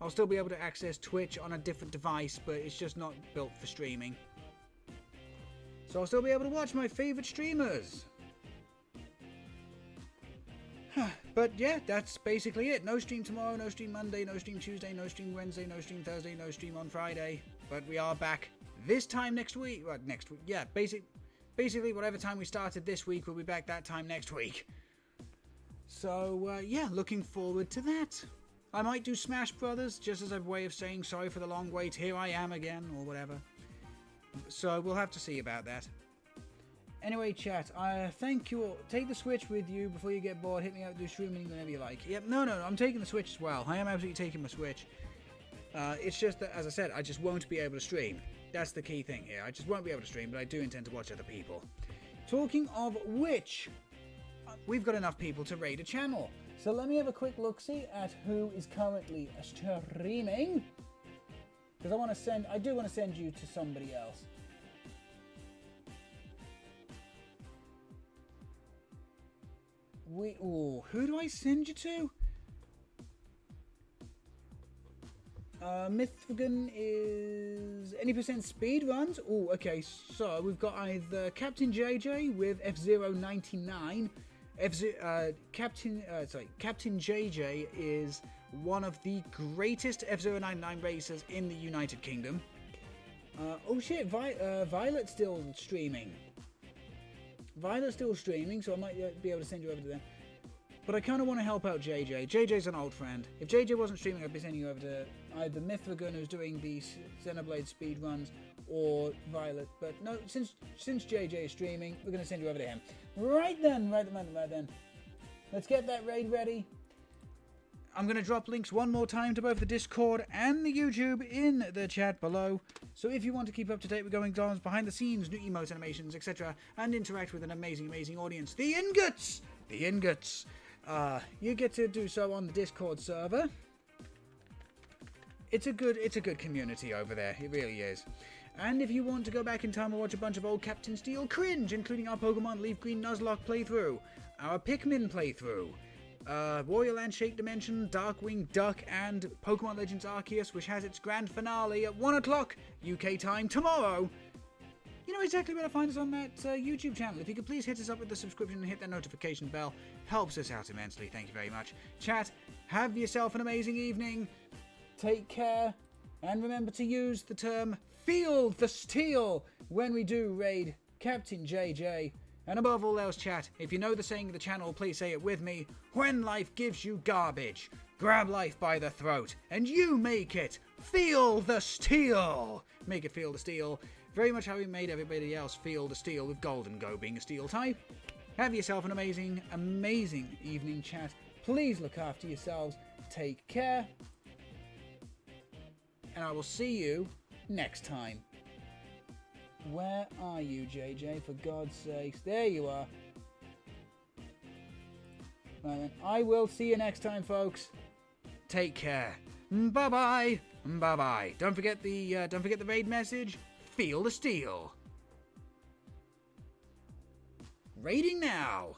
I'll still be able to access Twitch on a different device, but it's just not built for streaming. So I'll still be able to watch my favorite streamers. But yeah, that's basically it. No stream tomorrow, no stream Monday, no stream Tuesday, no stream Wednesday, no stream Thursday, no stream on Friday. But we are back this time next week. Well, next week, yeah, Basically, whatever time we started this week, we'll be back that time next week. So, yeah, looking forward to that. I might do Smash Brothers, just as a way of saying sorry for the long wait. Here I am again, or whatever. So, we'll have to see about that. Anyway, chat, thank you all. Take the Switch with you before you get bored. Hit me out, do streaming whenever you like. Yep, no, I'm taking the Switch as well. I am absolutely taking my Switch. It's just that, as I said, I just won't be able to stream. That's the key thing here. I just won't be able to stream, but I do intend to watch other people. Talking of which, we've got enough people to raid a channel. So let me have a quick look-see at who is currently streaming. Because I do want to send you to somebody else. Who do I send you to? Mithragon is any percent speed runs. Oh, okay. So we've got either Captain JJ with F099. Captain JJ is one of the greatest F099 racers in the United Kingdom. Oh shit! Violet's still streaming. Violet's still streaming, so I might be able to send you over to them. But I kind of want to help out JJ. JJ's an old friend. If JJ wasn't streaming, I'd be sending you over to either Mithragon, who's doing the Xenoblade speedruns, or Violet. But no, since JJ is streaming, we're going to send you over to him. Right then. Let's get that raid ready. I'm going to drop links one more time to both the Discord and the YouTube in the chat below. So if you want to keep up to date with goings-on behind the scenes, new emotes, animations, etc., and interact with an amazing audience, the ingots, you get to do so on the Discord server. It's a good community over there. It really is. And if you want to go back in time and watch a bunch of old Captain Steel cringe, including our Pokemon Leaf Green Nuzlocke playthrough, our Pikmin playthrough, Royal Handshake Dimension, Darkwing Duck, and Pokemon Legends Arceus, which has its grand finale at 1 o'clock UK time tomorrow. You know exactly where to find us on that YouTube channel. If you could please hit us up with the subscription and hit that notification bell, helps us out immensely. Thank you very much. Chat, have yourself an amazing evening. Take care, and remember to use the term "feel the steel" when we do raid Captain JJ. And above all else, chat, if you know the saying of the channel, please say it with me. When life gives you garbage, grab life by the throat, and you make it feel the steel. Make it feel the steel. Very much how we made everybody else feel the steel with Gholdengo being a steel type. Have yourself an amazing evening, chat. Please look after yourselves. Take care. And I will see you next time. Where are you, JJ? For God's sakes. There you are. Right then. I will see you next time, folks. Take care. Bye-bye. Bye-bye. Don't forget the raid message. Feel the steel. Raiding now.